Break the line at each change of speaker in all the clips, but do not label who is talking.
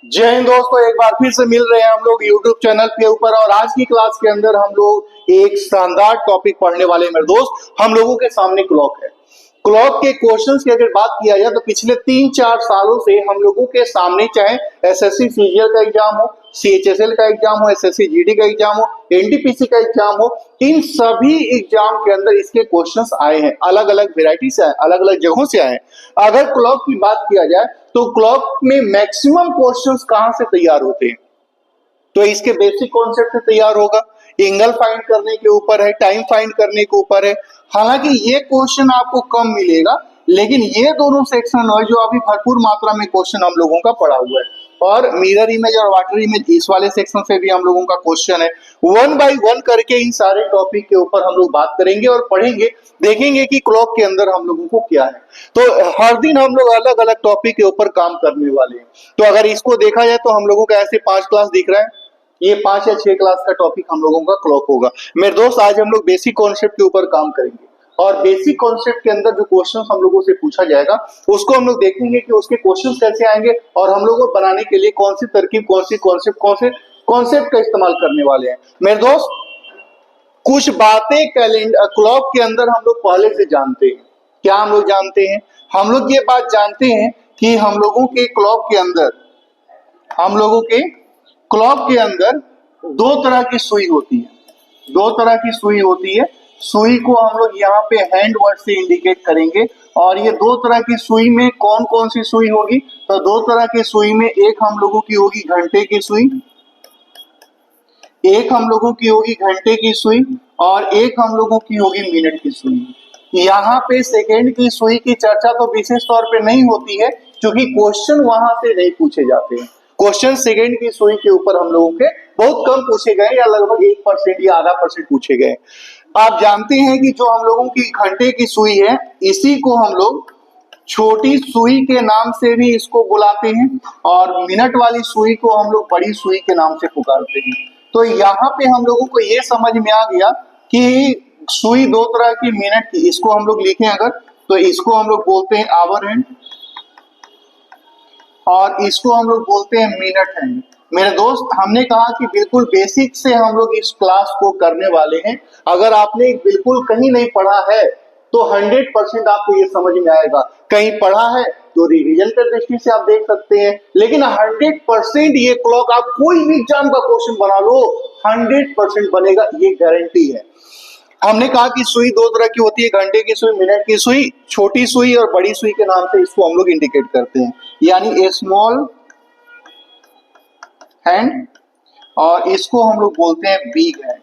जय हिंद दोस्तों, एक बार फिर से मिल रहे हैं हम लोग YouTube चैनल के ऊपर। और आज की क्लास के अंदर हम लोग एक शानदार टॉपिक पढ़ने वाले हैं मेरे दोस्त। हम लोगों के सामने क्लॉक है। क्लॉक के क्वेश्चंस की अगर बात किया जाए तो पिछले 3-4 सालों से हम लोगों के सामने, चाहे एसएससी सीजीएल का एग्जाम हो, सीएचएसएल का एग्जाम हो, एसएससी जीडी का एग्जाम हो, एनटीपीसी का एग्जाम हो, इन सभी एग्जाम के अंदर इसके क्वेश्चंस आए हैं। अलग अलग वेराइटी से आए, अलग अलग जगहों से आए हैं। अगर क्लॉक की बात किया जाए तो क्लॉक में मैक्सिमम क्वेश्चंस कहां से तैयार होते हैं? तो इसके बेसिक कॉन्सेप्ट से तैयार होगा। एंगल फाइंड करने के ऊपर है, टाइम फाइंड करने के ऊपर है। हालांकि ये क्वेश्चन आपको कम मिलेगा, लेकिन ये दोनों सेक्शन है जो अभी भरपूर मात्रा में क्वेश्चन हम लोगों का पड़ा हुआ है। और मिरर इमेज और वाटर इमेज, इस वाले सेक्शन से भी हम लोगों का क्वेश्चन है। वन बाय वन करके इन सारे टॉपिक के ऊपर हम लोग बात करेंगे और पढ़ेंगे, देखेंगे कि क्लॉक के अंदर हम लोगों को क्या है। तो हर दिन हम लोग अलग अलग टॉपिक के ऊपर काम करने वाले हैं। तो अगर इसको देखा जाए तो हम लोगों का ऐसे 5 क्लास दिख रहा है, ये 5 या 6 क्लास का टॉपिक हम लोगों का क्लॉक होगा। मेरे दोस्त, आज हम लोग बेसिक कॉन्सेप्ट के ऊपर काम करेंगे और बेसिक कॉन्सेप्ट के अंदर जो क्वेश्चंस हम लोगों से पूछा जाएगा उसको हम लोग देखेंगे कि उसके क्वेश्चंस कैसे आएंगे और हम लोगों को बनाने के लिए कौन सी तरकीब, कौन सी कॉन्सेप्ट का इस्तेमाल करने वाले हैं। मेरे दोस्त, कुछ बातें कैलेंडर क्लॉक के अंदर हम लोग पहले से जानते हैं। क्या हम लोग जानते हैं? हम लोग ये बात जानते हैं कि हम लोगों के क्लॉक के अंदर दो तरह की सुई होती है। दो तरह की सुई होती है। सुई को हम लोग यहाँ पे हैंड वर्ड से इंडिकेट करेंगे। और ये दो तरह की सुई में कौन कौन सी सुई होगी? तो दो तरह की सुई में एक हम लोगों की होगी घंटे की सुई, एक हम लोगों की होगी घंटे की सुई और एक हम लोगों की होगी मिनट की सुई। यहाँ पे सेकेंड की सुई की चर्चा तो विशेष तौर पे नहीं होती है, क्योंकि क्वेश्चन वहां से नहीं पूछे जाते हैं। क्वेश्चन सेकेंड की सुई के ऊपर हम लोगों के बहुत कम पूछे गए, या लगभग 1% या आधा % पूछे गए। आप जानते हैं कि जो हम लोगों की घंटे की सुई है, इसी को हम लोग छोटी सुई के नाम से भी इसको बुलाते हैं और मिनट वाली सुई को हम लोग बड़ी सुई के नाम से पुकारते हैं। तो यहाँ पे हम लोगों को ये समझ में आ गया कि सुई दो तरह की मिनट की, इसको हम लोग लिखें अगर, तो इसको हम लोग बोलते हैं आवर हैंड और इसको हम लोग बोलते हैं मिनट हैंड। मेरे दोस्त, हमने कहा कि बिल्कुल बेसिक से हम लोग इस क्लास को करने वाले हैं। अगर आपने बिल्कुल कहीं नहीं पढ़ा है तो 100% आपको ये समझ में आएगा। कहीं पढ़ा है तो रिवीजन की दृष्टि से आप देख सकते हैं, लेकिन 100% ये क्लॉक आप कोई भी एग्जाम का क्वेश्चन बना लो, 100% बनेगा, ये गारंटी है। हमने कहा कि सुई दो तरह की होती है, घंटे की सुई, मिनट की सुई। छोटी सुई और बड़ी सुई के नाम से इसको हम लोग इंडिकेट करते हैं, यानी ए स्मॉल हैंड और इसको हम लोग बोलते हैं बिग हैंड।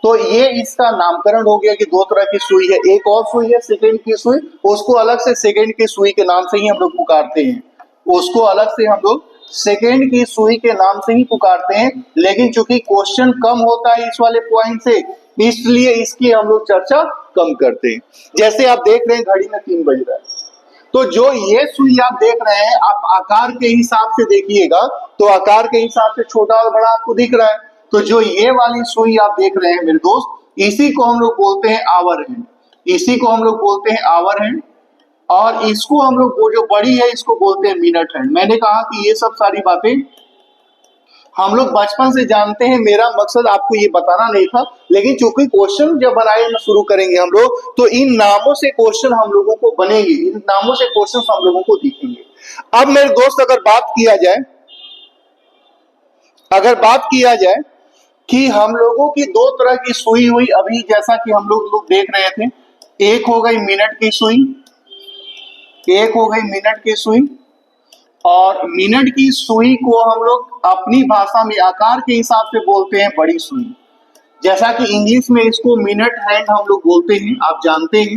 तो ये इसका नामकरण हो गया कि दो तरह की सुई है। एक और सुई है सेकेंड की सुई, उसको अलग से सेकेंड की सुई के नाम से ही हम लोग पुकारते हैं। उसको अलग से हम लोग सेकेंड की सुई के नाम से ही पुकारते हैं, लेकिन चूंकि क्वेश्चन कम होता है इस वाले पॉइंट से, इसलिए इसकी हम लोग चर्चा कम करते हैं। जैसे आप देख रहे हैं घड़ी में 3 बज रहा है, तो जो ये सुई आप देख रहे हैं, आप आकार के हिसाब से देखिएगा तो आकार के हिसाब से छोटा और बड़ा आपको दिख रहा है। तो जो ये वाली सुई आप देख रहे हैं मेरे दोस्त, इसी को हम लोग बोलते हैं आवर हैंड, इसी को हम लोग बोलते हैं आवर हैंड। और इसको हम लोग, वो जो बड़ी है, इसको बोलते हैं मिनट हैंड। मैंने कहा कि ये सब सारी बातें हम लोग बचपन से जानते हैं। मेरा मकसद आपको ये बताना नहीं था, लेकिन चूंकि क्वेश्चन जब बनाए शुरू करेंगे हम लोग, तो इन नामों से क्वेश्चन हम लोगों को बनेंगे, इन नामों से क्वेश्चन हम लोगों को दिखेंगे। अब मेरे दोस्त, अगर बात किया जाए कि हम लोगों की दो तरह की सुई हुई, अभी जैसा कि हम लोग देख रहे थे, एक हो गई मिनट की सुई, एक हो गई मिनट की सुई। और मिनट की सुई को हम लोग अपनी भाषा में आकार के हिसाब से बोलते हैं बड़ी सुई, जैसा कि इंग्लिश में इसको मिनट हैंड हम लोग बोलते हैं, आप जानते हैं।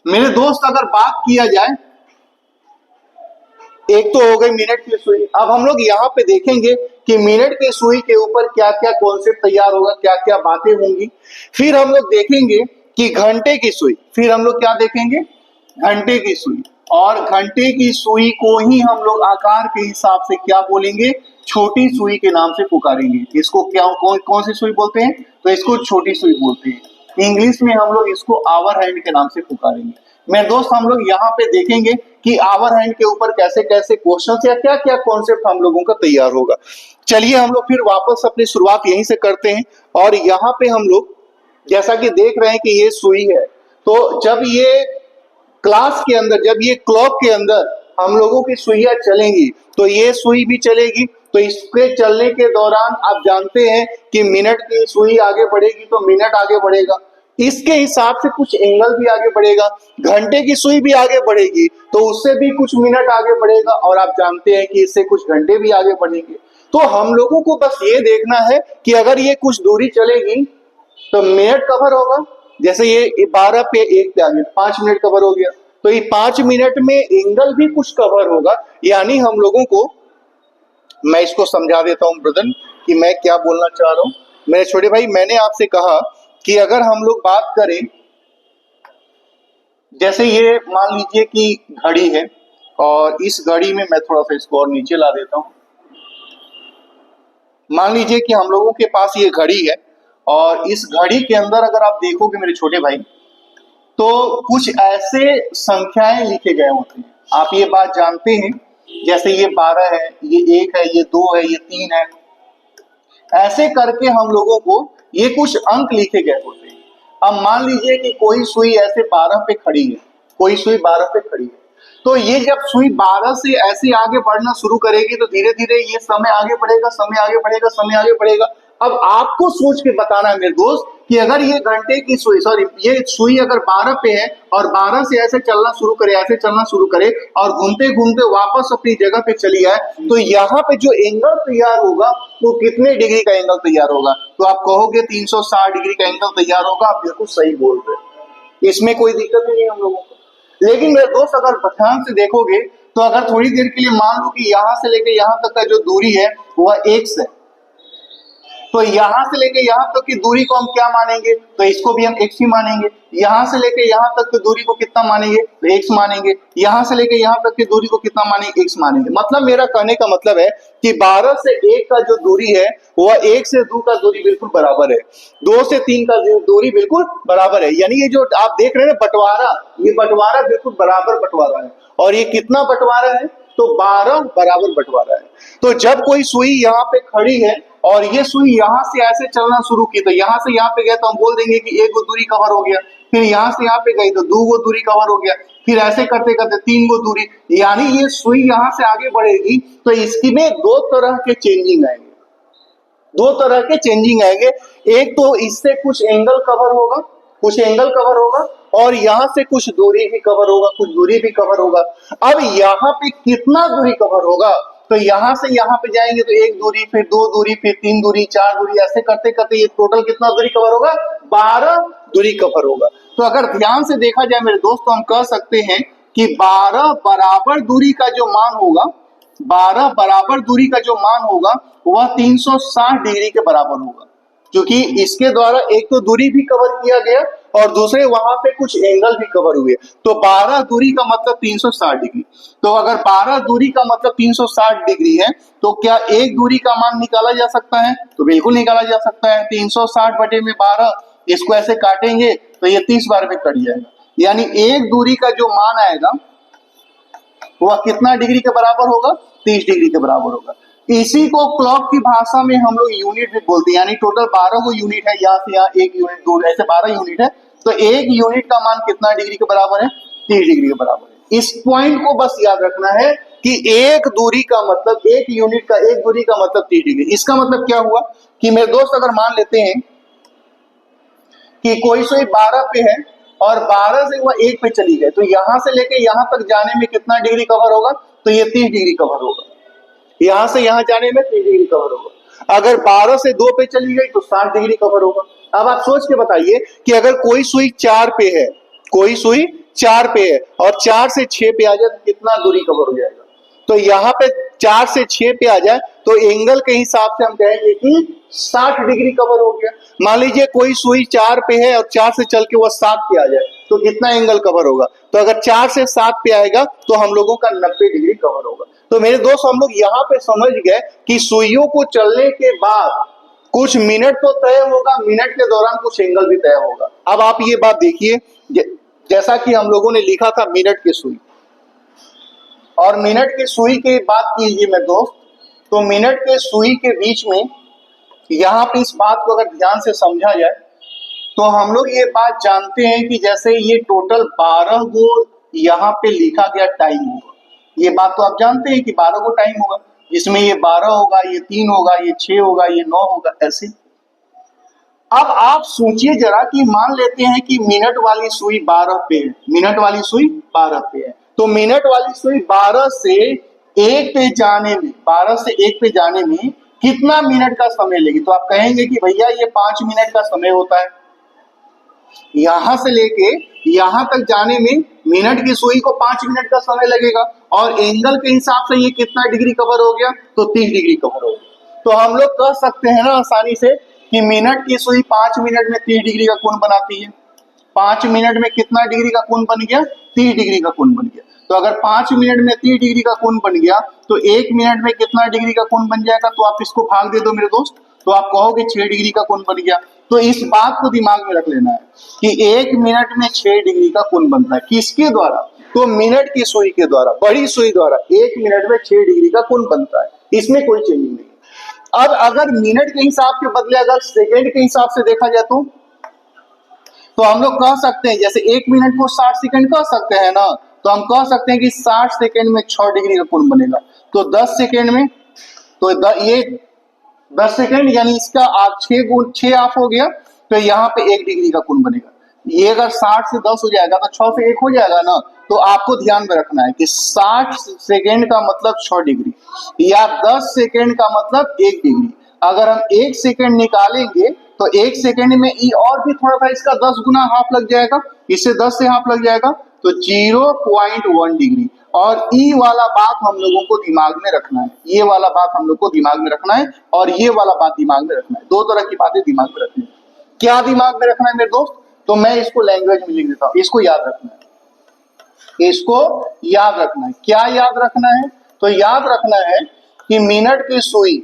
मेरे दोस्त, अगर बात किया जाए, एक तो हो गई मिनट की सुई। अब हम लोग यहाँ पे देखेंगे कि मिनट की सुई के ऊपर क्या क्या कॉन्सेप्ट तैयार होगा, क्या क्या बातें होंगी। फिर हम लोग देखेंगे कि घंटे की सुई, फिर हम लोग क्या देखेंगे, घंटे की सुई। और घंटे की सुई को ही हम लोग आकार के हिसाब से क्या बोलेंगे, छोटी सुई के नाम से पुकारेंगे। इसको क्या, कौन सी सुई बोलते हैं? तो इसको छोटी सुई बोलते हैं। इंग्लिश में हम लोग इसको आवर हैंड के नाम से पुकारेंगे। मेरे दोस्त, हम लोग यहाँ पे देखेंगे कि आवर हैंड के ऊपर कैसे कैसे क्वेश्चंस या क्या क्या कॉन्सेप्ट हम लोगों का तैयार होगा। चलिए हम लोग फिर वापस अपनी शुरुआत यहीं से करते हैं। और यहाँ पे हम लोग जैसा कि देख रहे हैं कि ये सुई है, तो जब ये क्लास के अंदर, जब ये क्लॉक के अंदर हम लोगों की सुइयां चलेंगी तो ये सुई भी चलेगी। तो इसके चलने के दौरान आप जानते हैं कि मिनट की सुई आगे बढ़ेगी तो मिनट आगे बढ़ेगा, इसके हिसाब से कुछ एंगल भी आगे बढ़ेगा। घंटे की सुई भी आगे बढ़ेगी तो उससे भी कुछ मिनट आगे बढ़ेगा, और आप जानते हैं कि इससे कुछ घंटे भी आगे बढ़ेंगे। तो हम लोगों को बस ये देखना है कि अगर ये कुछ दूरी चलेगी तो मिनट कवर होगा। जैसे ये 12 पे 1 पे आ गया, 5 मिनट कवर हो गया, तो ये 5 मिनट में एंगल भी कुछ कवर होगा। यानी हम लोगों को, मैं इसको समझा देता हूं ब्रदर कि मैं क्या बोलना चाह रहा हूं। मेरे छोटे भाई, मैंने आपसे कहा कि अगर हम लोग बात करें, जैसे ये मान लीजिए कि घड़ी है, और इस घड़ी में मैं थोड़ा सा इसको और नीचे ला देता हूं। मान लीजिए कि हम लोगों के पास ये घड़ी है, और इस घड़ी के अंदर अगर आप देखोगे मेरे छोटे भाई, तो कुछ ऐसे संख्याएं लिखे गए होते हैं। आप ये बात जानते हैं, जैसे ये 12 है, ये 1 है, ये 2 है, ये 3 है, ऐसे करके हम लोगों को ये कुछ अंक लिखे गए होते हैं। अब मान लीजिए कि कोई सुई ऐसे 12 पे खड़ी है, कोई सुई 12 पे खड़ी है, तो ये जब सुई 12 से ऐसे आगे बढ़ना शुरू करेगी तो धीरे धीरे ये समय आगे बढ़ेगा, समय आगे बढ़ेगा, समय आगे बढ़ेगा। अब आपको सोच के बताना है मेरे दोस्त कि अगर ये घंटे की सुई, सॉरी, ये सुई अगर 12 पे है और 12 से ऐसे चलना शुरू करे, ऐसे चलना शुरू करे और घूमते घूमते वापस अपनी जगह पे चली आए, तो यहाँ पे जो एंगल तैयार होगा वो कितने डिग्री का एंगल तैयार होगा? तो आप कहोगे 360 डिग्री का एंगल तैयार होगा। आप बिल्कुल सही बोल रहे हैं, इसमें कोई दिक्कत नहीं है हम लोगों को। लेकिन मेरे दोस्त, अगर ध्यान से देखोगे तो अगर थोड़ी देर के लिए मान लो कि यहां से लेकर यहां तक का जो दूरी है वह x है, तो यहां से लेके यहां तक की दूरी को हम क्या मानेंगे? तो इसको भी हम x ही मानेंगे। यहां से लेके यहां तक की दूरी को कितना मानेंगे? तो x मानेंगे। यहां से लेके यहां तक की दूरी को कितना मानेंगे? x मानेंगे। मतलब मेरा कहने का मतलब है कि 12 से 1 का जो दूरी है वह 1 से 2 का दूरी बिल्कुल बराबर है, 2 से 3 का दूरी बिल्कुल बराबर है। यानी ये जो आप देख रहे हैं ना बंटवारा, ये बंटवारा बिल्कुल बराबर बंटवारा है। और ये कितना बंटवारा है? तो 12 बराबर बंटवारा है। तो जब कोई सुई यहाँ पे खड़ी है और ये सुई यहाँ से ऐसे चलना शुरू की, तो यहाँ से यहाँ पे गए तो हम बोल देंगे कि 1 गो दूरी कवर हो गया। फिर यहाँ से यहाँ पे गई तो 2 गो दूरी कवर हो गया। फिर ऐसे करते करते 3 गो दूरी। यानी ये सुई यहाँ से आगे बढ़ेगी तो इसकी में 2 तरह के चेंजिंग आएंगे, 2 तरह के चेंजिंग आएंगे। एक तो इससे कुछ एंगल कवर होगा, कुछ एंगल कवर होगा, और यहां से कुछ दूरी भी कवर होगा, कुछ दूरी भी कवर होगा। अब यहाँ पे कितना दूरी कवर होगा? तो यहां से यहां पे जाएंगे तो 1 दूरी, फिर 2 दूरी, फिर 3 दूरी, 4 दूरी, ऐसे करते करते ये टोटल कितना दूरी कवर होगा? 12 दूरी कवर होगा। तो अगर ध्यान से देखा जाए मेरे दोस्त, तो हम कह सकते हैं कि 12 बराबर दूरी का जो मान होगा, 12 बराबर दूरी का जो मान होगा वह 360 डिग्री के बराबर होगा, क्योंकि इसके द्वारा एक तो दूरी भी कवर किया गया और दूसरे वहां पे कुछ एंगल भी कवर हुए। तो 12 दूरी का मतलब 360 डिग्री। तो अगर 12 दूरी का मतलब 360 डिग्री है तो क्या एक दूरी का मान निकाला जा सकता है? तो बिल्कुल निकाला जा सकता है। 360 बटे में 12, इसको ऐसे काटेंगे तो ये 30 बार में कट जाएगा। यानी एक दूरी का जो मान आएगा वह कितना डिग्री के बराबर होगा? 30 डिग्री के बराबर होगा। इसी को क्लॉक की भाषा में हम लोग यूनिट भी बोलते हैं। यानी टोटल 12 को यूनिट है, यहाँ से यहाँ 1 यूनिट, 2, ऐसे 12 यूनिट है। तो एक यूनिट का मान कितना डिग्री के बराबर है? 30 डिग्री के बराबर है। इस पॉइंट को बस याद रखना है कि एक दूरी का मतलब, एक यूनिट का, एक दूरी का मतलब 30 डिग्री। इसका मतलब क्या हुआ कि मेरे दोस्त, अगर मान लेते हैं कि कोई सुई 12 पे है और 12 से वह 1 पे चली गई, तो यहां से लेके यहां तक जाने में कितना डिग्री कवर होगा? तो ये 30 डिग्री कवर होगा। यहां से यहां जाने में 30 डिग्री कवर होगा। अगर 12 से 2 पे चली गई तो 60 डिग्री कवर होगा। अब आप सोच के बताइए कि अगर कोई सुई 4 पे है, कोई सुई 4 पे है और 4 से 6 पे आ जाए तो कितना दूरी कवर हो जाएगा? तो यहाँ पे 4 से 6 पे आ जाए तो एंगल के हिसाब से हम कहेंगे कि 60 डिग्री कवर हो गया। मान लीजिए कोई सुई 4 पे है और 4 से चल के वह 7 पे आ जाए तो कितना एंगल कवर होगा? तो अगर 4 से 7 पे आएगा तो हम लोगों का 90 डिग्री कवर होगा। तो मेरे दोस्त, हम लोग यहाँ पे समझ गए कि सुइयों को चलने के बाद कुछ मिनट तो तय होगा, मिनट के दौरान कुछ एंगल भी तय होगा। अब आप ये बात देखिए, जैसा कि हम लोगों ने लिखा था मिनट की सुई, और मिनट की सुई की बात कीजिए मेरे दोस्त, तो मिनट के सुई के बीच में यहाँ पे इस बात को अगर ध्यान से समझा जाए तो हम लोग ये बात जानते हैं कि जैसे ये टोटल 12 गो यहाँ पे लिखा गया टाइम होगा, ये बात तो आप जानते हैं कि 12 गो टाइम होगा, जिसमें ये 12 होगा, ये 3 होगा, ये 6 होगा, ये 9 होगा, ऐसे। अब आप सोचिए जरा कि मान लेते हैं कि मिनट वाली सुई 12 पे है, मिनट वाली सुई 12 पे है, तो मिनट वाली सुई 12 से 1 पे जाने में, 12 से 1 पे जाने में कितना मिनट का समय लेगी? तो आप कहेंगे कि भैया ये 5 मिनट का समय होता है। यहां से लेके यहां तक जाने में मिनट की सुई को 5 मिनट का समय लगेगा, और एंगल के हिसाब से ये कितना डिग्री कवर हो गया? तो 30 डिग्री कवर हो गया। तो हम लोग कह सकते हैं ना आसानी से कि मिनट की सुई 5 मिनट में 30 डिग्री का कोण बनाती है। 5 मिनट में कितना डिग्री का कोण बन गया? 30 डिग्री का कोण बन गया। तो अगर 5 मिनट में 30 डिग्री का कोण बन गया तो 1 मिनट में कितना डिग्री का कोण बन जाएगा? तो आप इसको भाग दे दो मेरे दोस्त, तो आप कहोगे 6 डिग्री का कोण बन गया। तो इस बात को दिमाग में रख लेना है कि 1 मिनट में 6 डिग्री का कोण बनता है। किसके द्वारा? तो मिनट की सुई के द्वारा, बड़ी सुई द्वारा 1 मिनट में 6 डिग्री का कोण बनता है, इसमें कोई चेंजिंग नहीं है। अब अगर मिनट के हिसाब के बदले अगर सेकेंड के हिसाब से देखा जाए तो हम लोग कह सकते हैं, जैसे 1 मिनट को 60 सेकंड कह सकते हैं ना, तो हम कह सकते हैं कि 60 सेकंड में 6 डिग्री का कोण बनेगा। तो 10 सेकंड में, तो ये 10 सेकंड यानी इसका आप 6 ऑफ हो गया, तो यहाँ पे 1 डिग्री का कोण बनेगा। ये अगर 60 से 10 हो जाएगा तो 6 से 1 हो जाएगा ना। तो आपको ध्यान में रखना है कि 60 सेकंड का मतलब 6 डिग्री, या 10 सेकंड का मतलब 1 डिग्री। अगर हम 1 सेकंड निकालेंगे तो 1 सेकंड में ई और भी थोड़ा सा इसका 10 गुना हाफ लग जाएगा, इससे 10 से हाफ लग जाएगा, तो 0.1 डिग्री। और ई वाला बात हम लोगों को दिमाग में रखना है, ये वाला बात हम लोग को दिमाग में रखना है, और ये वाला बात दिमाग में रखना है। दो तरह की बातें दिमाग में रखनी है। क्या दिमाग में रखना है मेरे दोस्त? तो मैं इसको लैंग्वेज में लिख देता हूं, इसको याद रखना है, इसको याद रखना है। क्या याद रखना है? तो याद रखना है कि मिनट की सुई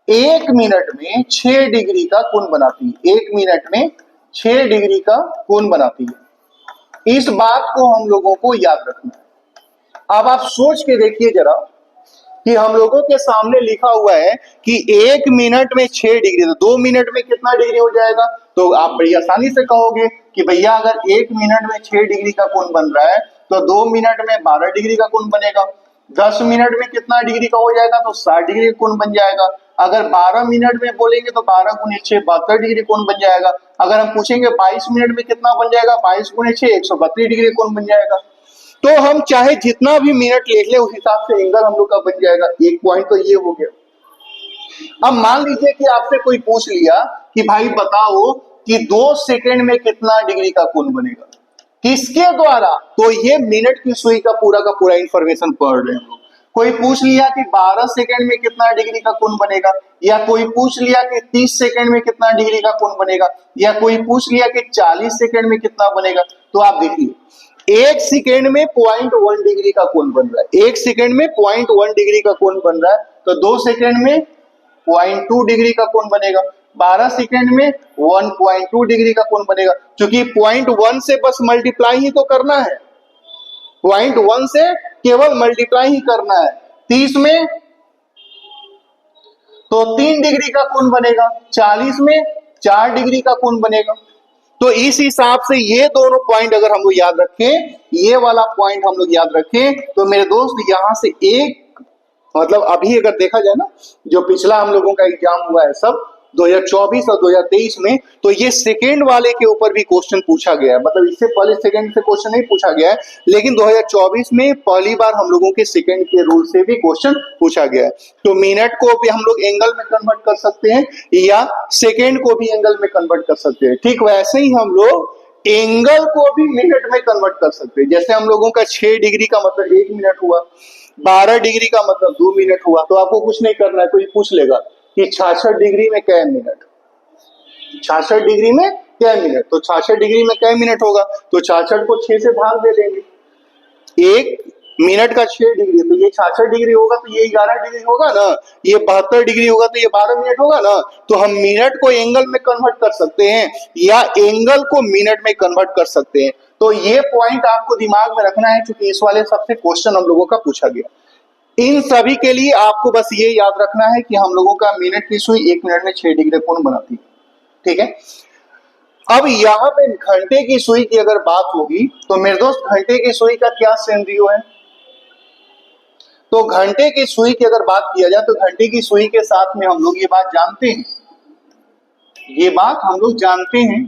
1 मिनट में 6 डिग्री का कोण बनाती है, 1 मिनट में 6 डिग्री का कोण बनाती है। इस बात को हम लोगों को याद रखना है। अब आप सोच के देखिए जरा कि हम लोगों के सामने लिखा हुआ है कि 1 मिनट में 6 डिग्री, तो 2 मिनट में कितना डिग्री हो जाएगा? तो आप बड़ी आसानी से कहोगे कि भैया अगर 1 मिनट में 6 डिग्री का कोण बन रहा है तो 2 मिनट में 12 डिग्री का कोण बनेगा। 10 मिनट में कितना डिग्री का हो जाएगा? तो 60 डिग्री का कोण बन जाएगा। अगर 12 मिनट में बोलेंगे तो 12 गुने 6 72 डिग्री कोण बन जाएगा। अगर हम पूछेंगे 22 मिनट में कितना बन जाएगा? 22 गुने 6 132 डिग्री कोण बन जाएगा। तो हम चाहे जितना भी मिनट लिख ले उस हिसाब से एंगल हम लोग का बन जाएगा। एक पॉइंट तो ये हो गया। अब मान लीजिए कि आपसे कोई पूछ लिया कि भाई बताओ कि 2 सेकंड में कितना डिग्री का कोण बनेगा, किसके द्वारा? तो ये मिनट की सुई का पूरा इंफॉर्मेशन पढ़ रहे हैं। कोई पूछ लिया कि 12 सेकंड में कितना डिग्री का कोण बनेगा, या कोई पूछ लिया कि 30 सेकंड में कितना डिग्री का कोण बनेगा, या कोई पूछ लिया कि 40 सेकंड में कितना बनेगा। तो आप देखिए 1 सेकेंड में 0.1 डिग्री का कोण बन रहा है, 1 सेकेंड में 0.1 डिग्री का कोण बन रहा है, तो 2 सेकेंड में 0.2 डिग्री का कोण बनेगा, 12 सेकेंड में 1.2 डिग्री का कोण बनेगा। क्योंकि 0.1 से बस मल्टीप्लाई ही तो करना है, 0.1 से केवल मल्टीप्लाई ही करना है। 30 में तो 3 डिग्री का कोण बनेगा, 40 में 4 डिग्री का कोण बनेगा। तो इस हिसाब से ये दोनों पॉइंट अगर हम लोग याद रखें, ये वाला पॉइंट हम लोग याद रखें, तो मेरे दोस्त यहां से एक मतलब अभी अगर देखा जाए ना, जो पिछला हम लोगों का एग्जाम हुआ है सब 2024 और 2023 में, तो ये सेकेंड वाले के ऊपर भी क्वेश्चन पूछा गया है। मतलब इससे पहले सेकेंड से क्वेश्चन नहीं पूछा गया है, लेकिन 2024 में पहली बार हम लोगों के सेकेंड के रूल से भी क्वेश्चन पूछा गया है। तो मिनट को भी हम लोग एंगल में कन्वर्ट कर सकते हैं, या सेकेंड को भी एंगल में कन्वर्ट कर सकते हैं। ठीक वैसे ही हम लोग एंगल को भी मिनट में कन्वर्ट कर सकते हैं। जैसे हम लोगों का 6 डिग्री का मतलब 1 मिनट हुआ, 12 डिग्री का मतलब 2 मिनट हुआ। तो आपको कुछ नहीं करना है, कोई पूछ लेगा कि 66 डिग्री में क्या मिनट, 66 डिग्री में क्या मिनट, तो 66 डिग्री में क्या मिनट होगा? तो 66 को 6 से भाग दे देंगे, 1 मिनट का 6 डिग्री, तो ये 66 डिग्री होगा, तो ये 11 डिग्री होगा ना, ये 72 डिग्री होगा, तो ये 12 मिनट होगा ना। तो हम मिनट को एंगल में कन्वर्ट कर सकते हैं, या एंगल को मिनट में कन्वर्ट कर सकते हैं। तो ये पॉइंट आपको दिमाग में रखना है, क्योंकि इस वाले सबसे क्वेश्चन हम लोगों का पूछा गया। इन सभी के लिए आपको बस ये याद रखना है कि हम लोगों का मिनट की सुई 1 मिनट में 6 डिग्री कोण बनाती है, ठीक है। अब यहां पे घंटे की सुई की अगर बात होगी तो मेरे दोस्त घंटे की सुई का क्या सिनेरियो है। तो घंटे की सुई की अगर बात किया जाए तो घंटे की सुई के साथ में हम लोग ये बात जानते हैं, ये बात हम लोग जानते हैं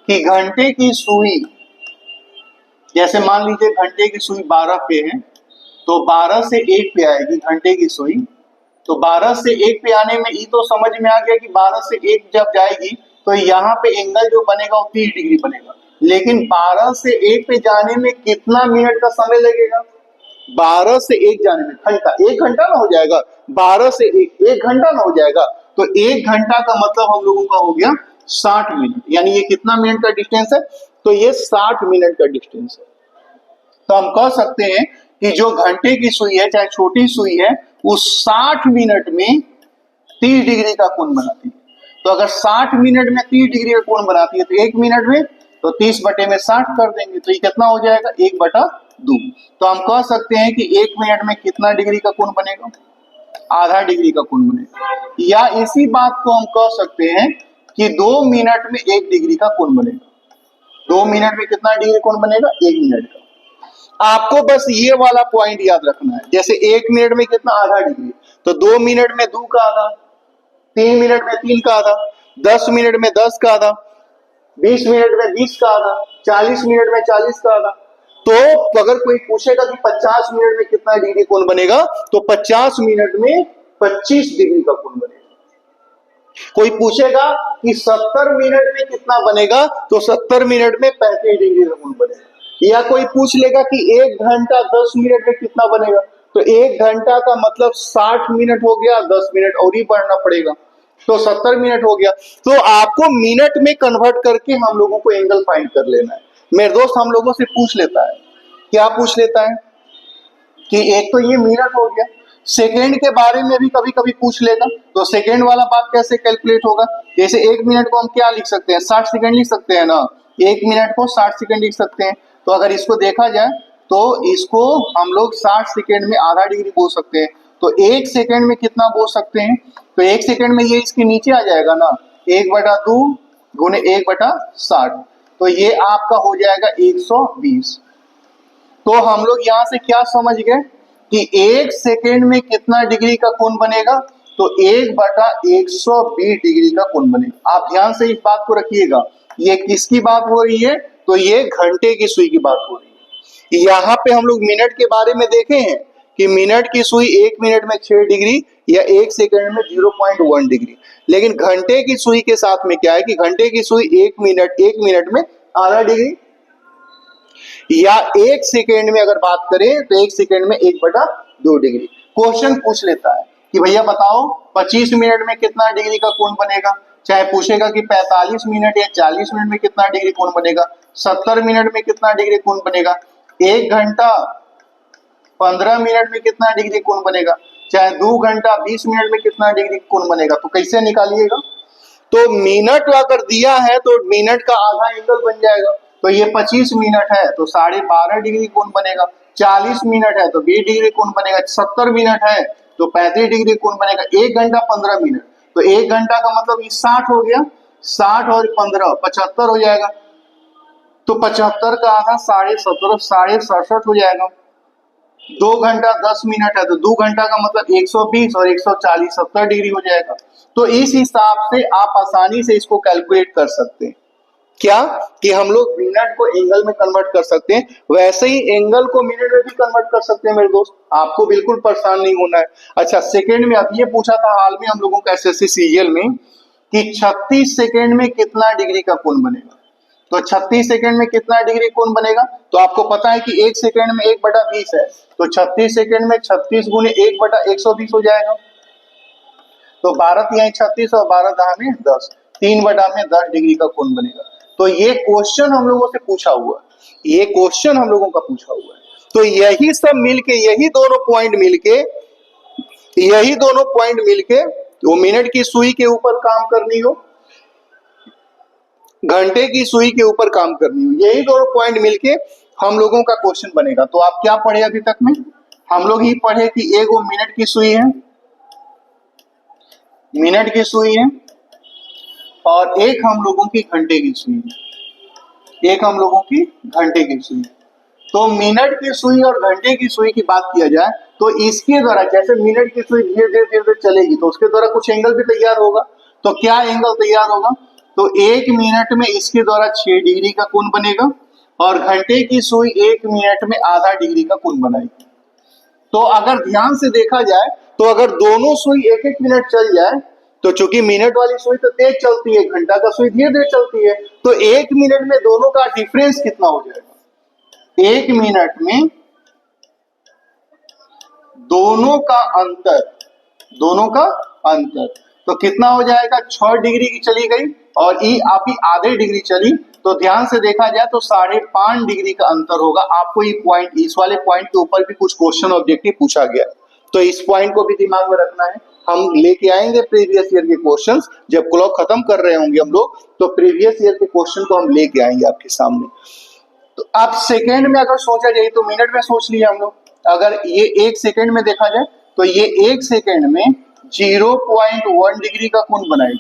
कि घंटे की सुई, जैसे मान लीजिए घंटे की सुई 12 पे है, तो 12 से 1 पे आएगी घंटे की सुई। तो 12 से 1 पे आने में ये तो समझ में आ गया कि 12 से 1 जब जाएगी तो यहाँ पे एंगल जो बनेगा वो 30 डिग्री बनेगा। लेकिन 12 से 1 पे जाने में कितना मिनट का समय लगेगा? 12 से 1 जाने में घंटा, 1 घंटा ना हो जाएगा। 12 से 1 घंटा ना हो जाएगा। तो 1 घंटा का मतलब हम लोगों का हो गया 60 मिनट। यानी ये कितना मिनट का डिस्टेंस है? तो ये 60 मिनट का डिस्टेंस है। तो हम कह सकते हैं कि जो घंटे की सुई है, चाहे छोटी सुई है, उस 60 मिनट में 30 डिग्री का कोण बनाती है। तो अगर 60 मिनट में 30 डिग्री का कोण बनाती है तो 1 मिनट में तो 30 बटे में 60 कर देंगे, तो ये कितना हो जाएगा? 1/2। तो हम कह सकते हैं कि 1 मिनट में कितना डिग्री का कोण बनेगा? आधा डिग्री का कोण बनेगा। या इसी बात को हम कह सकते हैं कि 2 मिनट में 1 डिग्री का कोण बनेगा। 2 मिनट में कितना डिग्री कोण बनेगा? 1 मिनट का। आपको बस ये वाला पॉइंट याद रखना है। जैसे 1 मिनट में कितना? आधा डिग्री। तो 2 मिनट में 2 का आधा, 3 मिनट में 3 का आधा, 10 मिनट में 10 का आधा, 20 मिनट में 20 का आधा, 40 मिनट में 40 का आधा। तो अगर कोई पूछेगा कि 50 मिनट में कितना डिग्री कोण बनेगा, तो 50 मिनट में 25 डिग्री का कोण बनेगा। कोई पूछेगा कि 70 मिनट में कितना बनेगा, तो 70 मिनट में 35 डिग्री का कोण बनेगा। या कोई पूछ लेगा कि 1 घंटा 10 मिनट में कितना बनेगा, तो 1 घंटा का मतलब 60 मिनट हो गया, 10 मिनट और ही बढ़ना पड़ेगा, तो 70 मिनट हो गया। तो आपको मिनट में कन्वर्ट करके हम लोगों को एंगल फाइंड कर लेना है। मेरे दोस्त हम लोगों से पूछ लेता है, क्या पूछ लेता है कि एक तो ये मिनट हो गया, सेकेंड के बारे में भी कभी कभी पूछ लेगा। तो सेकेंड वाला बात कैसे कैलकुलेट होगा? जैसे 1 मिनट को हम क्या लिख सकते हैं? 60 सेकेंड लिख सकते हैं ना। 1 मिनट को 60 सेकेंड लिख सकते हैं। तो अगर इसको देखा जाए तो इसको हम लोग 60 सेकेंड में आधा डिग्री बोल सकते हैं। तो 1 सेकेंड में कितना बोल सकते हैं? तो 1 सेकेंड में ये इसके नीचे आ जाएगा ना, 1/2 गुने 1/60। तो ये आपका हो जाएगा 120। तो हम लोग यहां से क्या समझ गए कि 1 सेकेंड में कितना डिग्री का कोण बनेगा? तो 1/120 डिग्री का कोण बनेगा। आप ध्यान से इस बात को रखिएगा। ये किसकी बात हो रही है? तो ये घंटे की सुई की बात हो रही है। यहाँ पे हम लोग मिनट के बारे में देखे हैं कि मिनट की सुई 1 मिनट में 6 डिग्री या 1 सेकेंड में 0.1 डिग्री। लेकिन घंटे की सुई के साथ में क्या है कि घंटे की सुई 1 मिनट में आधा डिग्री, या 1 सेकेंड में अगर बात करें तो 1 सेकेंड में 1/2 डिग्री। क्वेश्चन पूछ लेता है कि भैया बताओ 25 मिनट में कितना डिग्री का कोण बनेगा। चाहे पूछेगा कि 45 मिनट या 40 मिनट में कितना डिग्री कोण बनेगा, 70 मिनट में कितना डिग्री कोण बनेगा, 1 घंटा 15 मिनट में कितना डिग्री कोण बनेगा, चाहे 2 घंटा 20 मिनट में कितना डिग्री कोण बनेगा। तो कैसे निकालिएगा? तो मिनट अगर दिया है तो मिनट का आधा एंगल बन जाएगा। तो ये 25 मिनट है तो 12.5 डिग्री कोण बनेगा। 40 मिनट है तो 20 डिग्री कोण बनेगा। 70 मिनट है तो 35 डिग्री कोण बनेगा। 1 घंटा 15 मिनट, तो 1 घंटा का मतलब ये 60 हो गया। 60 और 15 75 हो जाएगा। तो 75 का आधा 17.5 67 हो जाएगा। 2 घंटा 10 मिनट है तो 2 घंटा का मतलब 120 और 140 70 डिग्री हो जाएगा। तो इस हिसाब से आप आसानी से इसको कैलकुलेट कर सकते हैं। क्या कि हम लोग मिनट को एंगल में कन्वर्ट कर सकते हैं, वैसे ही एंगल को मिनट में भी कन्वर्ट कर सकते हैं मेरे दोस्त। आपको बिल्कुल परेशान नहीं होना है। अच्छा, सेकेंड में अब ये पूछा था हाल में हम लोगों को एसएससी सीजीएल में कि 36 सेकेंड में कितना डिग्री का कोण बनेगा। तो 36 सेकेंड में कितना डिग्री कोण बनेगा? तो आपको पता है कि 1 सेकेंड में 1/20 है। तो 36 सेकेंड में 36 गुने 1/120 हो जाएगा। तो 12 यहाँ 36 और 12 में 10, 3/10 डिग्री का कोण बनेगा। तो ये क्वेश्चन हम लोगों से पूछा हुआ है, ये क्वेश्चन हम लोगों का पूछा हुआ है। तो यही सब मिलके, यही दोनों पॉइंट मिलके वो मिनट की सुई के ऊपर काम करनी हो घंटे की सुई के ऊपर काम करनी हो, यही दोनों पॉइंट मिलके हम लोगों का क्वेश्चन बनेगा। तो आप क्या पढ़े अभी तक में? हम लोग ही पढ़े कि एक वो मिनट की सुई है, मिनट की सुई है, और एक हम लोगों की घंटे की सुई है, एक हम लोगों की घंटे की सुई है। तो मिनट की सुई और घंटे की सुई की बात किया जाए तो इसके द्वारा, जैसे मिनट की सुई धीरे धीरे धीरे धीरे चलेगी तो उसके द्वारा कुछ एंगल भी तैयार होगा। तो क्या एंगल तैयार होगा? तो एक मिनट में इसके द्वारा 6 डिग्री का कोण बनेगा, और घंटे की सुई एक मिनट में आधा डिग्री का कोण बनाएगी। तो अगर ध्यान से देखा जाए तो अगर दोनों सुई एक एक मिनट चल जाए, तो चूंकि मिनट वाली सुई तो तेज चलती है, घंटा का सुई धीरे धीरे चलती है, तो एक मिनट में दोनों का डिफरेंस कितना हो जाएगा? एक मिनट में दोनों का अंतर, दोनों का अंतर तो कितना हो जाएगा? 6 डिग्री की चली गई और ई आपकी आधे डिग्री चली, तो ध्यान से देखा जाए तो 5.5 डिग्री का अंतर होगा। आपको ये पॉइंट, इस वाले पॉइंट के ऊपर भी कुछ क्वेश्चन ऑब्जेक्टिव पूछा गया, तो इस पॉइंट को भी दिमाग में रखना है। हम लेके आएंगे प्रीवियस ईयर के क्वेश्चंस, जब क्लॉक खत्म कर रहे होंगे हम लोग, तो प्रीवियस ईयर के क्वेश्चन को हम लेके आएंगे आपके सामने। तो आप सेकेंड में अगर सोचा जाए तो मिनट में सोच लिया हम लोग, अगर ये एक सेकेंड में देखा जाए तो ये एक सेकेंड में 0.1 डिग्री का कोण बनाएगी,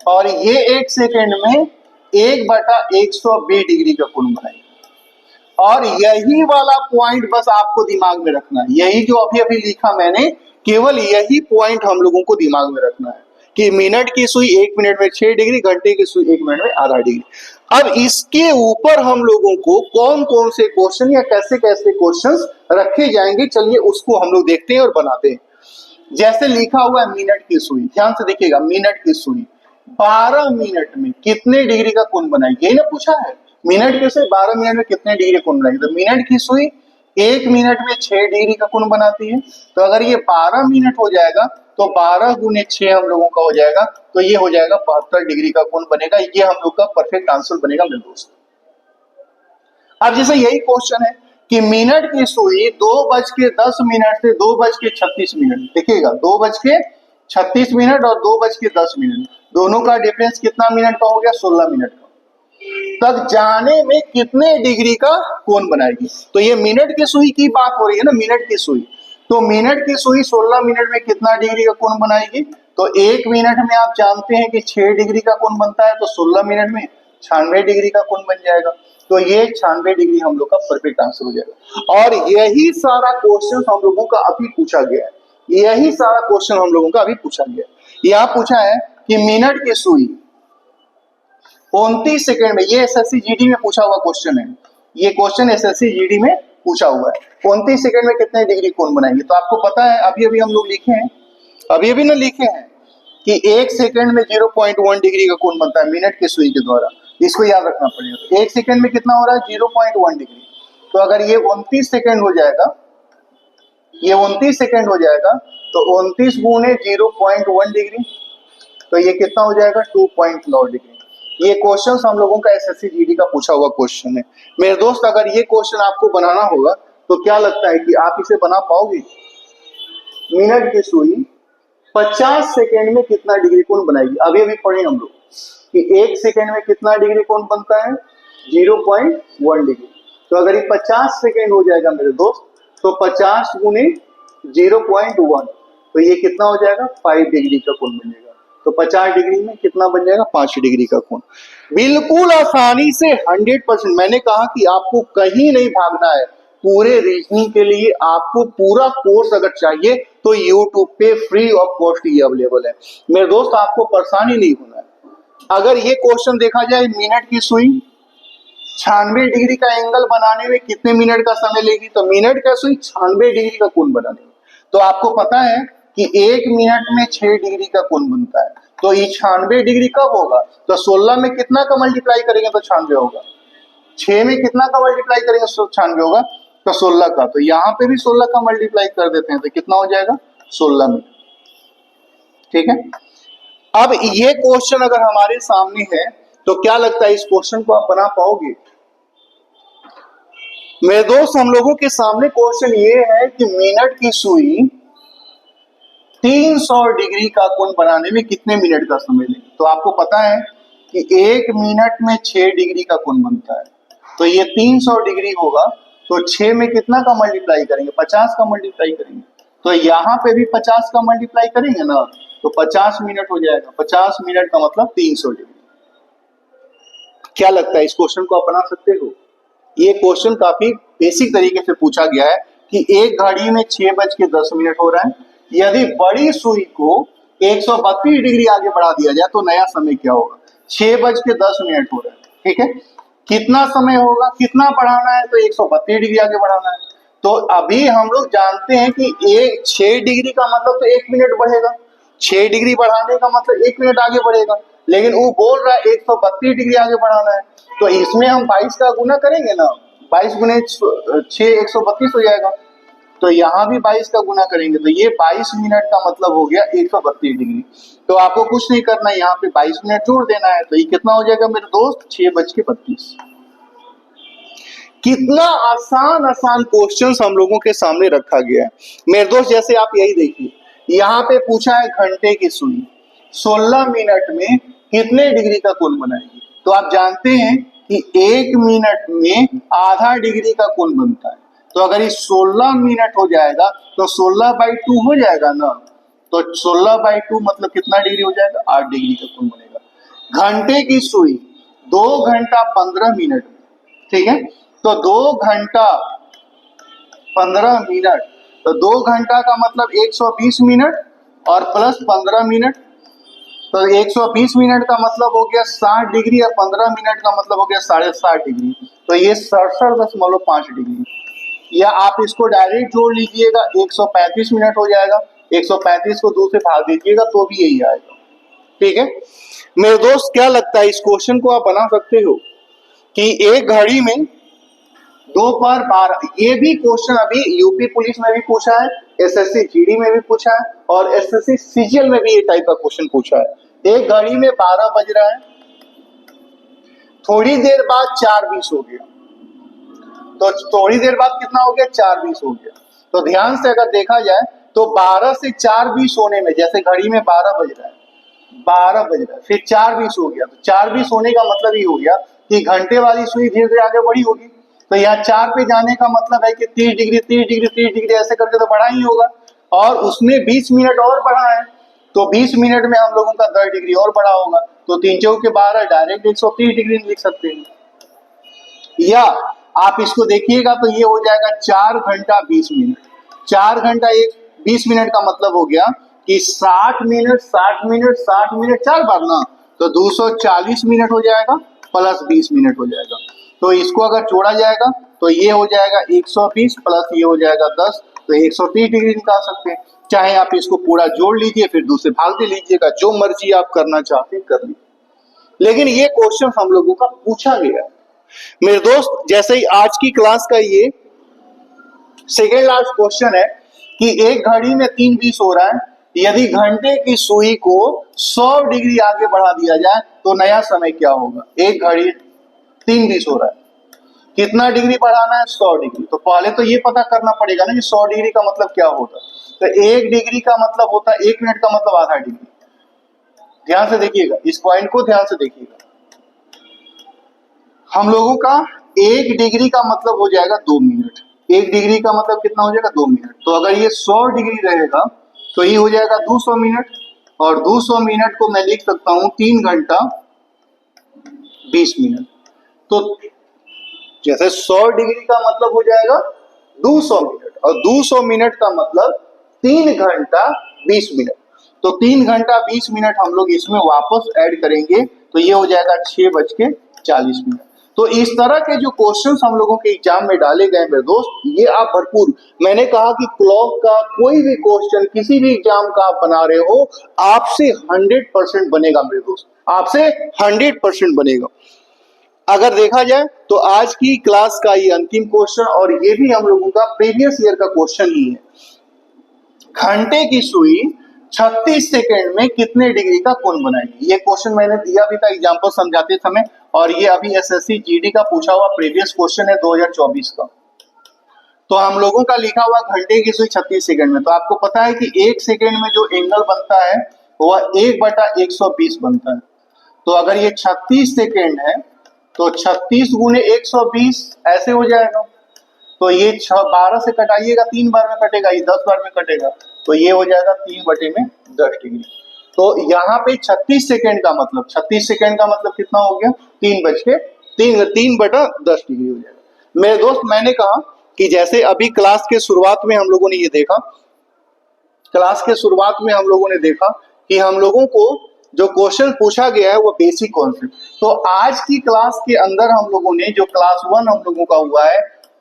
और ये एक सेकेंड में 1/120 डिग्री का कोण बनाएगी। और यही वाला पॉइंट बस आपको दिमाग में रखना है, यही जो अभी अभी लिखा मैंने, केवल यही पॉइंट हम लोगों को दिमाग में रखना है कि मिनट की सुई एक मिनट में 6 डिग्री, घंटे की सुई एक मिनट में आधा डिग्री। अब इसके ऊपर हम लोगों को कौन कौन से क्वेश्चन या कैसे कैसे क्वेश्चंस रखे जाएंगे, चलिए उसको हम लोग देखते हैं और बनाते हैं। जैसे लिखा हुआ है मिनट की सुई, ध्यान से देखिएगा, मिनट की सुई 12 मिनट में कितने डिग्री का कोण बनाएगी, यही ना पूछा है। मिनट की सुई 12 मिनट में कितने डिग्री कोण बनाएगी? तो मिनट की सुई एक मिनट में 6 डिग्री का कोण बनाती है। तो अगर ये 12 मिनट हो जाएगा तो 12 गुने 6 हम लोगों का हो जाएगा, तो ये हो जाएगा 72 डिग्री का कोण बनेगा। ये हम लोग का परफेक्ट आंसर बनेगा मेरे दोस्त। अब जैसे यही क्वेश्चन है कि मिनट की सुई 2:10 से 2:36, देखिएगा 2:36 और 2:10, दोनों का डिफरेंस कितना मिनट का हो गया? 16 मिनट का। तक जाने में कितने डिग्री का कोण बनाएगी? तो ये मिनट की सुई की बात हो रही है ना, मिनट की सुई। तो मिनट की सुई 16 मिनट में कितना डिग्री का कोण बनाएगी? तो एक मिनट में आप जानते हैं कि 6 डिग्री का कोण बनता है, तो 16 मिनट में 96 डिग्री का कोण बन जाएगा। तो ये 96 डिग्री हम लोग का परफेक्ट आंसर हो जाएगा। और यही सारा क्वेश्चन हम लोगों का अभी पूछा गया है, यही सारा क्वेश्चन हम लोगों का अभी पूछा गया है। यहाँ पूछा है कि मिनट की सुई 29 सेकेंड में, ये एसएससी जीडी में पूछा हुआ क्वेश्चन है, ये क्वेश्चन एसएससी जीडी में पूछा हुआ है, 29 सेकेंड में कितने डिग्री कोण बनाएंगे? तो आपको पता है, अभी अभी हम लोग लिखे हैं, अभी अभी ना लिखे हैं कि एक सेकेंड में 0.1 डिग्री का कोण बनता है मिनट की सुई के द्वारा। इसको याद रखना पड़ेगा। एक सेकेंड में कितना हो रहा है? 0.1 डिग्री। तो अगर ये 29 सेकेंड हो जाएगा, ये 29 सेकेंड हो जाएगा, तो 29 गुने 0.1 डिग्री, तो ये कितना हो जाएगा? 2.9 डिग्री। ये क्वेश्चन हम लोगों का एसएससी जीडी का पूछा हुआ क्वेश्चन है मेरे दोस्त। अगर ये क्वेश्चन आपको बनाना होगा तो क्या लगता है कि आप इसे बना पाओगे? मिनट की सुई 50 सेकेंड में कितना डिग्री कोण बनाएगी? अभी अभी पढ़े हम लोग कि एक सेकेंड में कितना डिग्री कोण बनता है? 0.1 डिग्री। तो अगर ये 50 सेकेंड हो जाएगा मेरे दोस्त, तो 50 गुने 0.1, तो ये कितना हो जाएगा? 5 डिग्री का कोण बनेगा। तो 50 डिग्री में कितना बन जाएगा? 5 डिग्री का कोण। बिल्कुल आसानी से 100%। मैंने कहा कि आपको कहीं नहीं भागना है। पूरे रीजनिंग के लिए आपको पूरा कोर्स अगर चाहिए तो यूट्यूब पे free of cost he available है मेरे दोस्त, आपको परेशानी नहीं होना है। अगर ये क्वेश्चन देखा जाए, मिनट की सुई 96 डिग्री का एंगल बनाने में कितने मिनट का समय लेगी? तो मिनट का सुई 96 डिग्री का कोण बनाने में, तो आपको पता है कि एक मिनट में 6 डिग्री का कोण बनता है। तो ये 96 डिग्री कब होगा? तो 16 में कितना का मल्टीप्लाई करेंगे तो 96 होगा, 6 में कितना का मल्टीप्लाई करेंगे तो 96 होगा, तो 16 का। तो यहाँ पे भी 16 का मल्टीप्लाई कर देते हैं तो कितना हो जाएगा? 16 मिनट। ठीक है। अब ये क्वेश्चन अगर हमारे सामने है तो क्या लगता है इस क्वेश्चन को आप बना पाओगे? मेरे दोस्त, हम लोगों के सामने क्वेश्चन ये है कि मिनट की सुई 300 डिग्री का कोण बनाने में कितने मिनट का समय लेगी? तो आपको पता है कि 1 मिनट में 6 डिग्री का कोण बनता है, तो ये 300 डिग्री होगा, तो 6 में कितना का मल्टीप्लाई करेंगे, 50 का मल्टीप्लाई करेंगे, तो यहाँ पे भी 50 का मल्टीप्लाई करेंगे ना, तो 50 मिनट हो जाएगा, 50 मिनट का मतलब 300 डिग्री। क्या लगता है इस क्वेश्चन को आप बना सकते हो? ये क्वेश्चन काफी बेसिक तरीके से पूछा गया है कि एक घड़ी में 6:10 हो रहा है, यदि बड़ी सुई को 132 डिग्री आगे बढ़ा दिया जाए तो नया समय क्या होगा? 6:10 हो रहा है, ठीक है, कितना समय होगा, कितना बढ़ाना है, तो 132 डिग्री आगे बढ़ाना है। तो अभी हम लोग जानते हैं कि 6 डिग्री का मतलब तो 1 मिनट बढ़ेगा, 6 डिग्री बढ़ाने का मतलब 1 मिनट आगे बढ़ेगा, लेकिन वो बोल रहा है 132 डिग्री आगे बढ़ाना है, तो इसमें हम 22 का गुना करेंगे ना, 22 गुने 6 132 हो जाएगा, तो यहाँ भी 22 का गुना करेंगे, तो ये 22 मिनट का मतलब हो गया 132 डिग्री। तो आपको कुछ नहीं करना है, यहाँ पे 22 मिनट जोड़ देना है, तो ये कितना हो जाएगा मेरे दोस्त, 6:32। कितना आसान आसान क्वेश्चंस हम लोगों के सामने रखा गया है मेरे दोस्त। जैसे आप यही देखिए, यहाँ पे पूछा है घंटे की सुई 16 मिनट में कितने डिग्री का कोण बनाएगी, तो आप जानते हैं कि 1 मिनट में आधा डिग्री का कोण बनता है, तो अगर ये 16 मिनट हो जाएगा तो 16/2 हो जाएगा ना, तो 16/2 मतलब कितना डिग्री हो जाएगा, 8 डिग्री का कोण बनेगा। घंटे की सुई 2 घंटा 15 मिनट, ठीक है, तो 2 घंटा 15 मिनट, तो 2 घंटा का मतलब 120 मिनट और प्लस 15 मिनट, तो 120 मिनट का मतलब हो गया 60 डिग्री और 15 मिनट का मतलब हो गया 60.5 डिग्री, तो ये 67.5 डिग्री। या आप इसको डायरेक्ट जोड़ लीजिएगा, 135 मिनट हो जाएगा, 135 को 2 से भाग दीजिएगा तो भी यही आएगा, ठीक है मेरे दोस्त। क्या लगता है इस क्वेश्चन को आप बना सकते हो कि एक घड़ी में 2/12, ये भी क्वेश्चन अभी यूपी पुलिस में भी पूछा है, एसएससी जीडी में भी पूछा है और एसएससी सीजीएल में भी ये टाइप का क्वेश्चन पूछा है। एक घड़ी में 12 बज रहा है, थोड़ी देर बाद 4:20 हो गया, तो थोड़ी देर बाद कितना हो गया, 4:20 हो गया। तो ध्यान से अगर देखा जाए तो 12 से 4:20 होने में, जैसे घड़ी में 12 बज रहा है, 12 बज रहा है, फिर 4:20 हो गया, तो 4:20 होने का मतलब ये हो गया कि घंटे वाली सुई धीरे धीरे आगे बढ़ी होगी, तो यहाँ 4 पे जाने का मतलब है कि 30 डिग्री 30 डिग्री 30 डिग्री ऐसे करके तो बढ़ा ही होगा, और उसमें 20 मिनट और बढ़ा है, तो 20 मिनट में हम लोगों का 10 डिग्री और बढ़ा होगा, तो 3 चौके 12 डायरेक्ट 130 डिग्री लिख सकते हैं। या आप इसको देखिएगा तो ये हो जाएगा 4 घंटा 20 मिनट, 4 घंटा 20 मिनट का मतलब हो गया कि 60 मिनट 60 मिनट 60 मिनट 4 बार ना, तो 240 मिनट हो जाएगा प्लस 20 मिनट हो जाएगा, तो इसको अगर जोड़ा जाएगा तो ये हो जाएगा 120 प्लस ये हो जाएगा 10, तो 130 डिग्री निकाल सकते हैं। चाहे आप इसको पूरा जोड़ लीजिए फिर दूसरे भाग दे लीजिएगा, जो मर्जी आप करना चाहते हैं कर लीजिए, लेकिन ये क्वेश्चन हम लोगों का पूछा गया मेरे दोस्त। जैसे ही आज की क्लास का ये सेकेंड लास्ट क्वेश्चन है कि एक घड़ी में 3:20 हो रहा है, यदि घंटे की सुई को 100 डिग्री आगे बढ़ा दिया जाए तो नया समय क्या होगा। एक घड़ी 3:20 हो रहा है, कितना डिग्री बढ़ाना है, 100 डिग्री, तो पहले तो ये पता करना पड़ेगा ना कि 100 डिग्री का मतलब क्या होता है, तो 1 डिग्री का मतलब होता है 1 मिनट का मतलब आधा डिग्री। ध्यान से देखिएगा, इस पॉइंट को ध्यान से देखिएगा, हम लोगों का 1 डिग्री का मतलब हो जाएगा 2 मिनट, 1 डिग्री का मतलब कितना हो जाएगा 2 मिनट, तो अगर ये 100 डिग्री रहेगा तो ये हो जाएगा 200 मिनट, और 200 मिनट को मैं लिख सकता हूं 3 घंटा 20 मिनट, तो जैसे 100 डिग्री का मतलब हो जाएगा 200 मिनट, और 200 मिनट का मतलब 3 घंटा 20 मिनट, तो 3 घंटा 20 मिनट हम लोग इसमें वापस ऐड करेंगे तो ये हो जाएगा 6:40 मिनट। तो इस तरह के जो क्वेश्चंस हम लोगों के एग्जाम में डाले गए मेरे दोस्त, ये आप भरपूर, मैंने कहा कि क्लॉक का कोई भी क्वेश्चन किसी भी एग्जाम का आप बना रहे हो, आपसे 100% बनेगा मेरे दोस्त, आपसे 100% बनेगा। अगर देखा जाए तो आज की क्लास का ये अंतिम क्वेश्चन, और ये भी हम लोगों का प्रीवियस ईयर का क्वेश्चन ही है। घंटे की सुई 36 सेकेंड में कितने डिग्री का कोण बनाएगी। ये क्वेश्चन मैंने दिया भी था एग्जाम्पल समझाते समय, और ये अभी एसएससी जीडी का पूछा हुआ प्रीवियस क्वेश्चन है 2024 का। तो हम लोगों का लिखा हुआ घंटे की सुई 36 सेकेंड में, तो आपको पता है कि 1 सेकेंड में जो एंगल बनता है वह 1/120 बनता है, तो अगर ये 36 सेकेंड है तो 36 गुने 120 ऐसे हो जाएगा। तो ये 12 से कटाइएगा, 3 बार में कटेगा, ये 10 बार में कटेगा, तो ये हो जाएगा 3/10 डिग्री। तो यहाँ पे 36 सेकेंड का मतलब, 36 सेकेंड का मतलब कितना हो गया, 3/10 डिग्री हो जाएगा। मेरे दोस्त, मैंने कहा कि जैसे अभी क्लास के शुरुआत में हम लोगों ने ये देखा, क्लास के शुरुआत में हम लोगों ने देखा कि हम लोगों को जो क्वेश्चन पूछा गया है वो बेसिक कॉन्सेप्ट। तो आज की क्लास के अंदर हम लोगों ने जो क्लास 1 हम लोगों का हुआ है,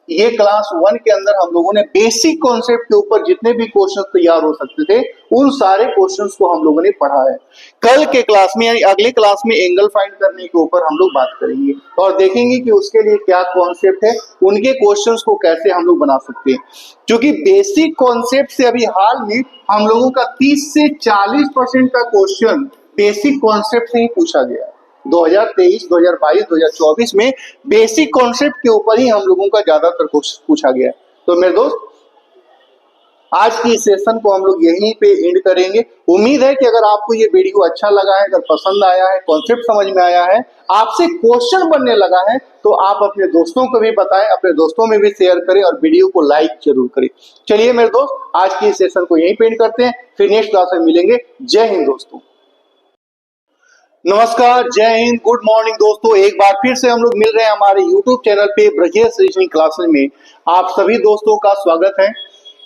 ये क्लास 1 के अंदर हम लोगों ने बेसिक कॉन्सेप्ट के ऊपर जितने भी क्वेश्चन तैयार हो सकते थे उन सारे क्वेश्चंस को हम लोगों ने पढ़ा है। कल के क्लास में यानी अगले क्लास में एंगल फाइंड करने के ऊपर हम लोग बात करेंगे और देखेंगे कि उसके लिए क्या कॉन्सेप्ट है, उनके क्वेश्चंस को कैसे हम लोग बना सकते हैं। क्योंकि बेसिक कॉन्सेप्ट से अभी हाल में हम लोगों का 30 से 40% का क्वेश्चन बेसिक कॉन्सेप्ट से ही पूछा गया है। 2023, 2022, 2024 में बेसिक कॉन्सेप्ट के ऊपर ही हम लोगों का ज्यादातर क्वेश्चन पूछा गया है। तो मेरे दोस्त, आज की सेशन को हम लोग यहीं पे एंड करेंगे। उम्मीद है कि अगर आपको ये वीडियो अच्छा लगा है, अगर पसंद आया है, कॉन्सेप्ट समझ में आया है, आपसे क्वेश्चन बनने लगा है, तो आप अपने दोस्तों को भी बताएं, अपने दोस्तों में भी शेयर करें और वीडियो को लाइक जरूर करें। चलिए मेरे दोस्त, आज की सेशन को यहीं पे एंड करते हैं, फिर नेक्स्ट क्लास में मिलेंगे। जय हिंद दोस्तों। नमस्कार, जय हिंद, गुड मॉर्निंग दोस्तों। एक बार फिर से हम लोग मिल रहे हैं हमारे YouTube चैनल पे ब्रजेश रीजनिंग क्लासेस में। आप सभी दोस्तों का स्वागत है।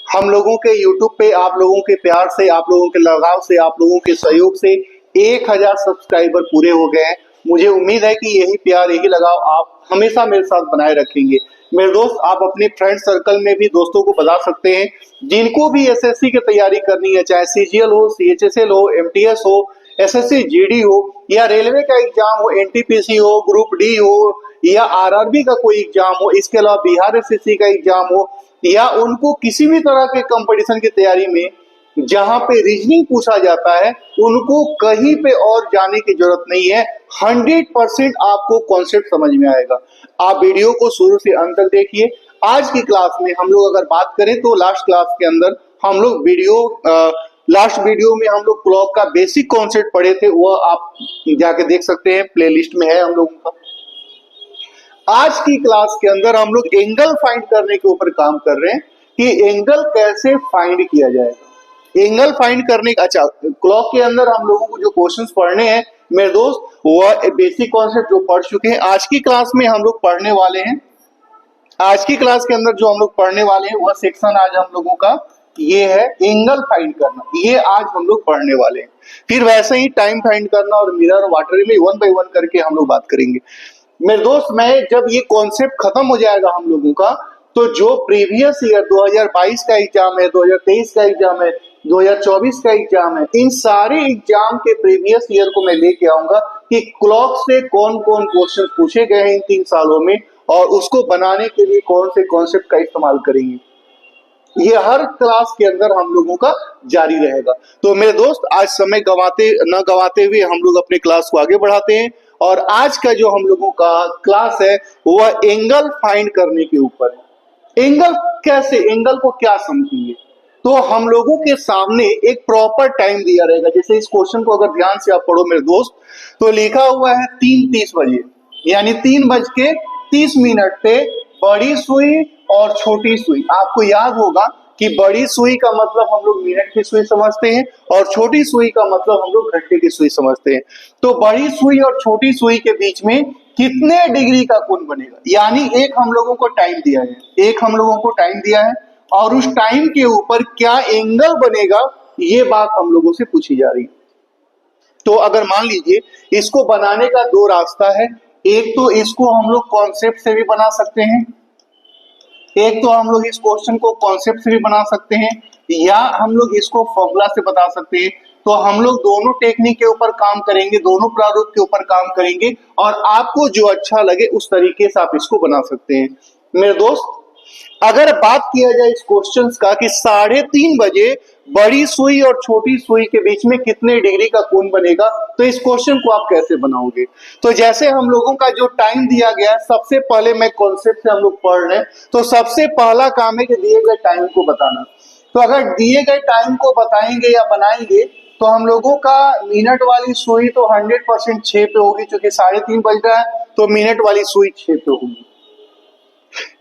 हम लोगों के YouTube पे आप लोगों के प्यार से, आप लोगों के लगाव से, आप लोगों के सहयोग से 1000 सब्सक्राइबर पूरे हो गए हैं। मुझे उम्मीद है कि यही प्यार, यही लगाव आप हमेशा मेरे साथ बनाए रखेंगे। मेरे दोस्त, आप अपने फ्रेंड सर्कल में भी दोस्तों को बता सकते हैं जिनको भी SSC की तैयारी करनी है, चाहे CGL हो, CHSL हो, MTS हो, SSC GD हो या रेलवे का एग्जाम हो, NTPC हो, ग्रुप डी हो या RRB का कोई एग्जाम हो, इसके अलावा बिहार SSC का एग्जाम हो, या उनको किसी भी तरह के कंपटीशन की तैयारी में जहां पे रीजनिंग पूछा जाता है, उनको कहीं पे और जाने की जरूरत नहीं है। 100% आपको कॉन्सेप्ट समझ में आएगा। आप वीडियो को शुरू से अंत तक देखिए। आज की क्लास में हम लोग अगर बात करें तो लास्ट क्लास के अंदर हम लोग लास्ट वीडियो में हम लोग क्लॉक का बेसिक कॉन्सेप्ट पढ़े थे, वह आप जाके देख सकते हैं, प्लेलिस्ट में है हम लोगों का। आज की क्लास के अंदर हम लोग एंगल फाइंड करने के ऊपर काम कर रहे हैं कि एंगल कैसे फाइंड किया जाएगा। एंगल फाइंड करने का, अच्छा, क्लॉक के अंदर हम लोगों को जो क्वेश्चंस पढ़ने हैं मेरे दोस्त, वह बेसिक कॉन्सेप्ट जो पढ़ चुके हैं, आज की क्लास में हम लोग पढ़ने वाले हैं। आज की क्लास के अंदर जो हम लोग पढ़ने वाले हैं वह सेक्शन आज हम लोगों का ये है एंगल फाइंड करना। ये आज हम लोग पढ़ने वाले हैं। फिर वैसे ही टाइम फाइंड करना और मिरर वाटर में 1 by 1 करके हम लोग बात करेंगे। मेरे दोस्त, मैं जब ये कॉन्सेप्ट खत्म हो जाएगा हम लोगों का, तो जो प्रीवियस ईयर 2022 का एग्जाम है, 2023 का एग्जाम है, 2024 का एग्जाम है, इन सारे एग्जाम के प्रीवियस ईयर को मैं लेके आऊंगा कि क्लॉक से कौन कौन क्वेश्चन पूछे गए हैं इन 3 सालों में और उसको बनाने के लिए कौन से कॉन्सेप्ट का इस्तेमाल करेंगे। ये हर क्लास के अंदर हम लोगों का जारी रहेगा। तो मेरे दोस्त, आज समय न गवाते हुए हम लोग अपने क्लास को आगे बढ़ाते हैं और आज का जो हम लोगों का क्लास है वह एंगल फाइंड करने के ऊपर है। एंगल कैसे, एंगल को क्या समझेंगे, तो हम लोगों के सामने एक प्रॉपर टाइम दिया रहेगा। जैसे इस क्वेश्चन को अगर ध्यान से आप पढ़ो मेरे दोस्त, तो लिखा हुआ है 3:30 बजे, यानी 3:30 पे बड़ी सुई और छोटी सुई। आपको याद होगा कि बड़ी सुई का मतलब हम लोग मिनट की सुई समझते हैं और छोटी सुई का मतलब हम लोग घंटे की सुई समझते हैं। तो बड़ी सुई और छोटी सुई के बीच में कितने डिग्री का कोण बनेगा, यानी एक हम लोगों को टाइम दिया है, एक हम लोगों को टाइम दिया है और उस टाइम के ऊपर क्या एंगल बनेगा, ये बात हम लोगों से पूछी जा रही है। तो अगर मान लीजिए इसको बनाने का 2 रास्ता है। एक तो इसको हम लोग कॉन्सेप्ट से भी बना सकते हैं, एक तो हम लोग इस क्वेश्चन को कॉन्सेप्ट से भी बना सकते हैं, या हम लोग इसको फॉर्मूला से बता सकते हैं। तो हम लोग दोनों टेक्निक के ऊपर काम करेंगे, दोनों प्रारूप के ऊपर काम करेंगे और आपको जो अच्छा लगे उस तरीके से आप इसको बना सकते हैं। मेरे दोस्त, अगर बात किया जाए इस क्वेश्चन का कि 3:30 बजे बड़ी सुई और छोटी सुई के बीच में कितने डिग्री का कोण बनेगा, तो इस क्वेश्चन को आप कैसे बनाओगे। तो जैसे हम लोगों का जो टाइम दिया गया है, सबसे पहले मैं कॉन्सेप्ट से हम लोग पढ़ रहे हैं, तो सबसे पहला काम है कि दिए गए टाइम को बताना। तो अगर दिए गए टाइम को बताएंगे या बनाएंगे तो हम लोगों का मिनट वाली सुई तो 100% 6 पे होगी, क्योंकि 3:30 बज रहा है, तो मिनट वाली सुई 6 पे होगी।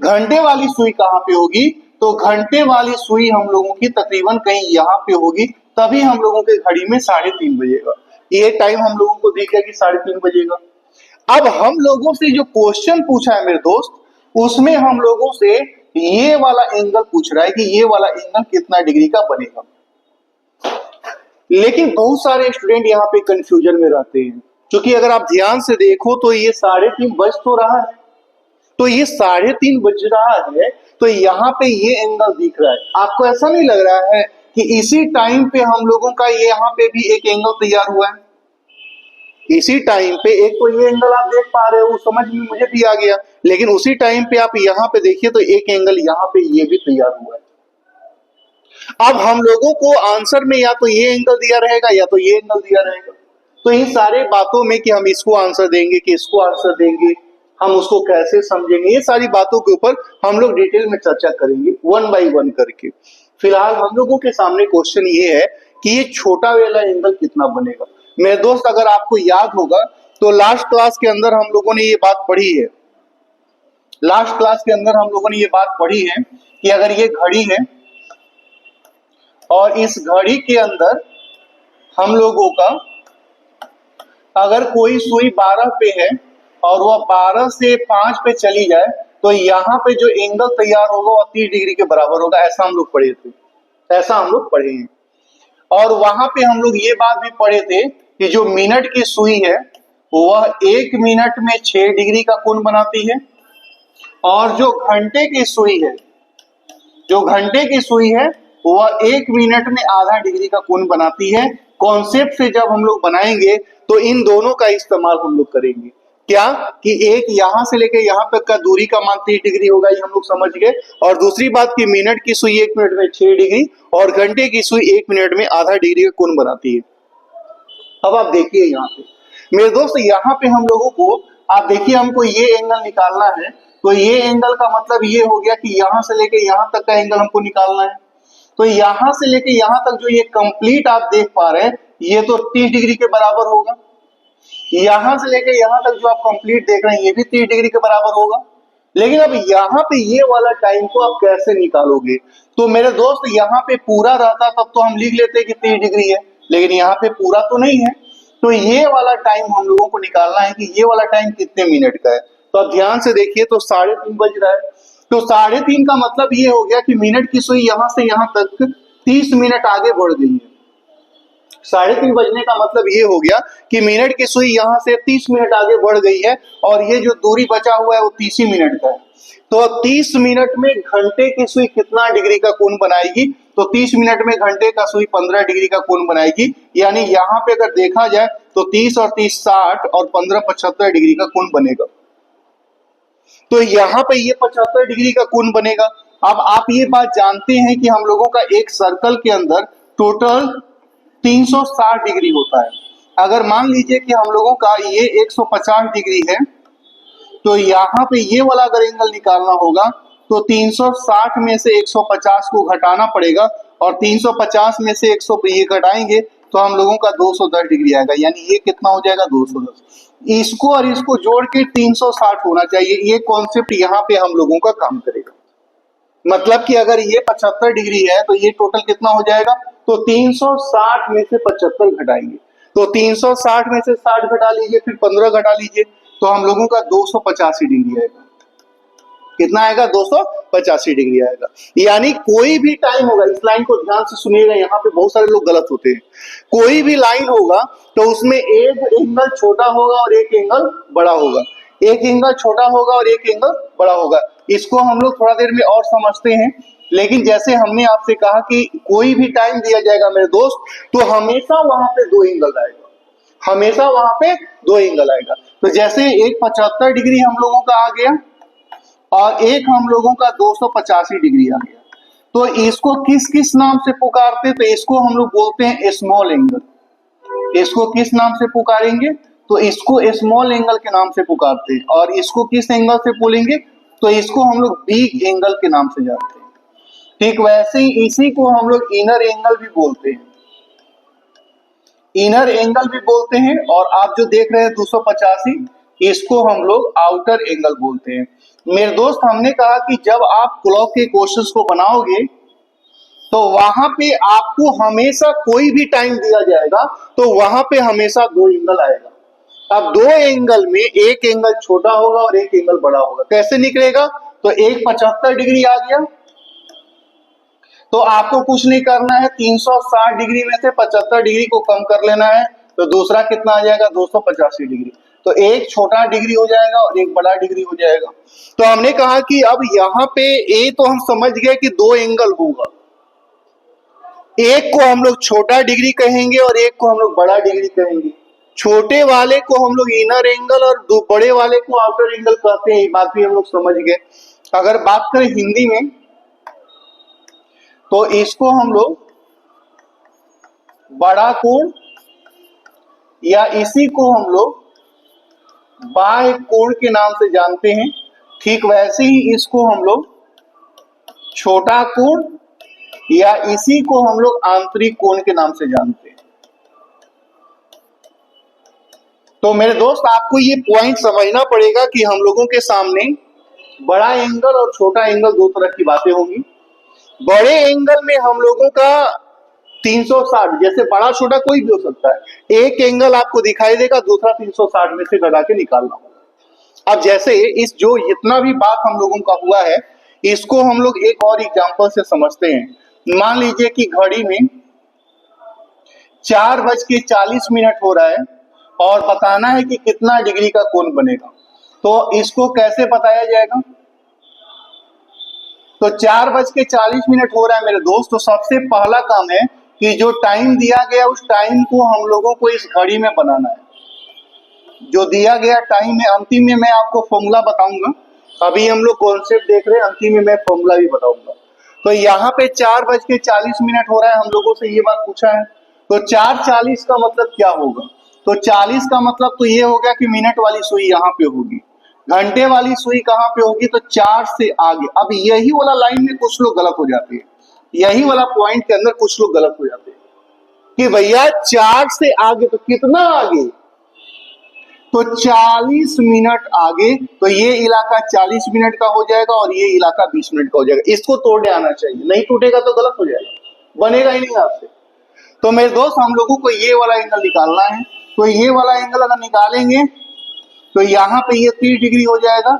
घंटे वाली सुई कहाँ पे होगी? तो घंटे वाली सुई हम लोगों की तकरीबन कहीं यहाँ पे होगी, तभी हम लोगों के घड़ी में 3:30 बजेगा। ये टाइम हम लोगों को दिख गया कि 3:30 बजेगा। अब हम लोगों से जो क्वेश्चन पूछा है मेरे दोस्त, उसमें हम लोगों से ये वाला एंगल पूछ रहा है कि ये वाला एंगल कितना डिग्री का बनेगा। लेकिन बहुत सारे स्टूडेंट यहाँ पे कंफ्यूजन में रहते हैं, क्योंकि अगर आप ध्यान से देखो तो ये 3:30 बज तो रहा है, तो ये 3:30 बज रहा है, तो यहाँ पे ये एंगल दिख रहा है। आपको ऐसा नहीं लग रहा है कि इसी टाइम पे हम लोगों का ये यहाँ पे भी एक एंगल तैयार हुआ है? इसी टाइम पे एक तो ये एंगल आप देख पा रहे हो, समझ में मुझे भी आ गया, लेकिन उसी टाइम पे आप यहाँ पे देखिए तो एक एंगल यहाँ पे ये भी तैयार हुआ है। अब हम लोगों को आंसर में या तो ये एंगल दिया रहेगा या तो ये एंगल दिया रहेगा। तो इन सारे बातों में कि हम इसको आंसर देंगे कि इसको आंसर देंगे, हम उसको कैसे समझेंगे, ये सारी बातों के ऊपर हम लोग डिटेल में चर्चा करेंगे वन बाय वन करके। फिलहाल हम लोगों के सामने क्वेश्चन ये है कि ये छोटा वाला एंगल कितना बनेगा। मेरे दोस्त, अगर आपको याद होगा तो लास्ट क्लास के अंदर हम लोगों ने ये बात पढ़ी है, लास्ट क्लास के अंदर हम लोगों ने ये बात पढ़ी है कि अगर ये घड़ी है और इस घड़ी के अंदर हम लोगों का अगर कोई सुई 12 पे है और वह 12 से 5 पे चली जाए, तो यहाँ पे जो एंगल तैयार होगा वह 30 डिग्री के बराबर होगा। ऐसा हम लोग पढ़े थे, ऐसा हम लोग पढ़े हैं। और वहां पे हम लोग ये बात भी पढ़े थे कि जो मिनट की सुई है वह 1 मिनट में 6 डिग्री का कोण बनाती है, और जो घंटे की सुई है, जो घंटे की सुई है वह 1 मिनट में आधा डिग्री का कोण बनाती है। कॉन्सेप्ट से जब हम लोग बनाएंगे तो इन दोनों का इस्तेमाल हम लोग करेंगे। क्या कि एक यहां से लेके यहां तक का दूरी का मान 30 डिग्री होगा, ये हम लोग समझ गए। और दूसरी बात कि मिनट की सुई 1 मिनट में 6 डिग्री और घंटे की सुई 1 मिनट में आधा डिग्री का कोण बनाती है। अब आप देखिए यहाँ पे मेरे दोस्त, यहाँ पे हम लोगों को आप देखिए हमको ये एंगल निकालना है, तो ये एंगल का मतलब ये हो गया कि यहाँ से लेके यहाँ तक का एंगल हमको निकालना है। तो यहाँ से लेके यहाँ तक जो ये कंप्लीट आप देख पा रहे हैं ये तो 30 डिग्री के बराबर होगा। यहाँ से लेके यहाँ तक जो आप कंप्लीट देख रहे हैं ये भी 30 डिग्री के बराबर होगा। लेकिन अब यहाँ पे ये वाला टाइम को आप कैसे निकालोगे? तो मेरे दोस्त, यहाँ पे पूरा रहता तब तो हम लिख लेते कि 30 डिग्री है, लेकिन यहाँ पे पूरा तो नहीं है। तो ये वाला टाइम हम लोगों को निकालना है कि ये वाला टाइम कितने मिनट का है। तो आप ध्यान से देखिए तो 3:30 बज रहा है, तो 3:30 का मतलब ये हो गया कि मिनट की सुई यहाँ से यहाँ तक 30 मिनट आगे बढ़ गई है। 3:30 बजने का मतलब ये हो गया कि मिनट की सुई यहाँ से 30 मिनट आगे बढ़ गई है, और ये जो दूरी बचा हुआ है वो 30 ही मिनट का है। तो 30 मिनट में घंटे की सुई कितना डिग्री का कोण बनाएगी? तो 30 मिनट में घंटे का सुई 15 डिग्री का कोण बनाएगी। यानी यहाँ पे अगर देखा जाए तो 30 और 30 60 और 15 75 डिग्री का कोण बनेगा। तो यहाँ पे ये 75 डिग्री का कोण बनेगा। अब आप ये बात जानते हैं कि हम लोगों का एक सर्कल के अंदर टोटल 360 डिग्री होता है। अगर मान लीजिए कि हम लोगों का ये 150 डिग्री है, तो यहाँ पे ये वाला अगर एंगल निकालना होगा तो 360 में से 150 को घटाना पड़ेगा, और 350 में से 100 ये घटाएंगे तो हम लोगों का 210 डिग्री आएगा। यानी ये कितना हो जाएगा? 210। इसको और इसको जोड़ के 360 होना चाहिए। ये कॉन्सेप्ट यहाँ पे हम लोगों का काम करेगा। मतलब कि अगर ये 75 डिग्री है तो ये टोटल कितना हो जाएगा? तो 360 में से 75 घटाएंगे, तो 360 में से 60 घटा लीजिए, फिर 15 घटा लीजिए, तो हम लोगों का 285 डिग्री आएगा। कितना आएगा? 285 डिग्री आएगा। यानी कोई भी टाइम होगा, इस लाइन को ध्यान से सुनिएगा, यहाँ पे बहुत सारे लोग गलत होते हैं। कोई भी लाइन होगा तो उसमें एक एंगल छोटा होगा और एक एंगल बड़ा होगा, एक एंगल छोटा होगा और एक एंगल बड़ा होगा। इसको हम लोग थोड़ा देर में और समझते हैं। लेकिन जैसे हमने आपसे कहा कि कोई भी टाइम दिया जाएगा मेरे दोस्त, तो हमेशा वहां पे 2 एंगल आएगा, हमेशा वहां पे 2 एंगल आएगा। तो जैसे एक 75 डिग्री हम लोगों का आ गया और एक हम लोगों का 285 डिग्री आ गया, तो इसको किस किस नाम से पुकारते? तो इसको हम लोग बोलते हैं स्मॉल एंगल। इसको किस नाम से पुकारेंगे? तो इसको स्मॉल एंगल के नाम से पुकारते हैं। और इसको किस एंगल से बोलेंगे? तो इसको हम लोग बिग एंगल के नाम से जानते हैं। ठीक वैसे ही इसी को हम लोग इनर एंगल भी बोलते हैं। इनर एंगल भी बोलते हैं, और आप जो देख रहे हैं 285, इसको हम लोग आउटर एंगल बोलते हैं। मेरे दोस्त, हमने कहा कि जब आप क्लॉक के क्वेश्चंस को बनाओगे तो वहां पे आपको हमेशा कोई भी टाइम दिया जाएगा तो वहां पे हमेशा दो एंगल आएगा। अब दो एंगल में एक एंगल छोटा होगा और एक एंगल बड़ा होगा। कैसे निकलेगा? तो एक 75 डिग्री आ गया, तो आपको कुछ नहीं करना है, 360 डिग्री में से 75 डिग्री को कम कर लेना है, तो दूसरा कितना आ जाएगा? 285 डिग्री। तो एक छोटा डिग्री हो जाएगा और एक बड़ा डिग्री हो जाएगा। तो हमने कहा कि अब यहाँ पे ए तो हम समझ गए कि दो एंगल होगा, एक को हम लोग छोटा डिग्री कहेंगे और एक को हम लोग बड़ा डिग्री कहेंगे। छोटे वाले को हम लोग इनर एंगल और बड़े वाले को आउटर एंगल कहते हैं। ये बात भी हम लोग समझ गए। अगर बात करें हिंदी में तो इसको हम लोग बड़ा कोण या इसी को हम लोग बाह्य कोण के नाम से जानते हैं। ठीक वैसे ही इसको हम लोग छोटा कोण या इसी को हम लोग आंतरिक कोण के नाम से जानते हैं। तो मेरे दोस्त, आपको ये पॉइंट समझना पड़ेगा कि हम लोगों के सामने बड़ा एंगल और छोटा एंगल दो तरह की बातें होंगी। बड़े एंगल में हम लोगों का 360, जैसे बड़ा छोटा कोई भी हो सकता है, एक एंगल आपको दिखाई देगा, दूसरा 360 में से घटा के निकालना होगा। अब जैसे इस जो इतना भी बात हम लोगों का हुआ है, इसको हम लोग एक और एग्जांपल से समझते हैं। मान लीजिए कि घड़ी में 4:40 हो रहा है और बताना है कि कितना डिग्री का कोण बनेगा। तो इसको कैसे बताया जाएगा? तो 4:40 हो रहा है मेरे दोस्त। तो सबसे पहला काम है कि जो टाइम दिया गया उस टाइम को हम लोगों को इस घड़ी में बनाना है। जो दिया गया टाइम है, अंतिम में मैं आपको फॉर्मूला बताऊंगा। अभी हम लोग कॉन्सेप्ट देख रहे हैं, अंतिम में मैं फॉर्मूला भी बताऊंगा। तो यहाँ पे 4:40 हो रहा है, हम लोगों से ये बात पूछा है। तो 4:40 का मतलब क्या होगा? तो 40 का मतलब तो ये हो गया कि मिनट वाली सुई यहाँ पे होगी, घंटे वाली सुई कहाँ पे होगी? तो 4 से आगे। अब यही वाला लाइन में कुछ लोग गलत हो जाते हैं, यही वाला पॉइंट के अंदर कुछ लोग गलत हो जाते हैं कि भैया 4 से आगे तो कितना आगे? तो 40 मिनट आगे। तो ये इलाका 40 मिनट का हो जाएगा और ये इलाका 20 मिनट का हो जाएगा। इसको तोड़ने आना चाहिए, नहीं टूटेगा तो गलत हो जाएगा, बनेगा ही नहीं आपसे। तो मेरे दोस्त, हम लोगों को ये वाला एंगल निकालना है। तो ये वाला एंगल अगर निकालेंगे तो यहाँ पे ये 30 डिग्री हो जाएगा,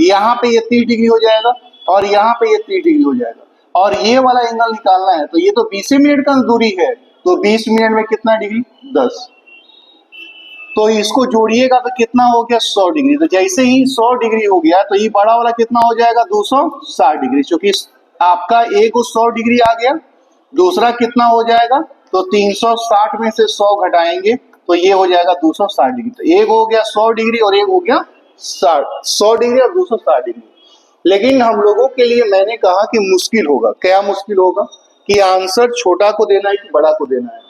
यहाँ पे ये 30 डिग्री हो जाएगा और यहाँ पे ये 30 डिग्री हो जाएगा। और ये वाला एंगल निकालना है तो ये तो 20 मिनट का दूरी है, तो 20 मिनट में कितना डिग्री? 10। तो इसको जोड़िएगा तो कितना हो गया? 100 डिग्री। तो जैसे ही 100 डिग्री हो गया तो ये बड़ा वाला कितना हो जाएगा? 260 डिग्री। क्योंकि आपका एक 100 डिग्री आ गया, दूसरा कितना हो जाएगा? तो 360 में से 100 घटाएंगे तो ये हो जाएगा 260 डिग्री। तो एक हो गया 100 डिग्री और एक हो गया 100 डिग्री और 260 डिग्री। लेकिन हम लोगों के लिए मैंने कहा कि मुश्किल होगा। क्या मुश्किल होगा? कि आंसर छोटा को देना है कि बड़ा को देना है।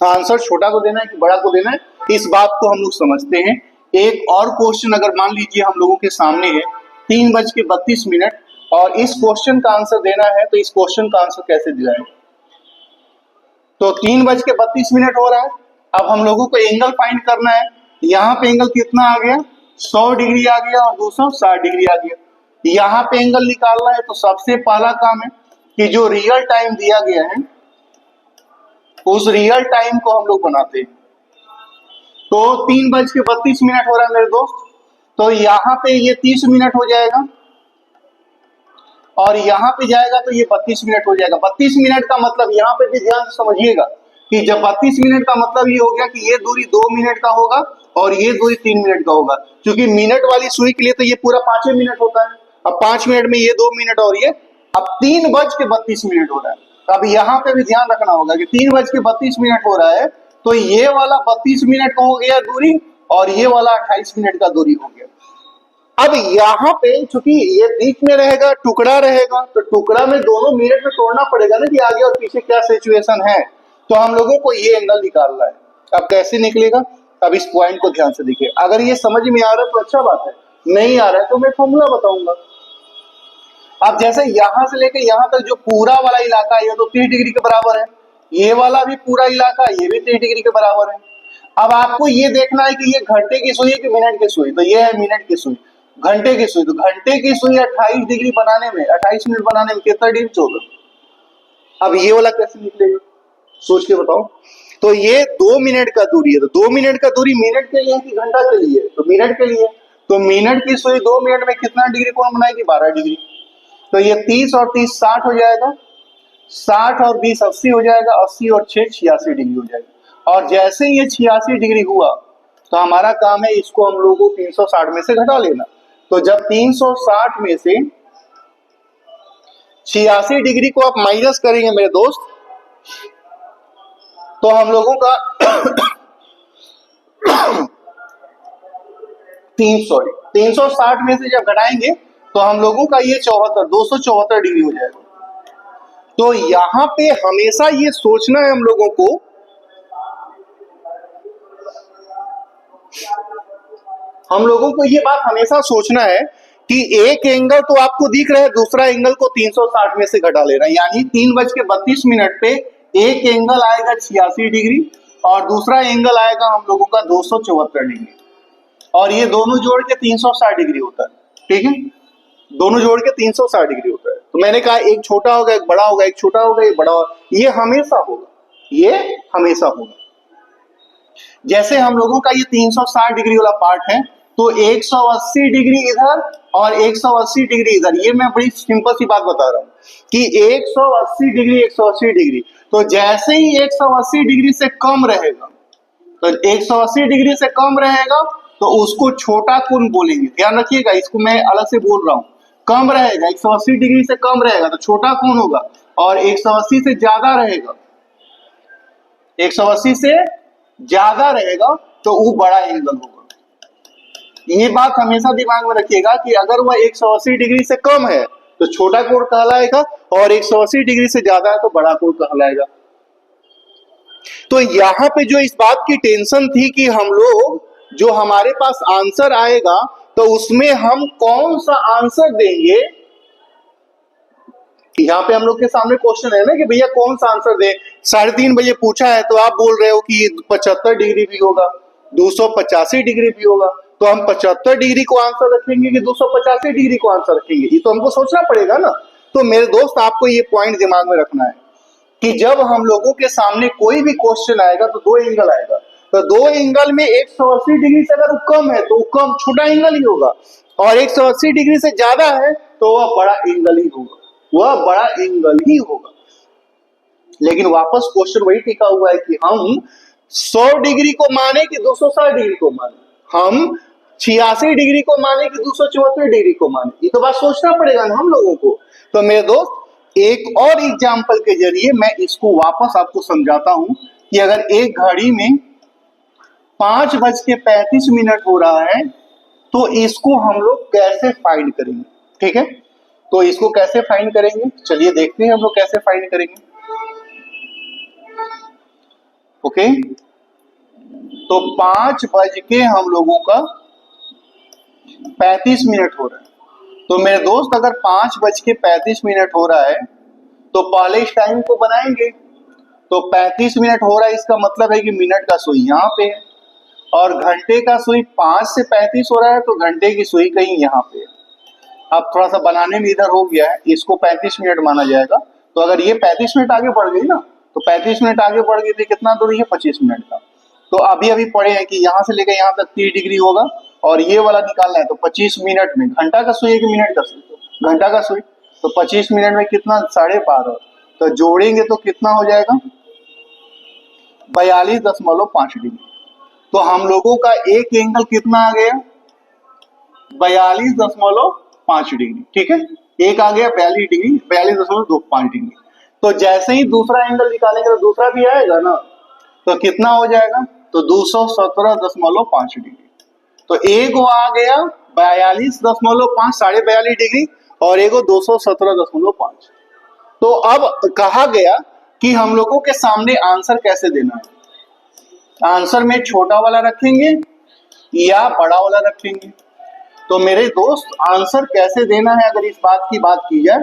आंसर छोटा को देना है कि बड़ा को देना है, इस बात को हम लोग समझते हैं। एक और क्वेश्चन अगर मान लीजिए हम लोगों के सामने है 3:32 और इस क्वेश्चन का आंसर देना है, तो इस क्वेश्चन का आंसर कैसे दिलाएं? तो 3:32 हो रहा है। अब हम लोगों को एंगल फाइंड करना है। यहाँ पे एंगल कितना आ गया? 100 डिग्री आ गया और 260 डिग्री आ गया। यहाँ पे एंगल निकालना है तो सबसे पहला काम है कि जो रियल टाइम दिया गया है उस रियल टाइम को हम लोग बनाते हैं। तो 3:32 हो रहा है मेरे दोस्त। तो यहाँ पे ये 30 मिनट हो जाएगा और यहाँ पे जाएगा तो ये 32 मिनट हो जाएगा। 32 मिनट का मतलब यहाँ पे भी ध्यान से समझिएगा कि जब 32 मिनट का मतलब ये हो गया कि ये दूरी 2 मिनट का होगा और ये दूरी 3 मिनट का होगा। क्योंकि मिनट वाली सुई के लिए तो ये पूरा 5 मिनट होता है। अब 5 मिनट में ये 2 मिनट और ये, अब 3:32 हो रहा है। अब यहाँ पे भी ध्यान रखना होगा कि 3:32 हो रहा है तो ये वाला 32 मिनट का हो गया दूरी और ये वाला 28 मिनट का दूरी हो गया। अब यहाँ पे चूंकि ये बीच में रहेगा, टुकड़ा रहेगा, तो टुकड़ा में दोनों मिनट में तोड़ना पड़ेगा ना कि आगे और पीछे क्या सिचुएशन है। तो हम लोगों को ये एंगल निकालना है। अब कैसे निकलेगा? अब इस पॉइंट को ध्यान से देखिए। अगर ये समझ में आ रहा है तो अच्छा बात है, नहीं आ रहा है तो मैं फॉर्मूला बताऊंगा। अब जैसे यहां से लेकर यहां तक जो पूरा वाला इलाका है ये तो 30 डिग्री के बराबर है। ये वाला भी पूरा इलाका ये भी 30 डिग्री के बराबर है। अब आपको ये देखना है कि ये घंटे की सुई है कि मिनट की सुई, तो ये है मिनट की सुई। घंटे की सुई, तो घंटे की सुई 28 डिग्री बनाने में, 28 मिनट बनाने में कितना डिग्री होगा? अब ये वाला कैसे निकलेगा, सोच के बताओ। तो ये 2 मिनट का दूरी है, तो 2 मिनट का दूरी मिनट के लिए कि घंटा के लिए? तो मिनट के लिए। तो मिनट की सुई 2 मिनट में कितना डिग्री कोण बनाएगी? 12 डिग्री। तो ये 30 और 30 60 हो जाएगा, 60 और 20 80 हो जाएगा, 80 और 6 86 डिग्री हो जाएगा। और जैसे ये 86 डिग्री हुआ तो हमारा काम है इसको हम लोगों को 360 में से घटा लेना। तो जब 360 में से 86 डिग्री को आप माइनस करेंगे मेरे दोस्त, तो हम लोगों का 360 में से जब घटाएंगे तो हम लोगों का ये 274 डिग्री हो जाएगा। तो यहां पे हमेशा ये सोचना है हम लोगों को, ये बात हमेशा सोचना है कि एक एंगल तो आपको दिख रहा है, दूसरा एंगल को 360 में से घटा ले रहा है, यानी 3:32 पे एक एंगल आएगा 86 डिग्री और दूसरा एंगल आएगा हम लोगों का 274 डिग्री, और ये दोनों जोड़ के 360 डिग्री होता है। ठीक है, दोनों जोड़ के 360 डिग्री होता है। तो मैंने कहा एक छोटा होगा एक बड़ा होगा, एक छोटा होगा एक बड़ा होगा, ये हमेशा होगा, ये हमेशा होगा। जैसे हम लोगों का ये 360 डिग्री वाला पार्ट है, तो 180 डिग्री इधर और 180 डिग्री इधर, ये मैं बड़ी सिंपल सी बात बता रहा हूं कि 180 डिग्री 180 डिग्री, तो जैसे ही 180 डिग्री से कम रहेगा, तो 180 डिग्री से कम रहेगा तो उसको छोटा कोण बोलेंगे। ध्यान रखिएगा, इसको मैं अलग से बोल रहा हूं, कम रहेगा 180 डिग्री से कम रहेगा तो छोटा कोण होगा, और 180 से ज्यादा रहेगा, 180 से ज्यादा रहेगा तो वो बड़ा एंगल होगा। ये बात हमेशा दिमाग में रखिएगा कि अगर वह 180 डिग्री से कम है तो छोटा कोण कहलाएगा, और 180 डिग्री से ज्यादा है तो बड़ा कोण कहलाएगा। तो यहां पे जो इस बात की टेंशन थी कि हम लोग जो हमारे पास आंसर आएगा तो उसमें हम कौन सा आंसर देंगे, यहाँ पे हम लोग के सामने क्वेश्चन है ना कि भैया कौन सा आंसर दे। 3:30 बजे पूछा है तो आप बोल रहे हो कि 75 डिग्री भी होगा, 285 डिग्री भी होगा, तो हम 75 डिग्री को आंसर रखेंगे कि 285 डिग्री को आंसर रखेंगे, ये तो हमको सोचना पड़ेगा ना। तो मेरे दोस्त आपको ये पॉइंट दिमाग में रखना है कि जब हम लोगों के सामने कोई भी क्वेश्चन आएगा तो 2 एंगल आएगा, तो 2 एंगल में 180 डिग्री से अगर वो कम है तो वो कम छोटा एंगल ही होगा, और 180 डिग्री से ज्यादा है तो वह बड़ा एंगल ही होगा, वह बड़ा एंगल ही होगा। लेकिन वापस क्वेश्चन वही टिका हुआ है कि हम 100 डिग्री को माने कि 260 डिग्री को माने, हम 86 डिग्री को माने कि 274 डिग्री को माने, ये तो बात सोचना पड़ेगा ना हम लोगों को। तो मेरे दोस्त एक और एग्जाम्पल के जरिए मैं इसको वापस आपको समझाता हूं कि अगर एक घड़ी में 5:35 हो रहा है तो इसको हम लोग कैसे फाइंड करेंगे। ठीक है, तो इसको कैसे फाइंड करेंगे, चलिए देखते हैं हम लोग कैसे फाइंड करेंगे। ओके, तो 5 बज के हम लोगों का 35 मिनट हो रहा है। तो मेरे दोस्त अगर 5 बज के 35 मिनट हो रहा है तो पहले इस टाइम को बनाएंगे, तो 35 मिनट हो रहा है, इसका मतलब है कि मिनट का सुई यहाँ पे है, और घंटे का सुई 5 से 35 हो रहा है तो घंटे की सुई कहीं यहाँ पे है। अब थोड़ा सा बनाने में इधर हो गया है, इसको 35 मिनट माना जाएगा। तो अगर ये 35 मिनट आगे बढ़ गई ना, तो 35 मिनट आगे बढ़ गई तो कितना दूरी है, 25 मिनट का। तो अभी अभी पढ़े हैं कि यहाँ से लेकर यहाँ तक 30 डिग्री होगा, और ये वाला निकालना है तो 25 मिनट में, घंटा का सुई है कि मिनट का सुई, घंटा का सुई, तो 25 मिनट में कितना, 12.5, तो जोड़ेंगे तो कितना हो जाएगा, 42.5 डिग्री। तो हम लोगों का एक एंगल कितना आ गया, 42.5 डिग्री। ठीक है, एक आ गया 42 डिग्री, 42.25 डिग्री। तो जैसे ही दूसरा एंगल निकालेंगे तो दूसरा भी आएगा ना, तो कितना हो जाएगा, तो 217.5 डिग्री। तो एक वो आ गया 42.5, 42.5 डिग्री, और एक 217.5। तो अब कहा गया कि हम लोगों के सामने आंसर कैसे देना है, आंसर में छोटा वाला रखेंगे या बड़ा वाला रखेंगे। तो मेरे दोस्त आंसर कैसे देना है, अगर इस बात की बात की जाए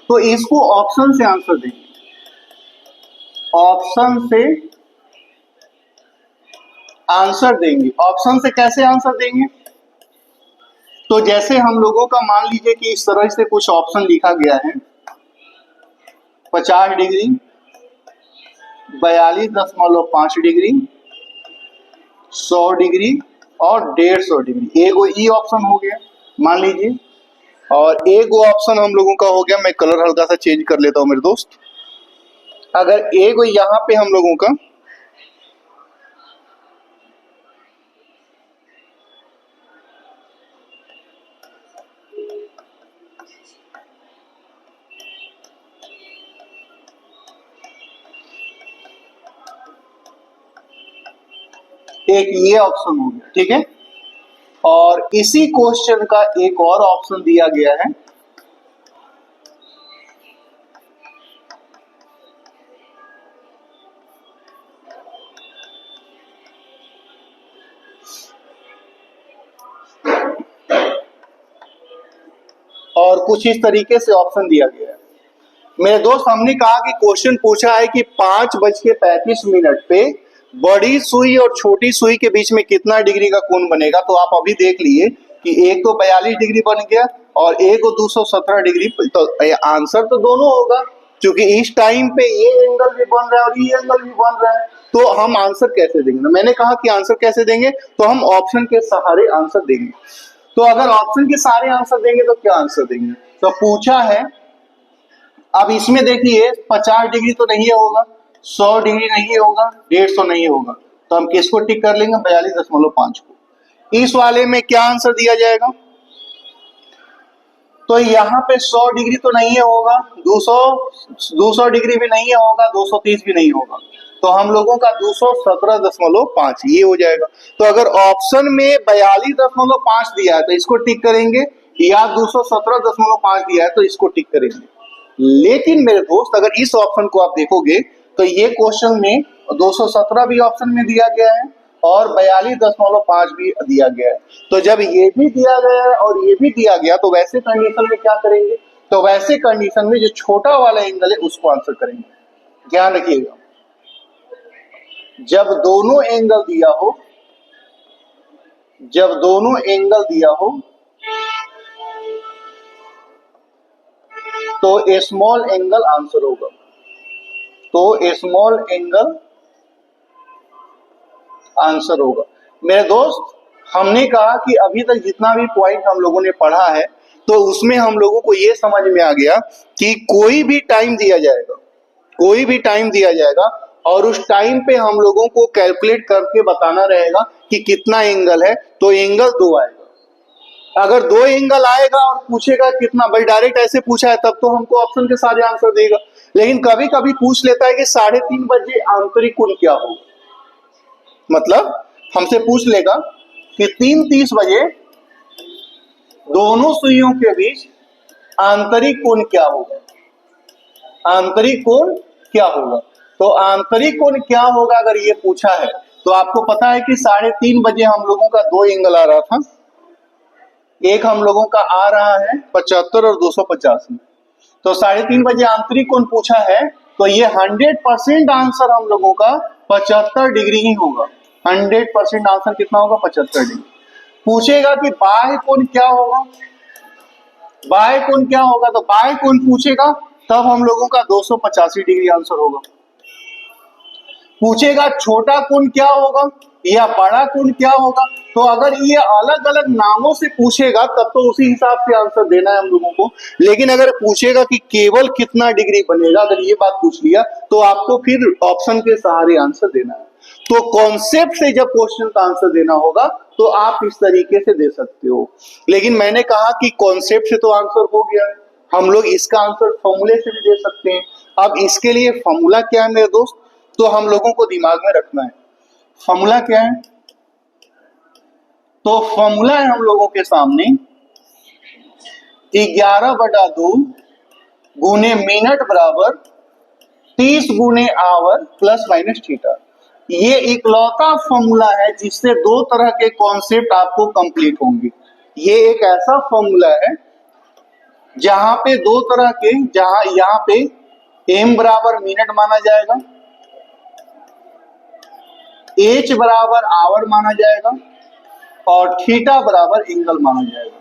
तो इसको ऑप्शन से आंसर देंगे। ऑप्शन से आंसर देंगे। ऑप्शन से कैसे आंसर देंगे? तो जैसे हम लोगों का मान लीजिए कि इस तरह से कुछ ऑप्शन लिखा गया है, 50 डिग्री, 42.5 डिग्री, 100 डिग्री और 150 डिग्री। एगो ई ऑप्शन हो गया मान लीजिए, और एगो ऑप्शन हम लोगों का हो गया, मैं कलर हल्का सा चेंज कर लेता हूं मेरे दोस्त। अगर एगो यहाँ पे हम लोगों का एक ये ऑप्शन हो गया, ठीक है। और इसी क्वेश्चन का एक और ऑप्शन दिया गया है, और कुछ इस तरीके से ऑप्शन दिया गया है। मेरे दोस्त, हमने कहा कि क्वेश्चन पूछा है कि 5:35 पे बड़ी सुई और छोटी सुई के बीच में कितना डिग्री का कोण बनेगा। तो आप अभी देख लिए कि एक तो 42 डिग्री बन गया और एक को 217 डिग्री। तो आंसर तो दोनों होगा, क्योंकि इस टाइम पे ये एंगल भी बन रहा है और ये एंगल भी बन रहा है। तो हम आंसर कैसे देंगे? मैंने कहा कि आंसर कैसे देंगे, तो हम ऑप्शन के सहारे आंसर देंगे। तो अगर ऑप्शन के सारे आंसर देंगे तो क्या आंसर देंगे? तो पूछा है, अब इसमें देखिए 50 डिग्री तो नहीं होगा, 100 डिग्री नहीं होगा, 150 नहीं होगा, तो हम किसको टिक कर लेंगे? 42.5 को। इस वाले में क्या आंसर दिया जाएगा? तो यहाँ पे 100 डिग्री तो नहीं होगा, 200 डिग्री भी नहीं होगा, 230 भी नहीं होगा, तो हम लोगों का 217.5 ये हो जाएगा। तो अगर ऑप्शन में 42.5 दिया है तो इसको टिक करेंगे, या 217.5 दिया है तो इसको टिक करेंगे। लेकिन मेरे दोस्त, अगर इस ऑप्शन को आप देखोगे तो ये क्वेश्चन में 217 भी ऑप्शन में दिया गया है और 42.5 भी दिया गया है। तो जब ये भी दिया गया है और ये भी दिया गया, तो वैसे कंडीशन में क्या करेंगे? तो वैसे कंडीशन में जो छोटा वाला एंगल है उसको आंसर करेंगे। ध्यान रखिएगा, जब दोनों एंगल दिया हो, जब दोनों एंगल दिया हो तो स्मॉल एंगल आंसर होगा। तो स्मॉल एंगल आंसर होगा। मेरे दोस्त, हमने कहा कि अभी तक जितना भी पॉइंट हम लोगों ने पढ़ा है, तो उसमें हम लोगों को ये समझ में आ गया कि कोई भी टाइम दिया जाएगा, कोई भी टाइम दिया जाएगा और उस टाइम पे हम लोगों को कैलकुलेट करके बताना रहेगा कि कितना एंगल है। तो एंगल 2 आएगा। अगर 2 एंगल आएगा और पूछेगा कितना, भाई डायरेक्ट ऐसे पूछा है तब तो हमको ऑप्शन के सारे आंसर देगा। लेकिन कभी कभी पूछ लेता है कि 3:30 बजे आंतरिक कोण क्या होगा, मतलब हमसे पूछ लेगा कि 3:30 बजे दोनों सुइयों के बीच आंतरिक कोण क्या होगा, आंतरिक कोण क्या होगा। तो आंतरिक कोण क्या होगा अगर ये पूछा है, तो आपको पता है कि 3:30 बजे हम लोगों का 2 एंगल आ रहा था। एक हम लोगों का आ रहा है 75 और 285। तो 3:30 बजे आंतरिक कोण पूछा है, तो ये 100% आंसर हम लोगों का 75 डिग्री ही होगा। 100% आंसर कितना होगा? 75 डिग्री। पूछेगा कि बाह्य कोण क्या होगा, बाह्य कोण क्या होगा, तो बाह्य कोण पूछेगा तब हम लोगों का 285 डिग्री आंसर होगा। पूछेगा छोटा कोण क्या होगा या बड़ा कोण क्या होगा, तो अगर ये अलग अलग नामों से पूछेगा तब तो उसी हिसाब से आंसर देना है हम लोगों को। लेकिन अगर पूछेगा कि केवल कितना डिग्री बनेगा, अगर ये बात पूछ लिया, तो आपको फिर ऑप्शन के सहारे आंसर देना है। तो कॉन्सेप्ट से जब क्वेश्चन का आंसर देना होगा तो आप इस तरीके से दे सकते हो। लेकिन मैंने कहा कि कॉन्सेप्ट से तो आंसर हो गया, हम लोग इसका आंसर फॉर्मूले से भी दे सकते हैं। अब इसके लिए फॉर्मूला क्या है मेरे दोस्त, तो हम लोगों को दिमाग में रखना है। फॉर्मूला क्या है? तो फॉर्मूला है हम लोगों के सामने 11/2 गुने मिनट बराबर 30 गुने आवर प्लस माइनस थीटा। ये इकलौता फॉर्मूला है जिससे 2 तरह के कॉन्सेप्ट आपको कंप्लीट होंगे। ये एक ऐसा फॉर्मूला है जहां पे 2 तरह के, जहां यहाँ पे m बराबर मिनट माना जाएगा एच बराबर आवर माना जाएगा और थीटा बराबर एंगल माना जाएगा।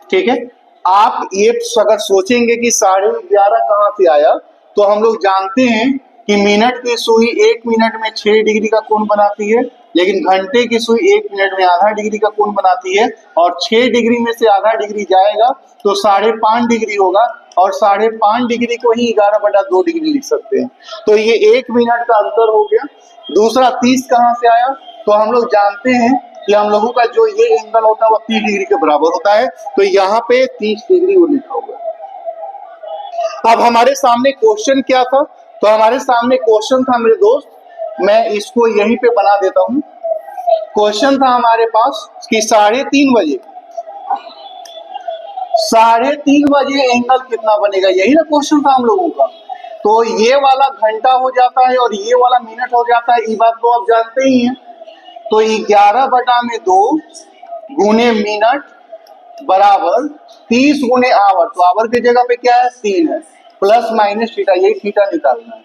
ठीक है, आप ये अगर सोचेंगे कि 11:30 कहां से आया, तो हम लोग जानते हैं कि मिनट की सुई 1 मिनट में 6 डिग्री का कोण बनाती है, लेकिन घंटे की सुई 1 मिनट में आधा डिग्री का कोण बनाती है, और 6 डिग्री में से आधा डिग्री जाएगा तो 5.5 डिग्री होगा, और 5.5 डिग्री को ही 11/2 डिग्री लिख सकते हैं। तो ये 1 मिनट का अंतर हो गया। दूसरा 30 कहां से आया, तो हम लोग जानते हैं कि हम लोगों का जो ये एंगल होता है वो 30 डिग्री के बराबर होता है, तो यहाँ पे 30 डिग्री वो लिखा हुआ है। अब हमारे सामने क्वेश्चन क्या था, तो हमारे सामने क्वेश्चन था मेरे दोस्त, मैं इसको यहीं पे बना देता हूं। क्वेश्चन था हमारे पास कि 3:30 बजे एंगल कितना बनेगा, यही ना क्वेश्चन था हम लोगों का। तो ये वाला घंटा हो जाता है और ये वाला मिनट हो जाता है, ये बात तो आप जानते ही हैं। तो 11/2 गुने मिनट बराबर 30 गुने आवर, तो आवर की जगह पे क्या है 3 है, प्लस माइनस थीटा, यही थीटा निकालना है।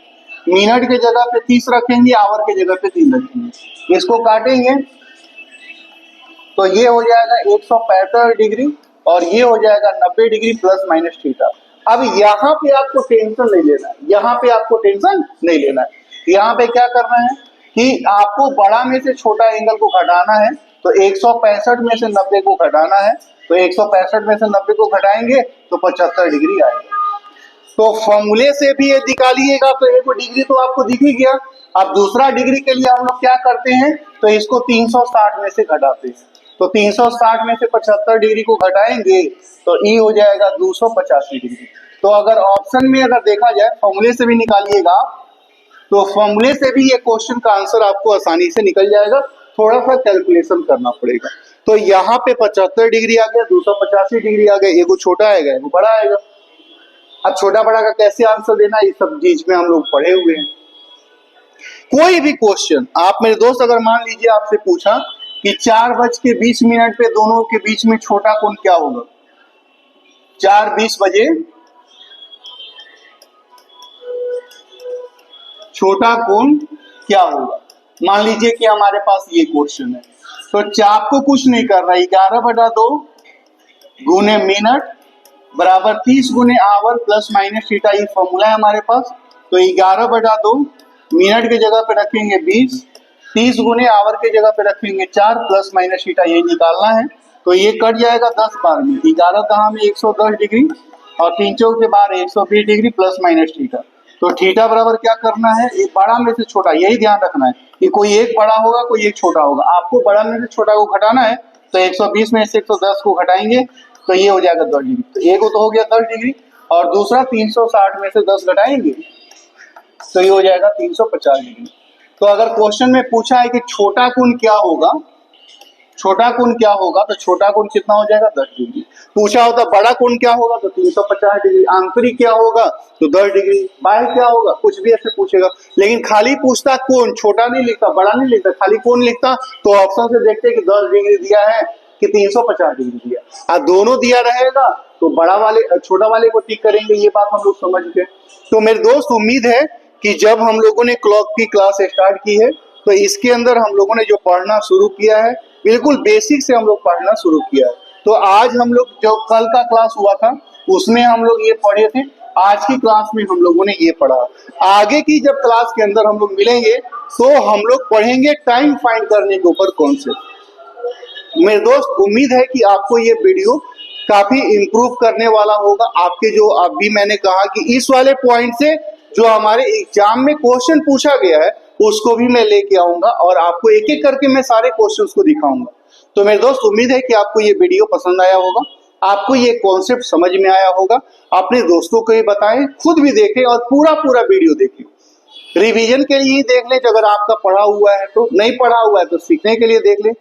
मिनट की जगह पे 30 रखेंगे, आवर की जगह पे 3 रखेंगे, इसको काटेंगे तो ये हो जाएगा 165 डिग्री और ये हो जाएगा 90 डिग्री प्लस माइनस थीटा। अब यहाँ पे आपको टेंशन नहीं लेना है, यहाँ पे आपको टेंशन नहीं लेना है। यहाँ पे क्या करना है कि आपको बड़ा में से छोटा एंगल को घटाना है, तो 165 में से 90 को घटाना है, तो 165 में से 90 को घटाएंगे तो 75 डिग्री आएगा। तो फॉर्मूले से भी ये निकालिएगा तो एक डिग्री तो आपको दिख ही गया। अब दूसरा डिग्री के लिए हम लोग क्या करते हैं, तो इसको 360 में से घटाते हैं, तो 360 में से 75 डिग्री को घटाएंगे तो ई हो जाएगा 285 डिग्री। तो अगर ऑप्शन में अगर देखा जाए, फॉर्मूले से भी निकालिएगा तो फॉर्मूले से भी ये क्वेश्चन का आंसर आपको आसानी से निकल जाएगा, थोड़ा सा कैलकुलेशन करना पड़ेगा। तो यहाँ पे 75 डिग्री आ गया, 285 डिग्री आ गया, एगो छोटा आएगा एगो बड़ा आएगा। अब छोटा बड़ा का कैसे आंसर देना, इस सब चीज में हम लोग पढ़े हुए हैं। कोई भी क्वेश्चन आप मेरे दोस्त, अगर मान लीजिए आपसे पूछा कि 4:20 पे दोनों के बीच में छोटा कोण क्या होगा, 4:20 बजे छोटा कोण क्या होगा। मान लीजिए कि हमारे पास ये क्वेश्चन है, तो आपको कुछ नहीं करना, 11/2 गुने मिनट बराबर 30 गुने आवर प्लस माइनस थीटा, ये फॉर्मूला है हमारे पास। तो 11/2 मिनट की जगह पे रखेंगे 20, 30 गुने आवर की जगह पे रखेंगे 4 प्लस माइनस थीटा, ये निकालना है। तो ये कट जाएगा 10 बार में, 11 कहाँ में 110 डिग्री और 3 चौक के बार 120 डिग्री प्लस माइनस थीटा। तो थीटा बराबर क्या करना है, एक बड़ा में से छोटा, यही ध्यान रखना है कि कोई एक बड़ा होगा कोई एक छोटा होगा, आपको बड़ा में से छोटा को घटाना है। तो 120 में से 110 को घटाएंगे तो ये हो जाएगा 10 डिग्री, तो एक तो हो गया 10 डिग्री और दूसरा 360 में से 10 घटाएंगे तो ये हो जाएगा 350 डिग्री। तो अगर क्वेश्चन में पूछा है कि छोटा कोण क्या होगा, छोटा कोण क्या होगा, तो छोटा कोण कितना हो जाएगा 10 डिग्री। पूछा होता बड़ा कोण क्या होगा तो 350 डिग्री, आंतरिक क्या होगा तो 10 डिग्री, बाह्य क्या होगा, कुछ भी ऐसे पूछेगा। लेकिन खाली पूछता कोण, छोटा नहीं लिखता बड़ा नहीं लिखता, खाली कोण लिखता तो ऑप्शन से देखते कि 10 डिग्री दिया है कि 350 डिग्री दिया। अब दोनों दिया रहेगा तो बड़ा वाले छोटा वाले को टिक करेंगे, ये बात हम लोग समझ गए। तो मेरे दोस्त उम्मीद है कि जब हम लोगों ने क्लॉक की क्लास स्टार्ट की है तो इसके अंदर हम लोगों ने जो पढ़ना शुरू किया है बिल्कुल बेसिक से हम लोग पढ़ना शुरू किया है। तो आज हम लोग जो कल का क्लास हुआ था उसमें हम लोग ये पढ़े थे, आज की क्लास में हम लोगों ने ये पढ़ा। आगे की जब क्लास के अंदर हम लोग मिलेंगे तो हम लोग पढ़ेंगे टाइम फाइंड करने के ऊपर कॉन्सेप्ट। मेरे दोस्त उम्मीद है कि आपको ये वीडियो काफी इम्प्रूव करने वाला होगा। आपके जो अभी मैंने कहा कि इस वाले पॉइंट से जो हमारे एग्जाम में क्वेश्चन पूछा गया है उसको भी मैं लेके आऊंगा और आपको एक एक करके मैं सारे क्वेश्चंस को दिखाऊंगा। तो मेरे दोस्त उम्मीद है कि आपको ये वीडियो पसंद आया होगा, आपको ये कॉन्सेप्ट समझ में आया होगा। अपने दोस्तों को भी बताएं, खुद भी देखें और पूरा पूरा वीडियो देखें। रिवीजन के लिए ही देख लें, अगर आपका पढ़ा हुआ है तो, नहीं पढ़ा हुआ है तो सीखने के लिए देख लें।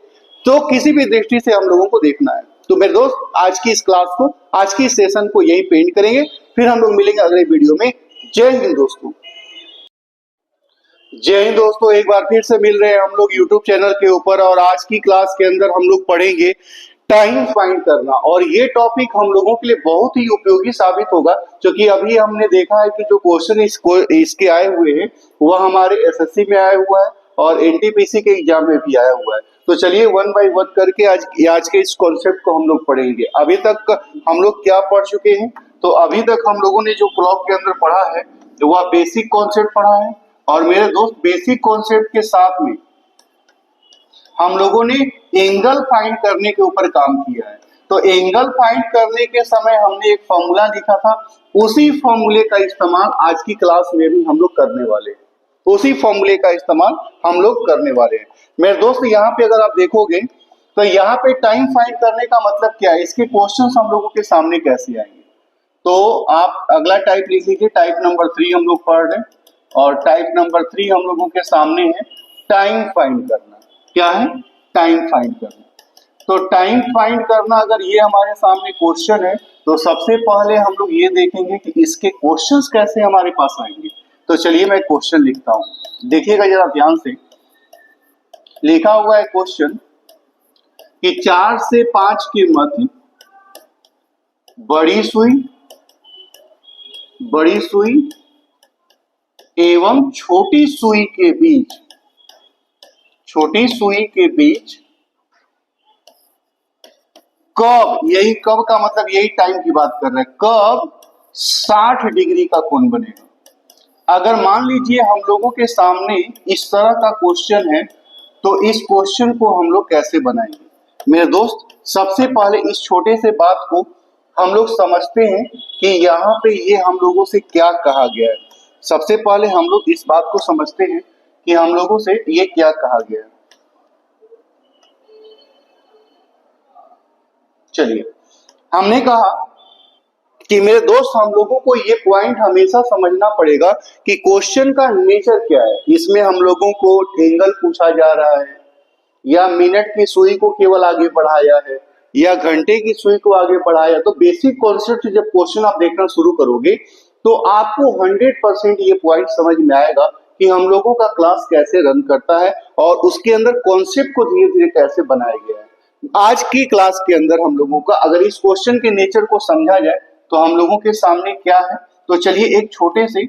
तो किसी भी दृष्टि से हम लोगों को देखना है। तो मेरे दोस्त आज की इस क्लास को, आज की इस सेशन को यही पेंट करेंगे, फिर हम लोग मिलेंगे अगले वीडियो में। जय हिंद दोस्तों। जय हिंद दोस्तों, एक बार फिर से मिल रहे हैं हम लोग YouTube चैनल के ऊपर और आज की क्लास के अंदर हम लोग पढ़ेंगे टाइम फाइंड करना। और ये टॉपिक हम लोगों के लिए बहुत ही उपयोगी साबित होगा, क्योंकि अभी हमने देखा है कि जो क्वेश्चन इसके आए हुए हैं वह हमारे SSC में आया हुआ है और एनटीपीसी के एग्जाम में भी आया हुआ है। तो चलिए वन बाय वन करके आज के इस कॉन्सेप्ट को हम लोग पढ़ेंगे। अभी तक हम लोग क्या पढ़ चुके हैं? तो अभी तक हम लोगों ने जो क्लॉक के अंदर पढ़ा है वह बेसिक कॉन्सेप्ट पढ़ा है, और मेरे दोस्त बेसिक कॉन्सेप्ट के साथ में हम लोगों ने एंगल फाइंड करने के ऊपर काम किया है। तो एंगल फाइंड करने के समय हमने एक फॉर्मूला लिखा था, उसी फॉर्मूले का इस्तेमाल आज की क्लास में भी हम लोग करने वाले हैं। उसी फॉर्मूले का इस्तेमाल हम लोग करने वाले हैं। मेरे दोस्त यहाँ पे अगर आप देखोगे तो यहाँ पे टाइम फाइंड करने का मतलब क्या है, इसके क्वेश्चंस हम लोगों के सामने कैसे आएंगे। तो आप अगला टाइप लिख लीजिए, टाइप नंबर 3 हम लोग पढ़ रहे हैं, और टाइप नंबर 3 हम लोगों के सामने है टाइम फाइंड करना। क्या है? टाइम फाइंड करना। तो टाइम फाइंड करना अगर ये हमारे सामने क्वेश्चन है तो सबसे पहले हम लोग ये देखेंगे कि इसके क्वेश्चंस कैसे हमारे पास आएंगे। तो चलिए मैं क्वेश्चन लिखता हूं, देखिएगा जरा ध्यान से। लिखा हुआ है क्वेश्चन कि 4 से 5 के मध्य बड़ी सुई एवं छोटी सुई के बीच कब, यही कब का मतलब यही टाइम की बात कर रहे हैं, कब 60 डिग्री का कोण बनेगा। अगर मान लीजिए हम लोगों के सामने इस तरह का क्वेश्चन है तो इस क्वेश्चन को हम लोग कैसे बनाएंगे? मेरे दोस्त सबसे पहले इस छोटे से बात को हम लोग समझते हैं कि यहाँ पे ये हम लोगों से क्या कहा गया है। सबसे पहले हम लोग इस बात को समझते हैं कि हम लोगों से ये क्या कहा गया है। चलिए, हमने कहा कि मेरे दोस्त हम लोगों को ये पॉइंट हमेशा समझना पड़ेगा कि क्वेश्चन का नेचर क्या है। इसमें हम लोगों को एंगल पूछा जा रहा है, या मिनट की सुई को केवल आगे बढ़ाया है, या घंटे की सुई को आगे बढ़ाया। तो बेसिक कॉन्सेप्ट जब क्वेश्चन आप देखना शुरू करोगे तो आपको 100% ये पॉइंट समझ में आएगा कि हम लोगों का क्लास कैसे रन करता है और उसके अंदर कॉन्सेप्ट को धीरे धीरे कैसे बनाया गया है। आज की क्लास के अंदर हम लोगों का अगर इस क्वेश्चन के नेचर को समझा जाए तो हम लोगों के सामने क्या है। तो चलिए एक छोटे से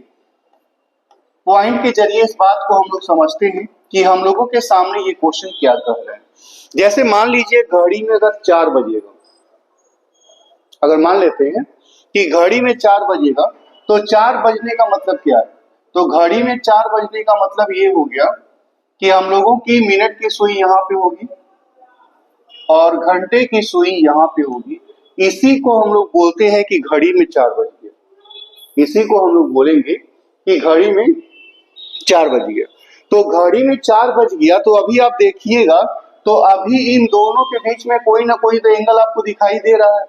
पॉइंट के जरिए इस बात को हम लोग समझते हैं कि हम लोगों के सामने ये क्वेश्चन क्या कह रहे हैं। जैसे मान लीजिए घड़ी में अगर 4 बजेगा, अगर मान लेते हैं कि घड़ी में 4 बजेगा तो 4 बजने का मतलब क्या है? तो घड़ी में 4 बजने का मतलब ये हो गया कि हम लोगों की मिनट की सुई यहाँ पे होगी और घंटे की सुई यहाँ पे होगी। इसी को हम लोग बोलते हैं कि घड़ी में 4 बज गया। इसी को हम लोग बोलेंगे कि घड़ी में 4 बज गया। तो घड़ी में 4 बज गया तो अभी आप देखिएगा तो अभी इन दोनों के बीच में कोई ना कोई तो एंगल आपको दिखाई दे रहा है।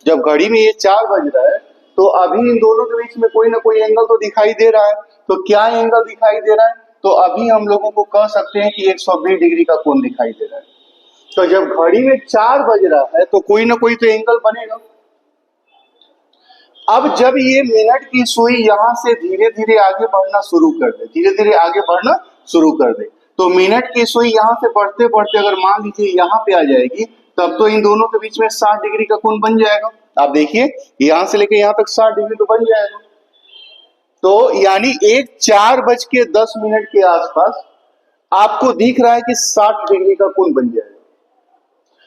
जब घड़ी में ये 4 बज रहा है तो अभी इन दोनों के बीच में कोई ना कोई एंगल तो दिखाई दे रहा है। तो क्या एंगल दिखाई दे रहा है? तो अभी हम लोगों को कह सकते हैं कि 120 डिग्री का कोण दिखाई दे रहा है। तो जब घड़ी में 4 बज रहा है तो कोई ना कोई तो एंगल बनेगा। अब जब ये मिनट की सुई यहां से धीरे धीरे आगे बढ़ना शुरू कर दे, धीरे धीरे आगे बढ़ना शुरू कर दे, तो मिनट की सुई यहां से बढ़ते बढ़ते अगर मान लीजिए यहां पे आ जाएगी तब तो इन दोनों के बीच में 60 डिग्री का कोण बन जाएगा। आप देखिए यहां से लेके यहां तक 60 डिग्री तो बन जाएगा। तो यानी एक 4:10 के आसपास आपको दिख रहा है कि 60 डिग्री का कोण बन जाएगा।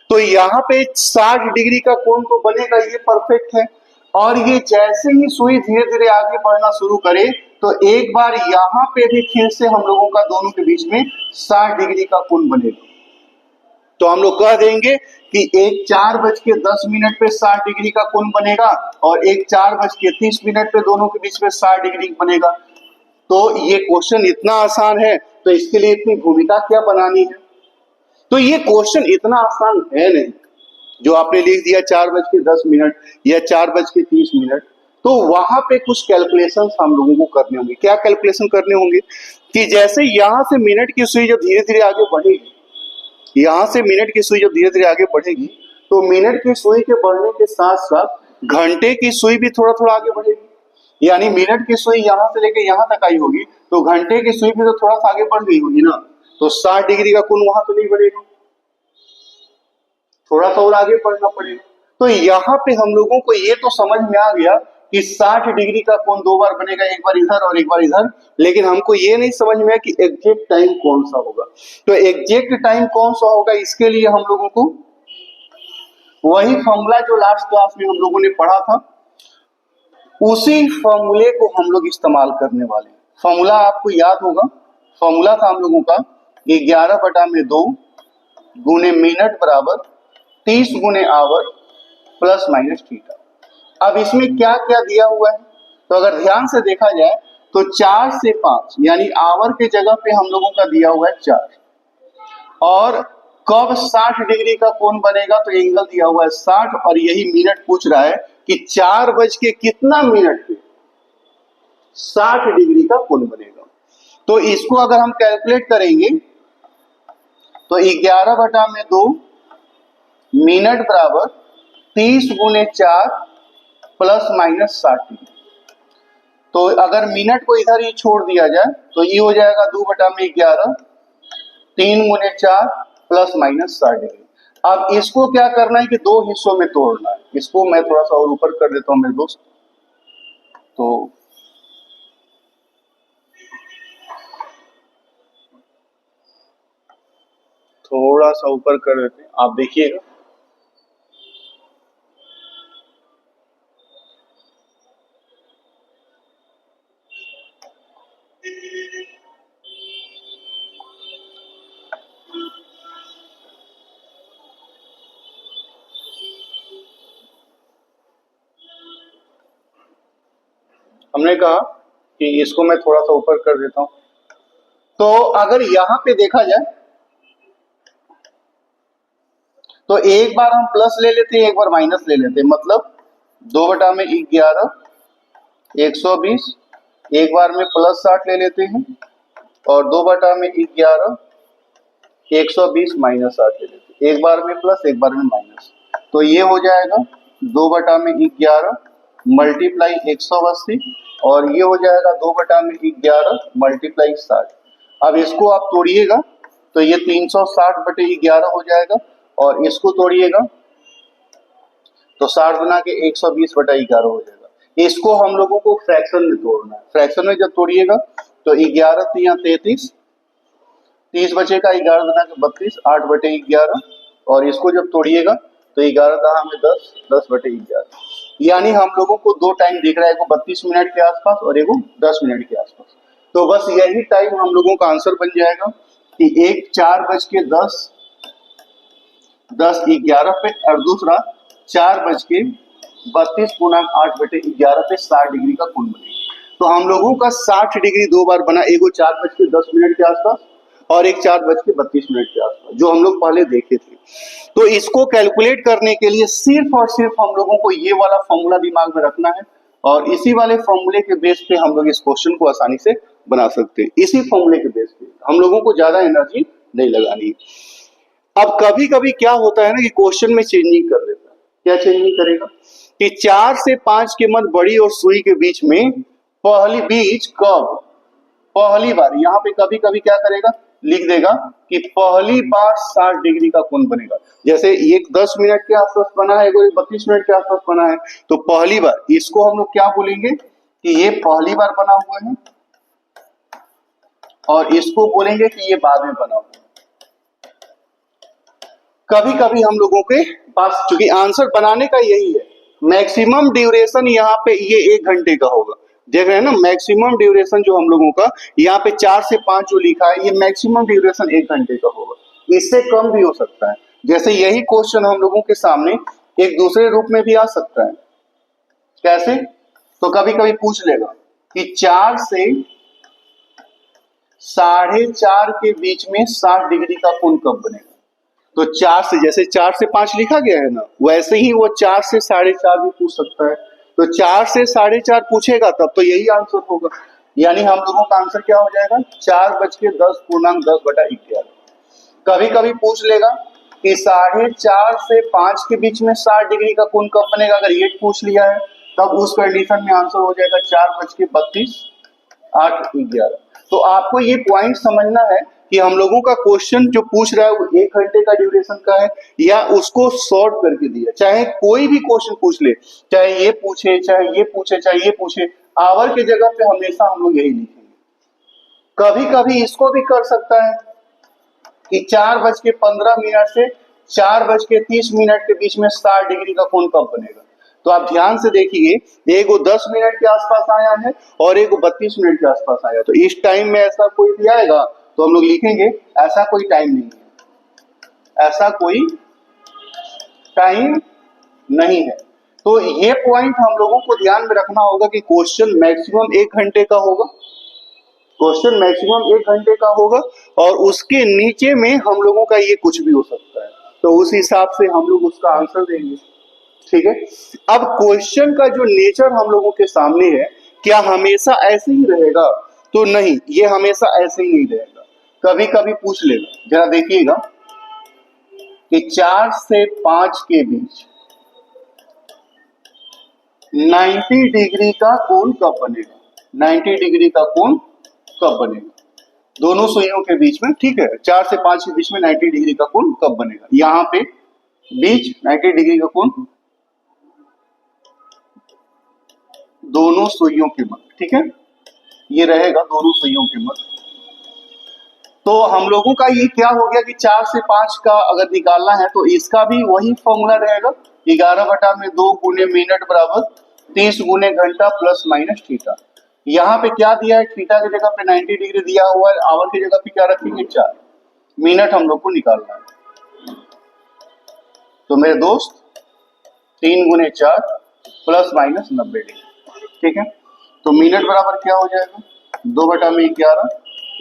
तो यहाँ पे 60 डिग्री का कोण तो बनेगा, ये परफेक्ट है। और ये जैसे ही सुई धीरे धीरे आगे बढ़ना शुरू करे तो एक बार यहाँ पे भी फिर से हम लोगों का दोनों के बीच में 60 डिग्री का कोण बनेगा। तो हम लोग कह देंगे कि एक 4:10 पे 60 डिग्री का कोण बनेगा और एक 4:30 पे दोनों के बीच में 60 डिग्री बनेगा। तो ये क्वेश्चन इतना आसान है तो इसके लिए इतनी भूमिका क्या बनानी है? तो ये क्वेश्चन इतना आसान है नहीं जो आपने लिख दिया 4:10 या 4:30। तो वहां पे कुछ कैलकुलेशन हम लोगों को करने होंगे। क्या कैलकुलेशन करने होंगे कि जैसे यहां से मिनट की सुई जब धीरे धीरे आगे बढ़ेगी, यहां से मिनट की सुई जब धीरे धीरे आगे बढ़ेगी तो मिनट की सुई के बढ़ने के साथ साथ घंटे की सुई भी थोड़ा थोड़ा आगे बढ़ेगी। यानी मिनट की सुई यहां से लेके यहां तक आई होगी तो घंटे की सुई भी तो थोड़ा सा आगे बढ़ गई होगी ना। तो 60 डिग्री का कोण वहां तो नहीं बढ़ेगा, थोड़ा सा और आगे बढ़ना पड़ेगा। तो यहाँ पे हम लोगों को ये तो समझ में आ गया कि 60 डिग्री का कोण 2 बार बनेगा, एक बार इधर और एक बार इधर, लेकिन हमको ये नहीं समझ में आया कि एग्जैक्ट टाइम कौन सा होगा। तो एग्जैक्ट टाइम कौन सा होगा, इसके लिए हम लोगों को वही फॉर्मूला जो लास्ट क्लास में हम लोगों ने पढ़ा था, उसी फॉर्मूले को हम लोग इस्तेमाल करने वाले हैं। फॉर्मूला आपको याद होगा, फॉर्मूला था हम लोगों का 11/2 गुने मिनट बराबर 30 गुने आवर प्लस माइनस थीटा। अब इसमें क्या क्या दिया हुआ है, तो अगर ध्यान से देखा जाए तो 4 से 5 यानी आवर के जगह पे हम लोगों का दिया हुआ है 4, और कब 60 डिग्री का कोण बनेगा, तो एंगल दिया हुआ है 60, और यही मिनट पूछ रहा है कि 4 बज के कितना मिनट पे 60 डिग्री का कोण बनेगा। तो इसको अगर हम कैलकुलेट करेंगे तो 11/2 मिनट बराबर 30 गुने 4 प्लस माइनस 60 डिग्री। तो अगर मिनट को इधर ही छोड़ दिया जाए तो ये हो जाएगा 2/11, 3 गुने 4 प्लस माइनस 60 डिग्री। अब इसको क्या करना है कि दो हिस्सों में तोड़ना है। इसको मैं थोड़ा सा और ऊपर कर देता हूं मेरे दोस्त, तो थोड़ा सा ऊपर कर देते हैं, आप देखिएगा। हमने कहा कि इसको मैं थोड़ा सा ऊपर कर देता हूं। तो अगर यहां पे देखा जाए तो एक बार हम प्लस ले लेते हैं, एक बार माइनस ले लेते हैं, मतलब 2/11 120, एक बार में प्लस 60 ले लेते हैं, और 2/11 120 माइनस 60 ले लेते हैं, एक बार में प्लस एक बार में माइनस। तो ये हो जाएगा 2/11 मल्टीप्लाई 180, और ये हो जाएगा 2/11 मल्टीप्लाई 60। अब इसको आप तोड़िएगा तो ये 360/11 हो जाएगा, और इसको तोड़िएगा तो 60 गुना के 120/11 हो जाएगा। इसको हम लोगों को फ्रैक्शन में तोड़ना है। फ्रैक्शन में जब तोड़िएगा तो 11 3 33, 30 बचेगा, 11 गुना के 32, 8/11, और इसको जब तोड़िएगा तो 11 10 में 10, 10/11। यानी हम लोगों को दो टाइम दिख रहा है, एगो 32 मिनट के आसपास और एगो 10 मिनट के आसपास। तो बस यही टाइम हम लोगों का आंसर बन जाएगा कि एक 4:10 10:11 पे, और दूसरा 4:32 पूर्णांक 8/11 पे 60 डिग्री का कोण बनेगा। तो हम लोगों का 60 डिग्री दो बार बना, एगो 4:10 के आसपास और एक 4:32 के आसपास, जो हम लोग पहले देखे थे। तो इसको कैलकुलेट करने के लिए सिर्फ और सिर्फ हम लोगों को ये वाला फॉर्मूला दिमाग में रखना है, और इसी वाले फॉर्मूले के बेस पे हम लोग इस क्वेश्चन को आसानी से बना सकते हैं। इसी फॉर्मूले के बेस पे हम लोगों को ज्यादा एनर्जी नहीं लगानी है। अब कभी कभी क्या होता है ना कि क्वेश्चन में चेंजिंग कर देता है। क्या चेंजिंग करेगा कि 4 से 5 के मध्य बड़ी और सुई के बीच में पहली बार यहाँ पे कभी कभी क्या करेगा, लिख देगा कि पहली बार 60 डिग्री का कोण बनेगा। जैसे एक 10 मिनट के आसपास बना है, कोई 32 मिनट के आसपास बना है, तो पहली बार इसको हम लोग क्या बोलेंगे कि ये पहली बार बना हुआ है, और इसको बोलेंगे कि ये बाद में बना हुआ है। कभी कभी हम लोगों के पास, चूंकि आंसर बनाने का यही है, मैक्सिमम ड्यूरेशन यहाँ पे ये 1 घंटे का होगा। देख रहे हैं ना, मैक्सिमम ड्यूरेशन जो हम लोगों का यहाँ पे 4 से 5 जो लिखा है, ये मैक्सिमम ड्यूरेशन 1 घंटे का होगा, इससे कम भी हो सकता है। जैसे यही क्वेश्चन हम लोगों के सामने एक दूसरे रूप में भी आ सकता है। कैसे? तो कभी कभी पूछ लेगा कि 4 से 4:30 के बीच में 60 डिग्री का कोण कब बनेगा। तो 4 से, जैसे 4 से 5 लिखा गया है ना, वैसे ही वो 4 से 4:30 भी पूछ सकता है। तो 4 से 4:30 पूछेगा तब तो यही आंसर होगा। यानी हम लोगों का आंसर क्या हो जाएगा, 4:10 पूर्णांक 10/11। कभी कभी पूछ लेगा कि 4:30 से 5 के बीच में 60 डिग्री का कोण कब बनेगा। अगर ये पूछ लिया है तब उस कंडीशन में आंसर हो जाएगा 4:32 8:11। तो आपको ये पॉइंट समझना है कि हम लोगों का क्वेश्चन जो पूछ रहा है वो 1 घंटे का ड्यूरेशन का है या उसको शॉर्ट करके दिया। चाहे कोई भी क्वेश्चन पूछ ले, चाहे ये पूछे, चाहे ये पूछे, चाहे ये पूछे, आवर की जगह पे हमेशा हम लोग यही लिखेंगे। कभी कभी इसको भी कर सकता है कि 4:15 से 4:30 के बीच में 60 डिग्री का कोण कब बनेगा। तो आप ध्यान से देखिए, एक वो 10 मिनट के आसपास आया है और एक वो 32 मिनट के आसपास आया। तो इस टाइम में ऐसा कोई भी आएगा तो हम लोग लिखेंगे ऐसा कोई टाइम नहीं है, ऐसा कोई टाइम नहीं है। तो ये पॉइंट हम लोगों को ध्यान में रखना होगा कि क्वेश्चन मैक्सिमम 1 घंटे का होगा, क्वेश्चन मैक्सिमम 1 घंटे का होगा और उसके नीचे में हम लोगों का ये कुछ भी हो सकता है। तो उस हिसाब से हम लोग उसका आंसर देंगे, ठीक है। अब क्वेश्चन का जो नेचर हम लोगों के सामने है, क्या हमेशा ऐसे ही रहेगा? तो नहीं, ये हमेशा ऐसे ही नहीं रहेगा, कभी कभी पूछ लेगा। जरा देखिएगा कि 4 से 5 के बीच 90 डिग्री का कोण कब बनेगा? 90 डिग्री का कोण कब बनेगा दोनों सुइयों के बीच में, ठीक है। 4 से 5 के बीच में 90 डिग्री का कोण कब बनेगा? यहां पे बीच 90 डिग्री का कोण दोनों सुइयों के मध्य, ठीक है, ये रहेगा दोनों सुइयों के मध्य। तो हम लोगों का ये क्या हो गया कि 4 से 5 का अगर निकालना है तो इसका भी वही फॉर्मूला रहेगा, 11/2 गुने मिनट बराबर 30 गुने घंटा प्लस माइनस थीटा। यहाँ पे क्या दिया है? थीटा की जगह पे 90 डिग्री दिया हुआ है, आवर की जगह पे क्या रखेंगे? 4 मिनट हम लोग को निकालना है। तो मेरे दोस्त 3 गुने 4 प्लस माइनस 90 डिग्री, ठीक है। तो मिनट बराबर क्या हो जाएगा? 2/11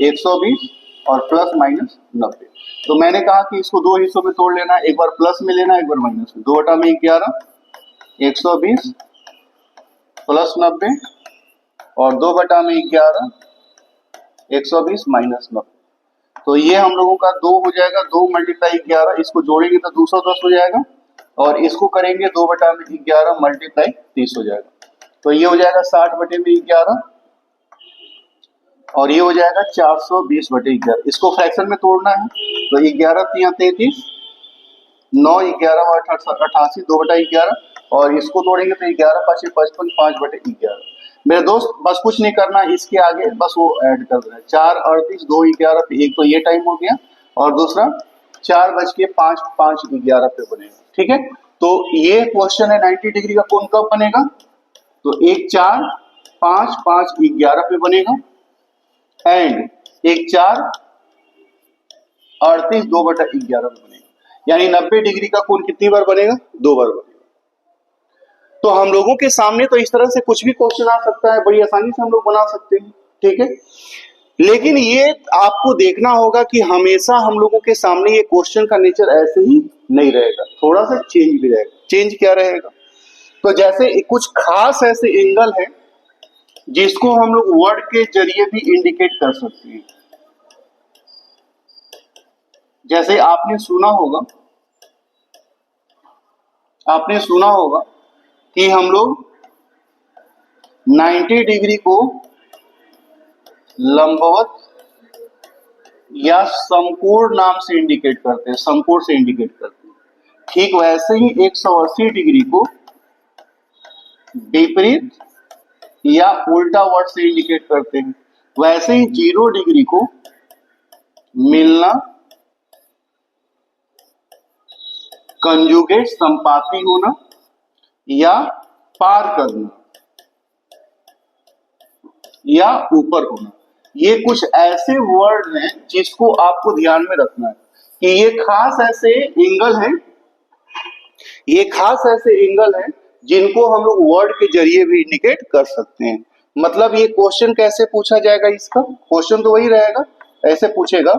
120 और प्लस माइनस 90। तो मैंने कहा कि इसको दो हिस्सों में तोड़ लेना है, एक बार प्लस में लेना है, एक बार माइनस में। 2/11 120 प्लस 90 और 2/11 120 माइनस 90। तो ये हम लोगों का 2 हो जाएगा, 2 × 11, इसको जोड़ेंगे तो 210 हो जाएगा और इसको करेंगे 2/11 × 30 हो जाएगा। तो ये हो जाएगा 60/11 और ये हो जाएगा 420/11। इसको फ्रैक्शन में तोड़ना है तो 11 × 33, 9 11 और 88, 2/11 और इसको तोड़ेंगे तो 11 5 55, 5/11। मेरे दोस्त बस कुछ नहीं करना, इसके आगे बस वो ऐड कर देना है। 4 38 2 11 पे, एक तो ये टाइम हो गया और दूसरा 4:05 5 11 पे बनेगा, ठीक है। तो ये क्वेश्चन है 90 डिग्री का कोण कब बनेगा? तो 1 4 5 5 11 पे बनेगा एंड 1 4 38 2/11 पे बनेगा। यानी 90 डिग्री का कोण कितनी बार बनेगा? 2 बार बनेगा। तो हम लोगों के सामने तो इस तरह से कुछ भी क्वेश्चन आ सकता है, बड़ी आसानी से हम लोग बना सकते हैं, ठीक है। लेकिन ये आपको देखना होगा कि हमेशा हम लोगों के सामने ये क्वेश्चन का नेचर ऐसे ही नहीं रहेगा, थोड़ा सा चेंज भी रहेगा। चेंज क्या रहेगा? तो जैसे कुछ खास ऐसे एंगल है जिसको हम लोग वर्ड के जरिए भी इंडिकेट कर सकते हैं। जैसे आपने सुना होगा कि हम लोग 90 डिग्री को लंबवत या समकोण नाम से इंडिकेट करते हैं, समकोण से इंडिकेट करते हैं। ठीक वैसे ही 180 डिग्री को विपरीत या उल्टा वर्ड से इंडिकेट करते हैं। वैसे ही 0 डिग्री को मिलना, कंजुगेट संपाती होना या पार करना या ऊपर होना, ये कुछ ऐसे वर्ड हैं जिसको आपको ध्यान में रखना है कि ये खास ऐसे एंगल हैं जिनको हम लोग वर्ड के जरिए भी इंडिकेट कर सकते हैं। मतलब ये क्वेश्चन कैसे पूछा जाएगा? इसका क्वेश्चन तो वही रहेगा, ऐसे पूछेगा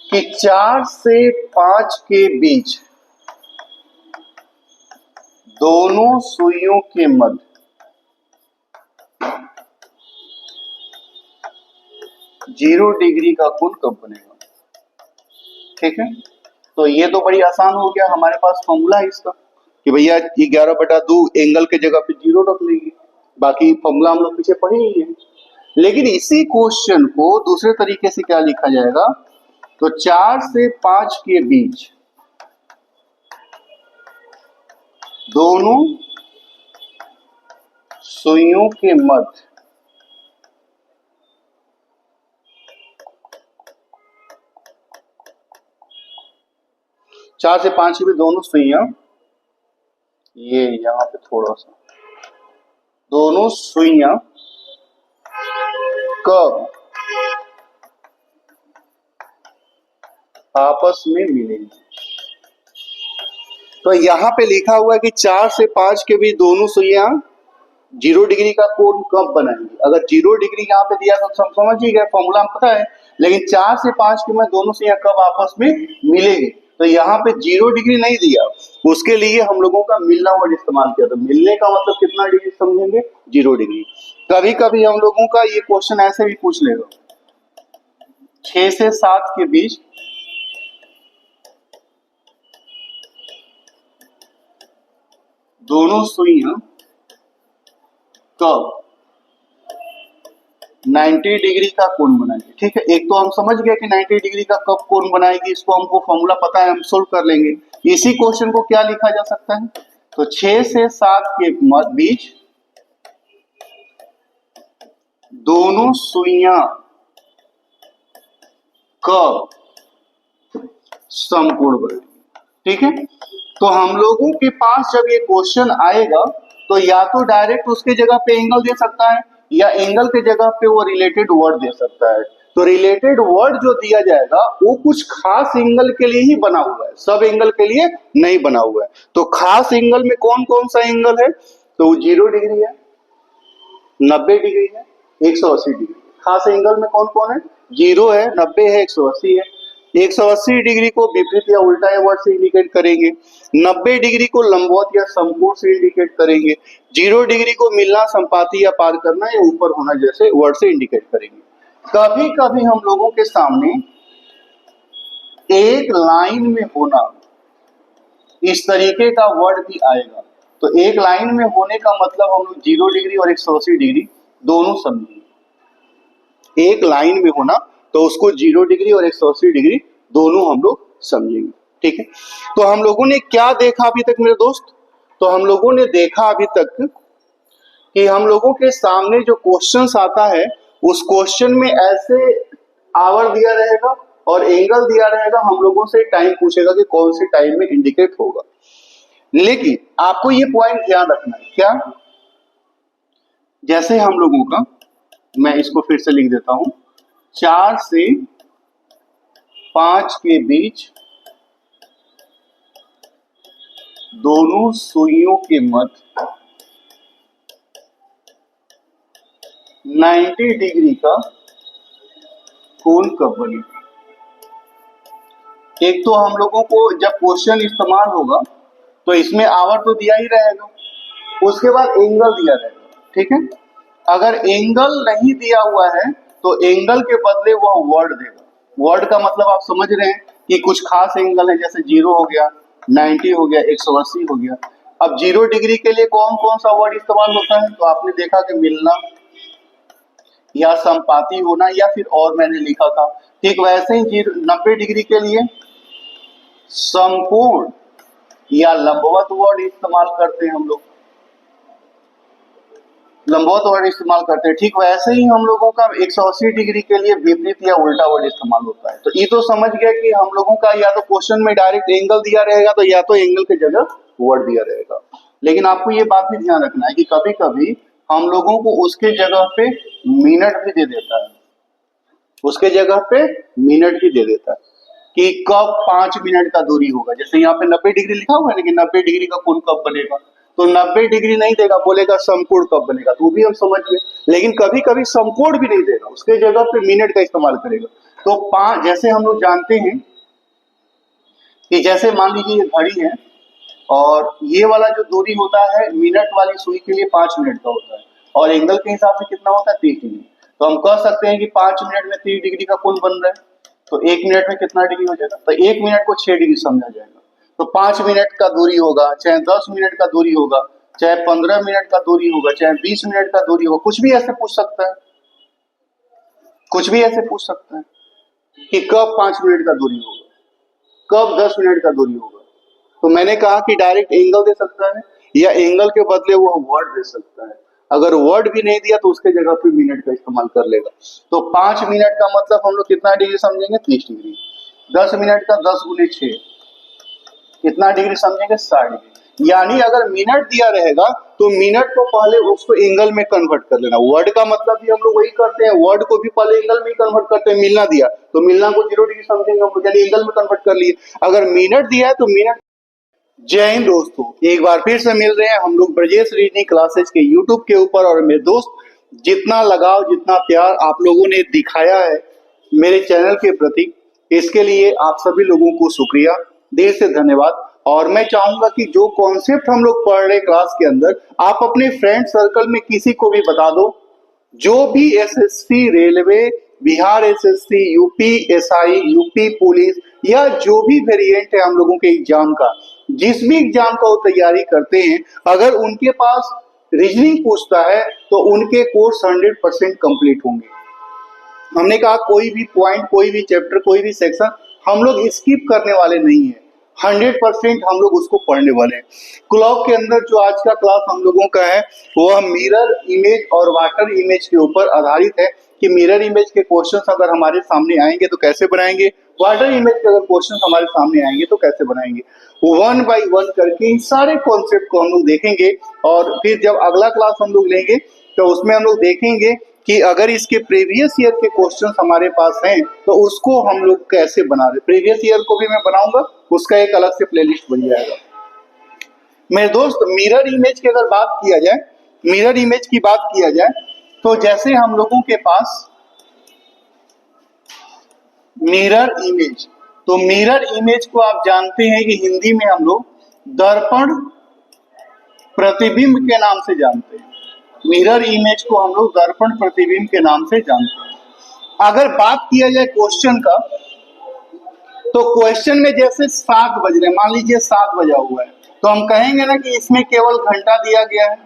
कि 4 से 5 के बीच दोनों सुइयों के मध्य 0 डिग्री का कोण कब बनेगा? ठीक है, तो ये तो बड़ी आसान हो गया, हमारे पास फॉर्मूला है इसका कि भैया 11/2 एंगल के जगह पे 0 रख लेंगे। बाकी फॉर्मूला हम लोग पीछे पढ़े ही है। लेकिन इसी क्वेश्चन को दूसरे तरीके से क्या लिखा जाएगा, तो 4 से 5 के बीच दोनों सुइयों के मध्य चार से पांच के बीच दोनों सुइयां, ये यहां पे थोड़ा सा, दोनों सुइयां कब आपस में मिलेंगी। तो यहां पे लिखा हुआ है कि 4 से 5 के बीच दोनों सुइयां 0 डिग्री का कोण कब बनाएंगी। अगर 0 डिग्री यहाँ पे दिया तो सब समझ ही गए, फॉर्मूला हम पता है। लेकिन 4 से 5 के में दोनों सुइयां कब आपस में मिलेंगी, तो यहाँ पे 0 डिग्री नहीं दिया, उसके लिए हम लोगों का मिलना वर्ड इस्तेमाल किया। तो मिलने का मतलब कितना डिग्री समझेंगे, 0 डिग्री। कभी कभी हम लोगों का ये क्वेश्चन ऐसे भी पूछ लेगा, 6 से 7 के बीच दोनों सुइयां कब 90 डिग्री का कोण बनाएगी। ठीक है, एक तो हम समझ गए कि 90 डिग्री का कब कोण बनाएगी, इसको हमको फॉर्मूला पता है, हम सोल्व कर लेंगे। इसी क्वेश्चन को क्या लिखा जा सकता है, तो 6 से 7 के बीच दोनों सुइयां कब समकोण बनेगी। ठीक है, तो हम लोगों के पास जब ये क्वेश्चन आएगा तो या तो डायरेक्ट उसके जगह पे एंगल दे सकता है, या एंगल के जगह पे वो रिलेटेड वर्ड दे सकता है। तो रिलेटेड वर्ड जो दिया जाएगा वो कुछ खास एंगल के लिए ही बना हुआ है, सब एंगल के लिए नहीं बना हुआ है। तो खास एंगल में कौन कौन सा एंगल है, तो 0 डिग्री है, 90 डिग्री है, 180 डिग्री। खास एंगल में कौन कौन है, 0 है, 90 है, 180 है। 180 डिग्री को विपरीत या उल्टा वर्ड से इंडिकेट करेंगे, 90 डिग्री को लंबवत या समकोण से इंडिकेट करेंगे, 0 डिग्री को मिलना, संपाती या पार करना या ऊपर होना जैसे वर्ड से इंडिकेट करेंगे। कभी कभी हम लोगों के सामने एक लाइन में होना इस तरीके का वर्ड भी आएगा। तो एक लाइन में होने का मतलब हम लोग 0 डिग्री और 180 डिग्री दोनों समझेंगे। एक लाइन में होना तो उसको 0 डिग्री और 180 डिग्री दोनों हम लोग समझेंगे। ठीक है, तो हम लोगों ने क्या देखा अभी तक मेरे दोस्त, तो हम लोगों ने देखा अभी तक कि हम लोगों के सामने जो क्वेश्चंस आता है उस क्वेश्चन में ऐसे आवर दिया रहेगा और एंगल दिया रहेगा, हम लोगों से टाइम पूछेगा कि कौन से टाइम में इंडिकेट होगा। लेकिन आपको ये पॉइंट ध्यान रखना है, क्या, जैसे हम लोगों का, मैं इसको फिर से लिख देता हूं, 4 से 5 के बीच दोनों सुइयों के मध्य 90 डिग्री का कोण कब बनेगा। एक तो हम लोगों को जब क्वेश्चन इस्तेमाल होगा तो इसमें आवर तो दिया ही रहेगा, उसके बाद एंगल दिया रहेगा। ठीक है, अगर एंगल नहीं दिया हुआ है तो एंगल के बदले वह वर्ड देगा। वर्ड का मतलब आप समझ रहे हैं कि कुछ खास एंगल है, जैसे 0 हो गया, 90 हो गया, 180 हो गया। अब 0 डिग्री के लिए कौन कौन सा वर्ड इस्तेमाल होता है, तो आपने देखा कि मिलना या संपाती होना, या फिर और मैंने लिखा था। ठीक वैसे ही 90 डिग्री के लिए समकोण या लंबवत वर्ड इस्तेमाल करते हैं हम लोग, लंबवत वर्ड इस्तेमाल करते हैं। ठीक वैसे ही हम लोगों का 180 डिग्री के लिए विपरीत या उल्टा वर्ड इस्तेमाल होता है। तो ये तो समझ गया कि हम लोगों का या तो क्वेश्चन में डायरेक्ट एंगल दिया रहेगा, तो या तो एंगल की जगह वर्ड दिया रहेगा। लेकिन आपको ये बात भी ध्यान रखना है कि कभी कभी हम लोगों को उसके जगह पे मिनट भी दे देता है, उसके जगह पे मिनट भी दे देता है कि कब 5 मिनट का दूरी होगा। जैसे यहाँ पे 90 डिग्री लिखा हुआ है, लेकिन 90 डिग्री का कोण कब बनेगा, तो 90 डिग्री नहीं देगा, बोलेगा समकोण कब बनेगा, तो भी हम समझ गए। लेकिन कभी कभी समकोण भी नहीं देगा, उसके जगह पे मिनट का इस्तेमाल करेगा। तो 5, जैसे हम लोग जानते हैं कि जैसे मान लीजिए ये घड़ी है और ये वाला जो दूरी होता है मिनट वाली सुई के लिए 5 मिनट का होता है, और एंगल के हिसाब से कितना होता है, 30 डिग्री। तो हम कह सकते हैं कि 5 मिनट में 30 डिग्री का कोण बन रहा है, तो 1 मिनट में कितना डिग्री हो जाएगा, तो 1 मिनट को 6 डिग्री समझा जाएगा। तो 5 मिनट का दूरी होगा, चाहे 10 मिनट का दूरी होगा, चाहे 15 मिनट का दूरी होगा, चाहे 20 मिनट का दूरी होगा, कुछ भी ऐसे पूछ सकता है। कुछ भी ऐसे पूछ सकता है कि कब 5 मिनट का दूरी होगा, कब 10 मिनट का दूरी होगा। तो मैंने कहा कि डायरेक्ट एंगल दे सकता है या एंगल के बदले वो वर्ड दे सकता है। अगर वर्ड भी नहीं दिया तो उसके जगह पे मिनट का इस्तेमाल कर लेगा। तो 5 मिनट का मतलब हम लोग कितना डिग्री समझेंगे, 30 डिग्री। 10 मिनट का 10 गुने 6 कितना डिग्री समझेंगे, 60 डिग्री। यानी अगर मिनट दिया रहेगा तो मिनट को पहले उसको एंगल में कन्वर्ट कर लेना। वर्ड का मतलब भी हम लोग वही करते हैं, वर्ड को भी पहले एंगल में ही कन्वर्ट करते हैं। मिलना दिया तो मिलना को 0 डिग्री समझेंगे हम लोग, यानी एंगल में कन्वर्ट कर लिए। अगर मिनट दिया है तो मिनट। जय हिंद दोस्तों, एक बार फिर से मिल रहे हैं हम लोग ब्रजेश रीजनिंग क्लासेस के यूट्यूब के ऊपर। और मेरे दोस्त, जितना लगाव जितना प्यार आप लोगों ने दिखाया है मेरे चैनल के प्रति, इसके लिए आप सभी लोगों को शुक्रिया, दिल से धन्यवाद। और मैं चाहूंगा कि जो कॉन्सेप्ट हम लोग पढ़ रहे क्लास के अंदर, आप अपने फ्रेंड सर्कल में किसी को भी बता दो। जो भी SSC, railway, Bihar SSC, UP SI, UP police या जो भी वेरिएंट है हम लोगों के एग्जाम का, जिस भी एग्जाम का वो तैयारी करते हैं, अगर उनके पास रीजनिंग पूछता है तो उनके कोर्स 100% कंप्लीट होंगे। हमने कहा कोई भी पॉइंट, कोई भी चैप्टर, कोई भी सेक्शन हम लोग स्किप करने वाले नहीं है। 100% हम लोग उसको पढ़ने वाले हैं। क्लॉक के अंदर जो आज का क्लास हम लोगों का है वह मिरर इमेज और वाटर इमेज के ऊपर आधारित है कि मिरर इमेज के क्वेश्चंस अगर हमारे सामने आएंगे तो कैसे बनाएंगे, वाटर इमेज के अगर क्वेश्चंस हमारे सामने आएंगे तो कैसे बनाएंगे। 1 बाय 1 करके इन सारे कॉन्सेप्ट को हम लोग देखेंगे। और फिर जब अगला क्लास हम लोग लेंगे तो उसमें हम लोग देखेंगे कि अगर इसके प्रीवियस ईयर के क्वेश्चंस हमारे पास हैं तो उसको हम लोग कैसे बना रहे। प्रीवियस ईयर को भी मैं बनाऊंगा, उसका एक अलग से प्लेलिस्ट बन जाएगा। मेरे दोस्त, मिरर इमेज की अगर बात किया जाए, मिरर इमेज की बात किया जाए तो जैसे हम लोगों के पास मिरर इमेज, तो मिरर इमेज को आप जानते हैं कि हिंदी में हम लोग दर्पण प्रतिबिंब के नाम से जानते हैं। मिरर इमेज को हम लोग दर्पण प्रतिबिंब के नाम से जानते हैं। अगर बात किया जाए क्वेश्चन का, तो क्वेश्चन में जैसे 7 बज रहे, मान लीजिए 7 बजा हुआ है, तो हम कहेंगे ना कि इसमें केवल घंटा दिया गया है।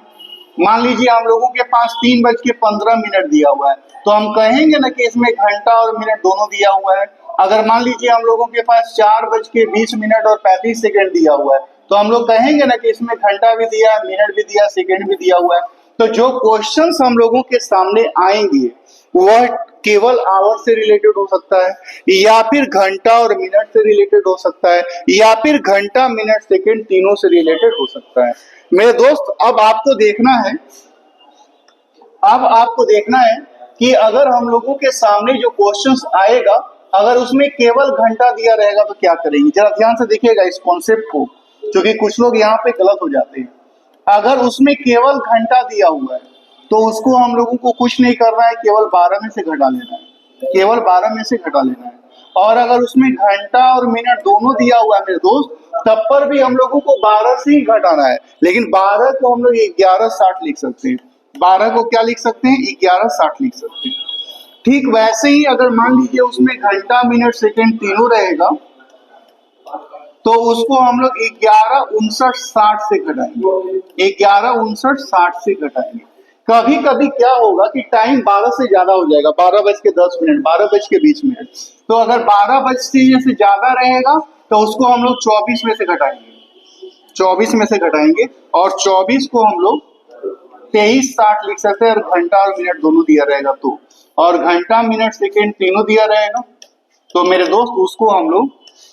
मान लीजिए हम लोगों के पास 3:15 दिया हुआ है, तो हम कहेंगे ना कि इसमें घंटा और मिनट दोनों दिया हुआ है। अगर मान लीजिए हम लोगों के पास 4:20 और 35 सेकंड दिया हुआ है, तो हम लोग कहेंगे ना कि इसमें घंटा भी दिया, मिनट भी दिया, सेकंड भी दिया हुआ है। तो जो क्वेश्चंस हम लोगों के सामने आएंगे वह केवल आवर से रिलेटेड हो सकता है, या फिर घंटा और मिनट से रिलेटेड हो सकता है, या फिर घंटा, मिनट, सेकंड तीनों से रिलेटेड हो सकता है। मेरे दोस्त, अब आपको देखना है कि अगर हम लोगों के सामने जो क्वेश्चंस आएगा, अगर उसमें केवल घंटा दिया रहेगा तो क्या करेंगे। जरा ध्यान से देखिएगा इस कॉन्सेप्ट को, क्योंकि कुछ लोग यहाँ पे गलत हो जाते हैं। अगर उसमें केवल घंटा दिया हुआ है तो उसको हम लोगों को कुछ नहीं करना है, केवल 12 में से घटा लेना है, केवल 12 में से घटा लेना है। और अगर उसमें घंटा और मिनट दोनों दिया हुआ है मेरे दोस्त, तब पर भी हम लोगों को 12 से ही घटाना है। लेकिन 12 को हम लोग 1160 लिख सकते हैं। 12 को क्या लिख सकते हैं, 1160 लिख सकते हैं। ठीक वैसे ही अगर मान लीजिए उसमें घंटा, मिनट, सेकंड तीनों रहेगा, तो उसको हम लोग 115960 से घटाएंगे, 115960 से घटाएंगे। कभी कभी क्या होगा कि टाइम 12 से ज्यादा हो जाएगा, 12:10, 12:20। तो अगर 12 बजते से ज्यादा रहेगा तो उसको हम लोग 24 में से घटाएंगे, 24 में से घटाएंगे। और 24 को हम लोग 2360 लिख सकते हैं। और घंटा और मिनट दोनों दिया रहेगा तो, और घंटा, मिनट, सेकंड तीनों दिया रहेगा, तो मेरे दोस्त उसको हम लोग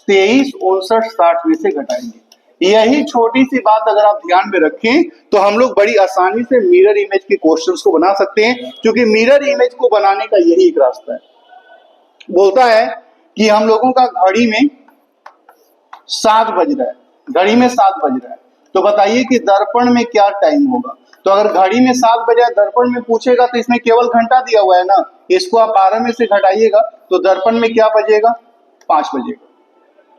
235960 में से घटाएंगे। यही छोटी सी बात अगर आप ध्यान में रखें तो हम लोग बड़ी आसानी से मिरर इमेज के क्वेश्चंस को बना सकते हैं, क्योंकि मिरर इमेज को बनाने का यही एक रास्ता है। बोलता है कि हम लोगों का घड़ी में 7 बज रहा है, घड़ी में 7 बज रहा है, तो बताइए कि दर्पण में क्या टाइम होगा। तो अगर घड़ी में 7 बजा, दर्पण में पूछेगा तो इसमें केवल घंटा दिया हुआ है ना, इसको आप 12 में से घटाइएगा तो दर्पण में क्या बजेगा, 5 बजेगा।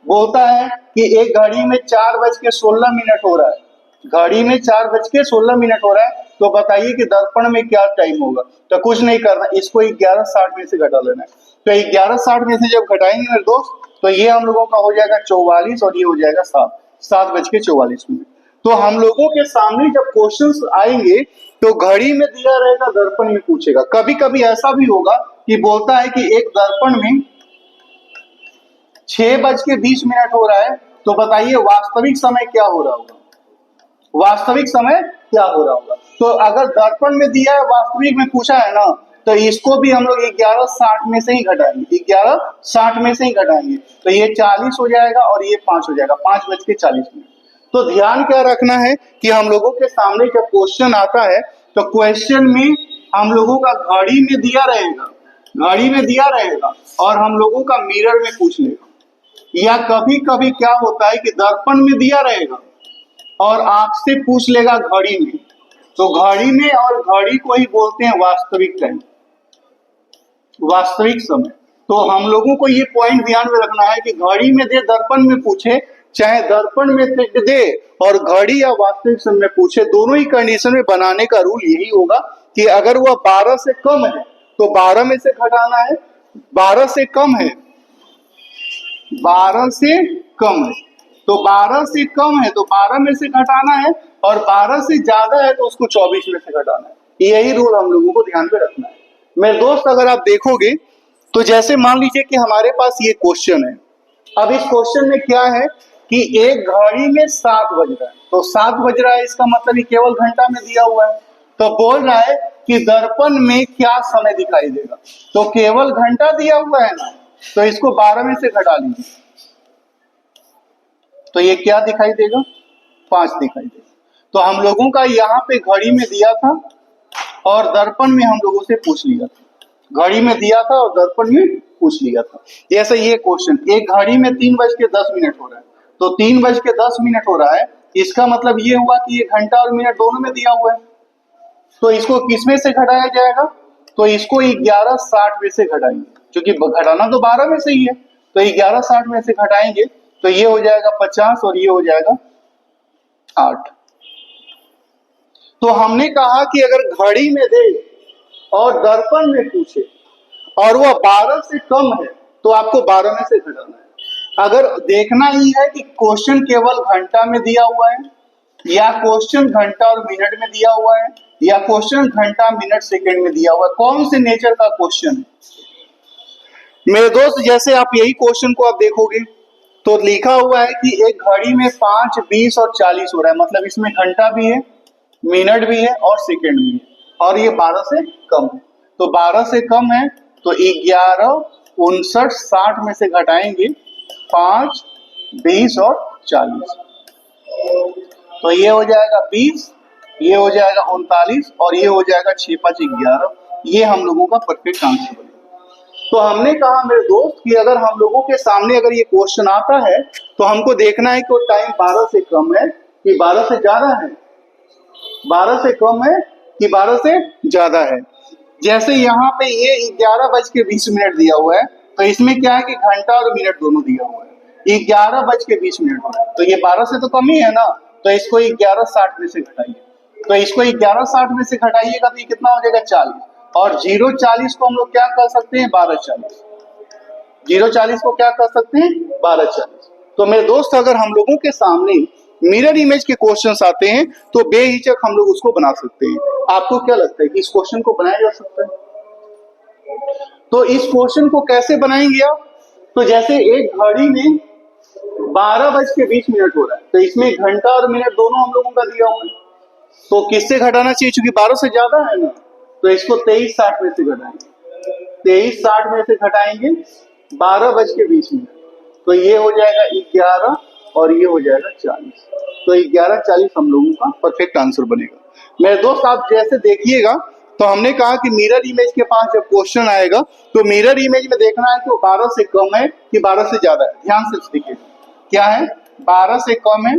बोलता है कि एक घड़ी में 4:16 हो रहा है, घड़ी में 4:16 हो रहा है, तो बताइए कि दर्पण में क्या टाइम होगा। तो कुछ नहीं करना, इसको 1160 में से घटा लेना है। तो 1160 में से जब घटाएंगे मेरे दोस्त, तो ये हम लोगों का हो जाएगा 44 और ये हो जाएगा 7:44। तो हम लोगों के सामने जब क्वेश्चंस आएंगे तो घड़ी में दिया रहेगा, दर्पण में पूछेगा। कभी कभी ऐसा भी होगा कि बोलता है कि एक दर्पण में 6:20 हो रहा है, तो बताइए वास्तविक समय क्या हो रहा होगा? वास्तविक समय क्या हो रहा होगा? तो अगर दर्पण में दिया है, वास्तविक में पूछा है ना, तो इसको भी हम लोग 11:60 में से ही घटाएंगे, 11:60 में से ही घटाएंगे, तो ये 40 हो जाएगा और ये 5 हो जाएगा, 5:40। तो ध्यान क्या रखना है कि हम लोगों के सामने जब क्वेश्चन आता है तो क्वेश्चन में हम लोगों का घड़ी में दिया रहेगा, घड़ी में दिया रहेगा और हम लोगों का मिरर में पूछ लेगा, या कभी कभी क्या होता है कि दर्पण में दिया रहेगा और आपसे पूछ लेगा घड़ी में। तो घड़ी में और घड़ी को ही बोलते हैं वास्तविक टाइम, वास्तविक समय। तो हम लोगों को ये पॉइंट ध्यान में रखना है कि घड़ी में दे, दर्पण में पूछे, चाहे दर्पण में दे और घड़ी या वास्तविक समय में पूछे, दोनों ही कंडीशन में बनाने का रूल यही होगा कि अगर वह 12 से कम है तो 12 में से घटाना है, 12 से कम है, 12 से कम है तो 12 से कम है तो 12 में से घटाना है, और 12 से ज्यादा है तो उसको 24 में से घटाना है। यही रूल हम लोगों को ध्यान में रखना है। मेरे दोस्त, अगर आप देखोगे तो जैसे मान लीजिए कि हमारे पास ये क्वेश्चन है। अब इस क्वेश्चन में क्या है कि एक घड़ी में 7 बज रहा है, तो 7 बज रहा है, इसका मतलब ये केवल घंटा में दिया हुआ है। तो बोल रहा है कि दर्पण में क्या समय दिखाई देगा, तो केवल घंटा दिया हुआ है ना, तो इसको 12 में से घटा लीजिए, तो ये क्या दिखाई देगा? 5 दिखाई देगा। तो हम लोगों का यहाँ पे घड़ी में दिया था और दर्पण में हम लोगों से पूछ लिया था, घड़ी में दिया था और दर्पण में पूछ लिया था। ऐसा ये क्वेश्चन, एक घड़ी में 3:10 हो रहा है, तो 3:10 हो रहा है, इसका मतलब ये हुआ कि ये घंटा और मिनट दोनों में दिया हुआ है। तो इसको किस में से घटाया जाएगा? तो इसको 11:60 में से घटाएंगे, क्योंकि घटाना तो 12 में से ही है, तो 11:60 में से घटाएंगे तो ये हो जाएगा 50 और ये हो जाएगा 8। तो हमने कहा कि अगर घड़ी में दे और दर्पण में पूछे और वह 12 से कम है तो आपको 12 में से घटाना है। अगर देखना ही है कि क्वेश्चन केवल घंटा में दिया हुआ है, या क्वेश्चन घंटा और मिनट में दिया हुआ है, या क्वेश्चन घंटा मिनट सेकंड में दिया हुआ है, कौन से नेचर का क्वेश्चन है मेरे दोस्त? जैसे आप यही क्वेश्चन को आप देखोगे तो लिखा हुआ है कि एक घड़ी में 5, 20 और 40 हो रहा है, मतलब इसमें घंटा भी है, मिनट भी है और सेकंड भी है, और ये 12 से कम है। तो 12 से कम है तो 11, 59, 60 में से घटाएंगे 5, 20 और 40, तो ये हो जाएगा 20, ये हो जाएगा 39 और ये हो जाएगा 6, 5, 11। ये हम लोगों का परफेक्ट आंसर बनेगा। तो हमने कहा मेरे दोस्त कि अगर हम लोगों के सामने अगर ये क्वेश्चन आता है तो हमको देखना है कि वो टाइम 12 से कम है कि 12 से ज्यादा है, 12 से कम है कि 12 से ज्यादा है। जैसे यहाँ पे ये 11:20 दिया हुआ है, तो इसमें क्या है कि घंटा और मिनट दोनों दिया हुआ है, 11:20 हो रहा है, तो ये 12 से तो कम ही है ना, तो इसको 11:60 में से घटाइए, तो इसको 11:60 में से घटाइएगा तो ये कितना हो जाएगा? 40, और 0:40 को हम लोग क्या कर सकते हैं? 12:40। 0:40 को क्या कर सकते हैं? 12:40। तो मेरे दोस्त, अगर हम लोगों के सामने मिरर इमेज के क्वेश्चंस आते हैं तो बेहिचक हम लोग उसको बना सकते हैं। आपको क्या लगता है कि इस क्वेश्चन को बनाया जा सकता है? तो इस क्वेश्चन को कैसे बनाएंगे आप? तो जैसे एक घड़ी में 12:20 हो रहा है, तो इसमें घंटा और मिनट दोनों हम लोगों का दिया हुआ है, तो किससे घटाना चाहिए? चूंकि 12 से ज्यादा है ना, तो इसको 23:60 में से घटाएंगे, 23:60 में से घटाएंगे 12:20, तो ये हो जाएगा 11 और ये हो जाएगा 40, तो 11:40 हम लोगों का परफेक्ट आंसर बनेगा। मेरे दोस्त, आप जैसे देखिएगा तो हमने कहा कि मिरर इमेज के पास जब क्वेश्चन आएगा तो मिरर इमेज में देखना है कि वो 12 से कम है कि 12 से ज्यादा है। ध्यान से देखिए क्या है, 12 से कम है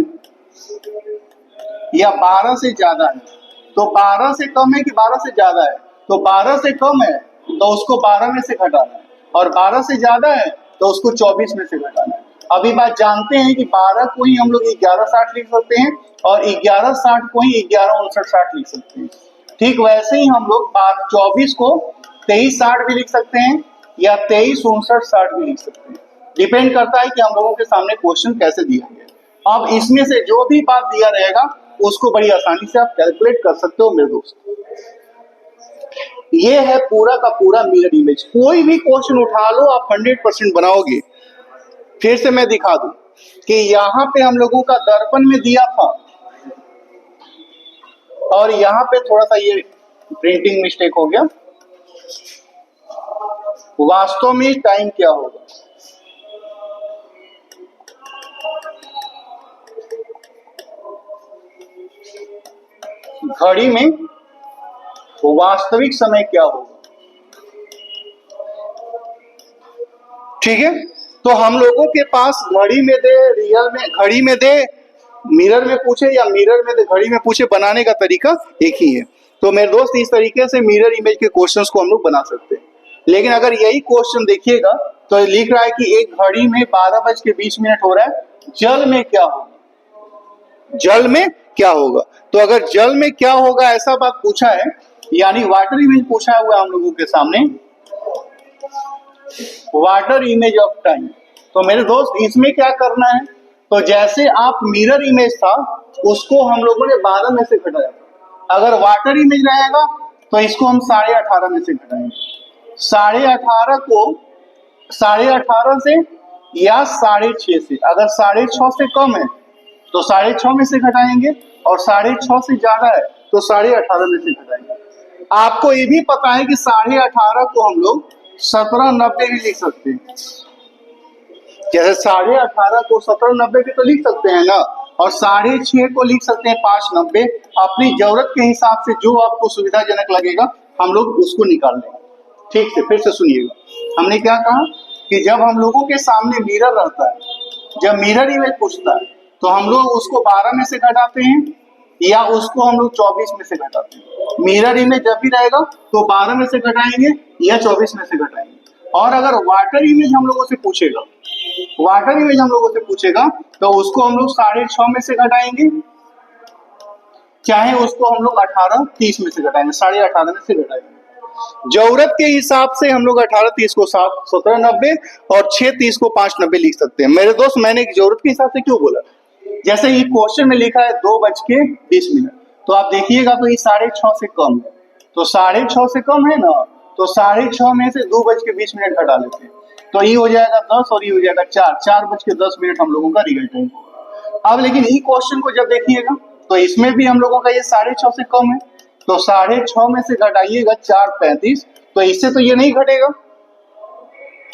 या 12 से ज्यादा है। तो 12 से कम है कि 12 से ज्यादा है, तो 12 से कम है तो उसको 12 में से घटाना है, और 12 से ज्यादा है तो उसको 24 में से घटाना है। अभी बात जानते हैं कि 12 को ही हम लोग 11:60 लिख सकते हैं और 11:60 को ही 11:59 लिख सकते हैं। ठीक वैसे ही हम लोग 24 को 23:60 भी लिख सकते हैं या 23:59 भी लिख सकते हैं। डिपेंड करता है कि हम लोगों के सामने क्वेश्चन कैसे दिया गया। अब इसमें से जो भी बात दिया रहेगा उसको बड़ी आसानी से आप कैलकुलेट कर सकते हो मेरे दोस्त। ये है पूरा का पूरा मिरर इमेज। कोई भी क्वेश्चन उठा लो आप 100% बनाओगे। फिर से मैं दिखा दूं कि यहां पे हम लोगों का दर्पण में दिया था और यहां पे थोड़ा सा ये प्रिंटिंग मिस्टेक हो गया। वास्तव में टाइम क्या होगा, घड़ी में वास्तविक समय क्या होगा, ठीक है। तो हम लोगों के पास घड़ी में दे, रियल में घड़ी में दे, मिरर में पूछे या मिरर में दे घड़ी में पूछे, बनाने का तरीका एक ही है। तो मेरे दोस्त इस तरीके से मिरर इमेज के क्वेश्चंस को हम लोग बना सकते हैं। लेकिन अगर यही क्वेश्चन देखिएगा तो लिख रहा है कि एक घड़ी में 12:20 हो रहा है, जल में क्या होगा, जल में क्या होगा। तो अगर जल में क्या होगा ऐसा बात पूछा है, यानी वाटर इमेज पूछा हुआ हम लोगों के सामने, वाटर इमेज ऑफ टाइम। तो मेरे दोस्त इसमें क्या करना है, तो जैसे आप मिरर इमेज था उसको हम लोगों ने 12 में से घटाया, अगर वाटर इमेज रहेगा तो इसको हम 18.5 में से घटाएंगे। 18.5 को 18.5 से या 6.5 से, अगर 6.5 से कम है तो 6.5 में से घटाएंगे और 6.5 से ज्यादा है तो 18.5 में से घटाएंगे। आपको ये भी पता है कि 18.5 को हम लोग 1790 भी लिख सकते हैं। जैसे 18.5 को 1790 भी तो लिख सकते हैं ना, और 6.5 को लिख सकते हैं 590। अपनी जरूरत के हिसाब से जो आपको सुविधाजनक लगेगा हम लोग उसको निकाल लेंगे। ठीक से फिर से सुनिएगा, हमने क्या कहा कि जब हम लोगों के सामने मिरर रहता है, जब मिरर इमेज पूछता है तो हम लोग उसको 12 में से घटाते हैं या उसको हम लोग 24 में से घटाते हैं। मिरर इमेज जब भी रहेगा तो 12 में से घटाएंगे या 24 में से घटाएंगे। और अगर वाटर इमेज हम लोगों से पूछेगा, वाटर इमेज हम लोगों से पूछेगा तो उसको हम लोग 6.5 में से घटाएंगे, चाहे उसको हम लोग 18:30 में से घटाएंगे, 18.5 में से घटाएंगे। जरूरत के हिसाब से हम लोग 18:30 को 1790 और 6:30 को 590 लिख सकते हैं। मेरे दोस्त मैंने जरूरत के हिसाब से क्यों बोला, जैसे ये क्वेश्चन में लिखा है 2:20 तो आप देखिएगा तो ये 6.5 से कम है, तो 6.5 से कम है ना, तो 6.5 में से 2:20 घटा लेते हैं तो ये हो जाएगा 10 और ये हो जाएगा 4:10 हम लोगों का रियल टाइम। अब लेकिन ये क्वेश्चन को जब देखिएगा तो इसमें भी हम लोगों का ये 6.5 से कम है, तो 6.5 में से घटाइएगा 4:35, तो इससे तो ये नहीं घटेगा,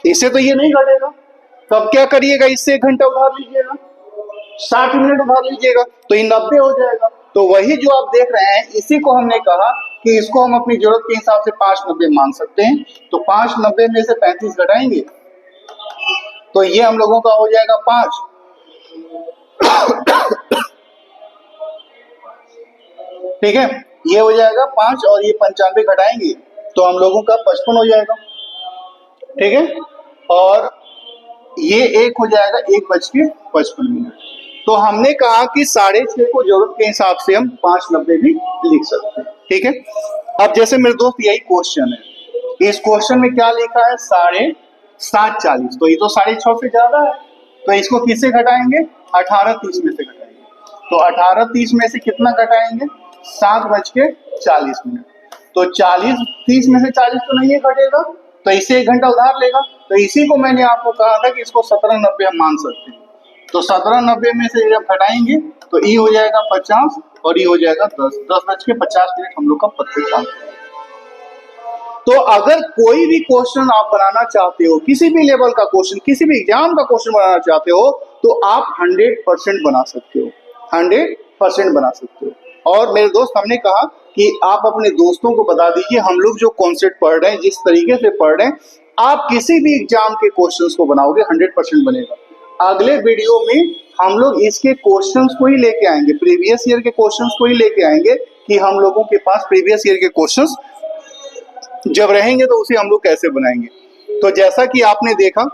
इससे तो ये नहीं घटेगा। तो अब क्या करिएगा, इससे 1 घंटा उधार लीजिएगा, 60 मिनट उधार लीजिएगा तो ये 90 हो जाएगा। तो वही जो आप देख रहे हैं इसी को हमने कहा कि इसको हम अपनी जरूरत के हिसाब से 590 मान सकते हैं। तो 590 में से 35 घटाएंगे तो ये हम लोगों का हो जाएगा 5। ठीक है, ये हो जाएगा 5 और ये 95 घटाएंगे तो हम लोगों का 55 हो जाएगा। ठीक है, और ये 1 हो जाएगा 1:55। तो हमने कहा कि 6.5 को जरूरत के हिसाब से हम 590 भी लिख सकते हैं। ठीक है, अब जैसे मेरे दोस्त यही क्वेश्चन है, इस क्वेश्चन में क्या लिखा है 7:40, तो ये तो 6.5 से ज्यादा है, तो इसको किससे घटाएंगे, 18:30 में से घटाएंगे। तो 18:30 में से कितना घटाएंगे, 7:40। तो 30 में से 40 तो नहीं घटेगा, तो इसे 1 घंटा उधार लेगा। तो इसी को मैंने आपको कहा था कि इसको 1790 हम मान सकते हैं। तो 1790 में से जब घटाएंगे तो ये हो जाएगा 50 और ये हो जाएगा 10:50 हम लोग का परफेक्ट आंसर। तो अगर कोई भी क्वेश्चन आप बनाना चाहते हो, किसी भी लेवल का क्वेश्चन, किसी भी एग्जाम का क्वेश्चन बनाना चाहते हो तो आप 100% बना सकते हो, 100% बना सकते हो। और मेरे दोस्त हमने कहा कि आप अपने दोस्तों को बता दीजिए हम लोग जो कॉन्सेप्ट पढ़ रहे हैं, जिस तरीके से पढ़ रहे हैं, आप किसी भी एग्जाम के क्वेश्चंस को बनाओगे 100% बनेगा। अगले वीडियो में हम लोग इसके क्वेश्चंस को ही लेके आएंगे, प्रीवियस ईयर के क्वेश्चंस को ही लेके आएंगे कि हम लोगों के पास प्रीवियस ईयर के क्वेश्चंस जब रहेंगे तो उसे हम लोग कैसे बनाएंगे। तो जैसा कि आपने देखा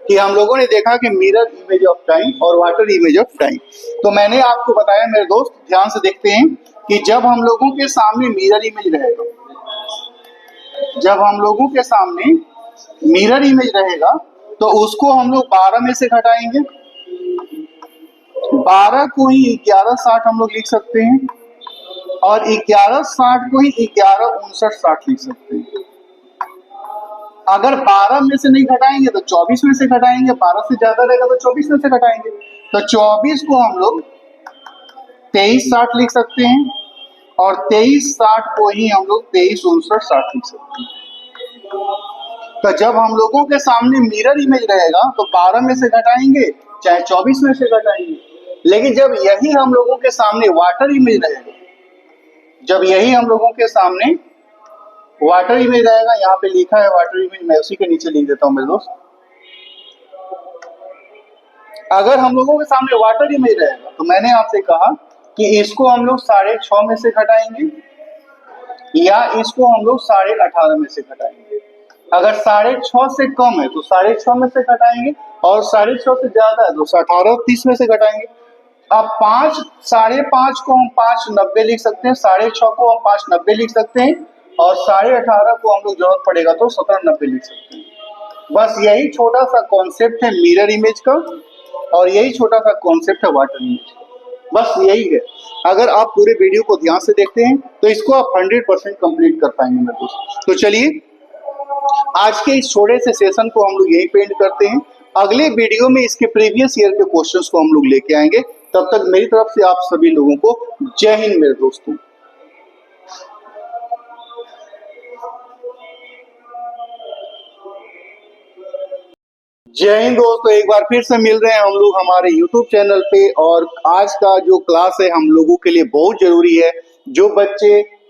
कि हम लोगों ने देखा कि मिरर इमेज ऑफ टाइम और वाटर इमेज ऑफ टाइम, तो मैंने आपको बताया मेरे दोस्त, ध्यान से देखते हैं कि जब हम लोगों के सामने मिरर इमेज रहेगा, जब हम लोगों के सामने मिरर इमेज रहेगा तो उसको हम लोग 12 में से घटाएंगे, 12 को ही 1160 हम लोग लिख सकते हैं। और 1160 को ही 115960 लिख सकते हैं। अगर 12 में से नहीं घटाएंगे तो 24 में से घटाएंगे, 12 से ज्यादा रहेगा तो 24 में से घटाएंगे। तो 24 को हम लोग 2360 लिख सकते हैं और 2360 को ही हम लोग 235960 लिख सकते हैं। तो जब हम लोगों के सामने मिरर इमेज रहेगा तो 12 में से घटाएंगे चाहे 24 में से घटाएंगे। लेकिन जब यही हम लोगों के सामने वाटर इमेज रहेगा, जब यही हम लोगों के सामने वाटर इमेज रहेगा, यहाँ पे लिखा है वाटर इमेज, मैं उसी के नीचे लिख देता हूँ मेरे दोस्त। अगर हम लोगों के सामने वाटर इमेज रहेगा तो मैंने आपसे कहा कि इसको हम लोग 6.5 में से घटाएंगे या इसको हम लोग 18.5 में से घटाएंगे। अगर 6.5 से कम है तो 6.5 में से घटाएंगे और 6.5 से ज्यादा है तो 18.30 में से घटाएंगे। अब 5.5 को हम 5.90 लिख सकते हैं, 6.5 को हम 5.90 लिख सकते हैं और 18.5 को हम लोग जरूरत पड़ेगा तो 17.90 लिख सकते हैं। बस यही छोटा सा कॉन्सेप्ट है मिरर इमेज का और यही छोटा सा कॉन्सेप्ट है वाटर इमेज का, बस यही है। अगर आप पूरे वीडियो को ध्यान से देखते हैं तो इसको आप 100% कंप्लीट कर पाएंगे मेरे दोस्त। तो चलिए आज के इस छोटे से सेशन को हम लोग यही पे एंड करते हैं। अगले वीडियो में इसके प्रीवियस ईयर के क्वेश्चंस को हम लोग लेके आएंगे। तब तक मेरी तरफ से आप सभी लोगों को जय हिंद मेरे दोस्तों। जय हिंद दोस्तों, एक बार फिर से मिल रहे हैं हम लोग हमारे YouTube चैनल पे। और आज का जो क्लास है हम लोगों के लिए बहुत जरूरी है। जो बच्चे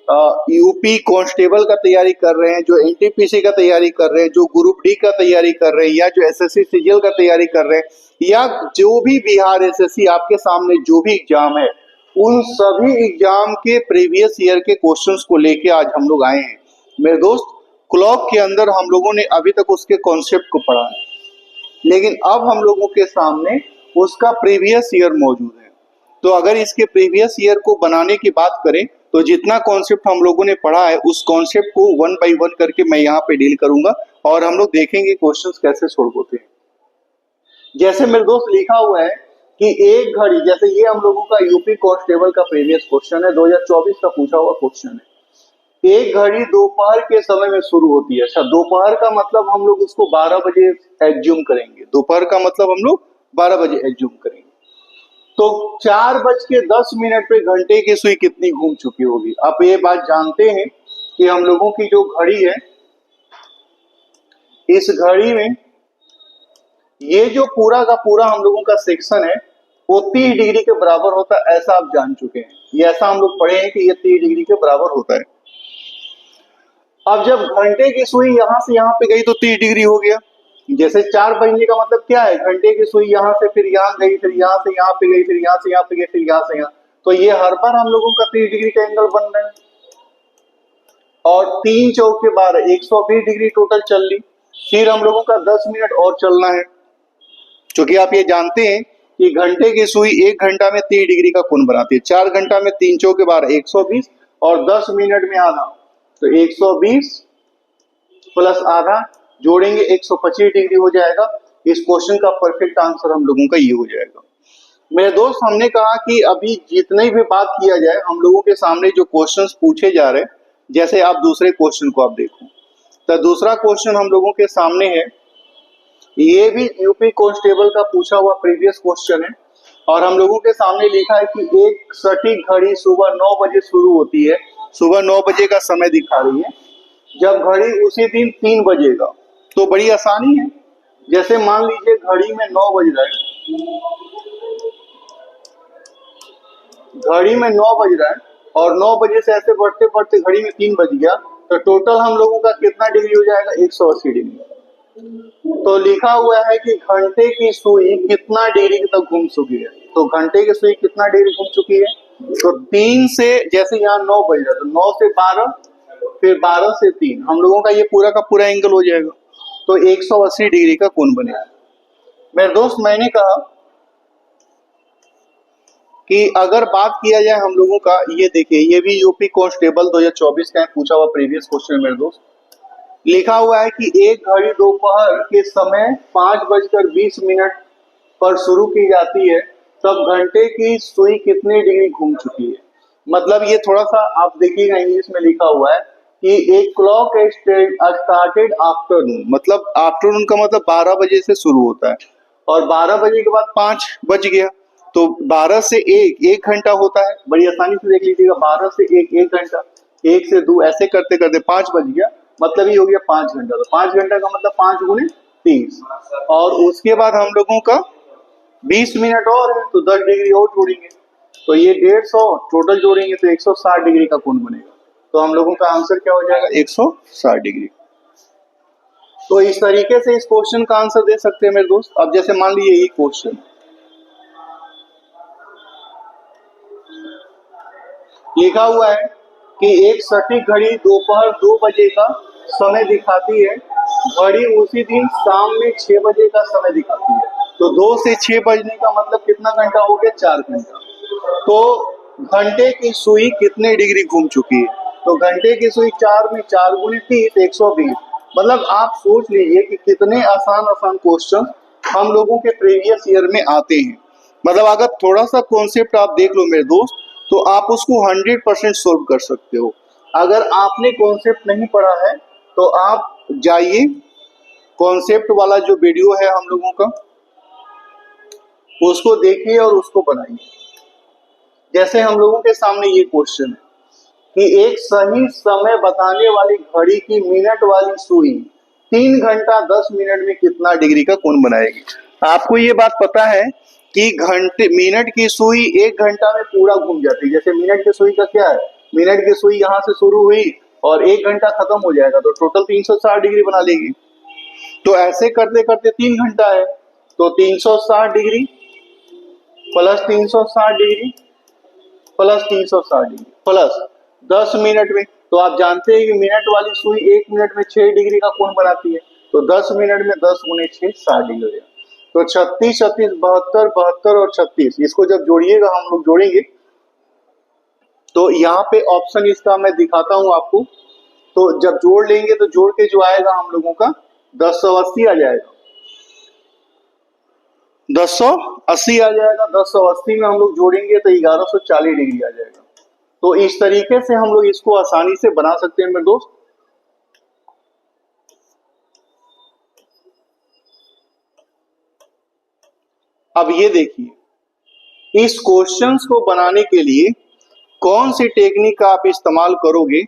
यूपी कांस्टेबल का तैयारी कर रहे हैं, जो एनटीपीसी का तैयारी कर रहे हैं, जो ग्रुप डी का तैयारी कर रहे हैं या जो एसएससी सीजीएल का तैयारी कर रहे हैं या जो भी बिहार एसएससी आपके सामने जो भी एग्जाम है, उन सभी एग्जाम के प्रीवियस ईयर के क्वेश्चंस को लेके आज हम लोग आए हैं मेरे दोस्त। क्लॉक के अंदर हम लोगों ने अभी तक उसके कॉन्सेप्ट को पढ़ा है, लेकिन अब हम लोगों के सामने उसका प्रीवियस ईयर मौजूद है। तो अगर इसके प्रीवियस ईयर को बनाने की बात करें तो जितना कॉन्सेप्ट हम लोगों ने पढ़ा है उस कॉन्सेप्ट को 1 बाय 1 करके मैं यहाँ पे डील करूंगा और हम लोग देखेंगे क्वेश्चंस कैसे सोल्व होते हैं। जैसे मेरे दोस्त लिखा हुआ है कि एक घड़ी, जैसे ये हम लोगों का यूपी कांस्टेबल का प्रीवियस क्वेश्चन है, 2024 का पूछा हुआ क्वेश्चन है। एक घड़ी दोपहर के समय में शुरू होती है। अच्छा, दोपहर का मतलब हम लोग उसको 12 बजे एज्यूम करेंगे। दोपहर का मतलब हम लोग 12 बजे एज्यूम करेंगे। तो 4:10 पे घंटे की सुई कितनी घूम चुकी होगी। आप ये बात जानते हैं कि हम लोगों की जो घड़ी है, इस घड़ी में ये जो पूरा का पूरा हम लोगों का सेक्शन है वो 30 डिग्री के बराबर होता है, ऐसा आप जान चुके हैं। ये ऐसा हम लोग पढ़े हैं कि ये 30 डिग्री के बराबर होता है। अब जब घंटे की सुई यहां से यहां पे गई तो 30 डिग्री हो गया। जैसे 4 बजने का मतलब क्या है, घंटे की सुई यहां से फिर यहां गई, फिर यहां से यहां पे गई, फिर यहां से यहां पे गई, फिर यहां से यहां, तो ये हर बार हम लोगों का 30 डिग्री का एंगल बन रहा है। और 3 चौके 12, 120 डिग्री टोटल चल ली। फिर हम लोगों का 10 मिनट और चलना है, क्योंकि आप ये जानते हैं कि घंटे की सुई 1 घंटा में 30 डिग्री का कोण बनाती है। 4 घंटा में 3 चौके 12, 120 और 10 मिनट में आधा, तो 120 प्लस आधा जोड़ेंगे 125 डिग्री हो जाएगा। इस क्वेश्चन का परफेक्ट आंसर हम लोगों का ये हो जाएगा। मेरे दोस्त, हमने कहा कि अभी जितनी भी बात किया जाए, हम लोगों के सामने जो क्वेश्चंस पूछे जा रहे हैं, जैसे आप दूसरे क्वेश्चन को आप देखो, तो दूसरा क्वेश्चन हम लोगों के सामने है, ये भी यूपी कांस्टेबल का पूछा हुआ प्रीवियस क्वेश्चन है। और हम लोगों के सामने लिखा है कि एक सटीक घड़ी सुबह 9 बजे शुरू होती है। सुबह 9 बजे का समय दिखा रही है। जब घड़ी उसी दिन 3 बजेगा, तो बड़ी आसानी है। जैसे मान लीजिए घड़ी में 9 बज रहा है, घड़ी में 9 बज रहा है और 9 बजे से ऐसे बढ़ते बढ़ते घड़ी में 3 बज गया, तो टोटल हम लोगों का कितना डिग्री हो जाएगा, 180 डिग्री। तो लिखा हुआ है कि घंटे की सुई कितना डिग्री तक घूम चुकी है। तो घंटे की सुई कितना डिग्री घूम चुकी है, तो 3 से, जैसे यहाँ 9 बज रहा है तो 9 से 12, फिर 12 से 3, हम लोगों का ये पूरा का पूरा एंगल हो जाएगा, तो 180 डिग्री का कोण बनेगा। मेरे दोस्त, मैंने कहा कि अगर बात किया जाए हम लोगों का, ये देखिए, ये भी यूपी कांस्टेबल 2024 का पूछा हुआ प्रीवियस क्वेश्चन। मेरे दोस्त, लिखा हुआ है कि एक घड़ी दोपहर के समय 5:20 पर शुरू की जाती है, तब घंटे की सुई कितनी डिग्री घूम चुकी है। मतलब ये थोड़ा सा आप देखिएगा, इंग्लिश में लिखा हुआ है कि एक क्लॉक स्टार्टेड आफ्टरनून, मतलब आफ्टरनून का मतलब 12 बजे से शुरू होता है और 12 बजे के बाद 5 बज गया, तो 12 से 1 घंटा होता है। बड़ी आसानी से देख लीजिएगा, 12 से 1 घंटा, 1 से 2 ऐसे करते करते 5 बज गया, मतलब ये हो गया 5 घंटा। तो 5 घंटा का मतलब 5 गुने 30, और उसके बाद हम लोगों का 20 मिनट और है, तो 10 डिग्री और जोड़ेंगे, तो ये 150 टोटल जोड़ेंगे तो 160 डिग्री का कोण बनेगा। तो हम लोगों का आंसर क्या हो जाएगा, 160 डिग्री। तो इस तरीके से इस क्वेश्चन का आंसर दे सकते हैं मेरे दोस्त। अब जैसे मान लीजिए ये क्वेश्चन लिखा हुआ है कि एक सटीक घड़ी दोपहर 2 बजे का समय दिखाती है, घड़ी उसी दिन शाम में 6 बजे का समय दिखाती है। तो 2 से 6 बजने का मतलब कितना घंटा हो गया, 4 घंटा। तो घंटे की सुई कितने डिग्री घूम चुकी है, तो घंटे की सुई 4 में 4 गुने 30, 120। मतलब आप सोच लीजिए कि कितने आसान आसान क्वेश्चन हम लोगों के प्रीवियस ईयर में आते हैं। मतलब अगर थोड़ा सा कॉन्सेप्ट आप देख लो मेरे दोस्त, तो आप उसको 100% सोल्व कर सकते हो। अगर आपने कॉन्सेप्ट नहीं पढ़ा है तो आप जाइए, कॉन्सेप्ट वाला जो वीडियो है हम लोगों का, उसको देखिए और उसको बनाइए। जैसे हम लोगों के सामने ये क्वेश्चन है कि एक सही समय बताने वाली घड़ी की मिनट वाली सुई 3 घंटा 10 मिनट में कितना डिग्री का कोण बनाएगी। आपको ये बात पता है कि घंटे मिनट की सुई 1 घंटा में पूरा घूम जाती है। जैसे मिनट की सुई का क्या है, मिनट की सुई यहाँ से शुरू हुई और 1 घंटा खत्म हो जाएगा, तो टोटल 360 डिग्री बना लेगी। तो ऐसे करते करते 3 घंटा है, तो 360 degree plus 360 degree plus 360 degree plus 10 minute में, तो आप जानते हैं कि मिनट वाली सुई 1 मिनट में 6 डिग्री का कोण बनाती है, तो 10 मिनट में 10 गुने 6 60 डिग्री हो जाएगा। तो 36 36 72 72 और 36, इसको जब जोड़िएगा, हम लोग जोड़ेंगे, तो यहाँ पे ऑप्शन इसका मैं दिखाता हूं आपको। तो जब जोड़ लेंगे तो जोड़ के जो आएगा हम लोगों का 1080 आ जाएगा, 1080 आ जाएगा। 1080 में हम लोग जोड़ेंगे तो 1140 डिग्री आ जाएगा। तो इस तरीके से हम लोग इसको आसानी से बना सकते हैं मेरे दोस्त। अब ये देखिए, इस क्वेश्चंस को बनाने के लिए कौन सी टेक्निक का आप इस्तेमाल करोगे,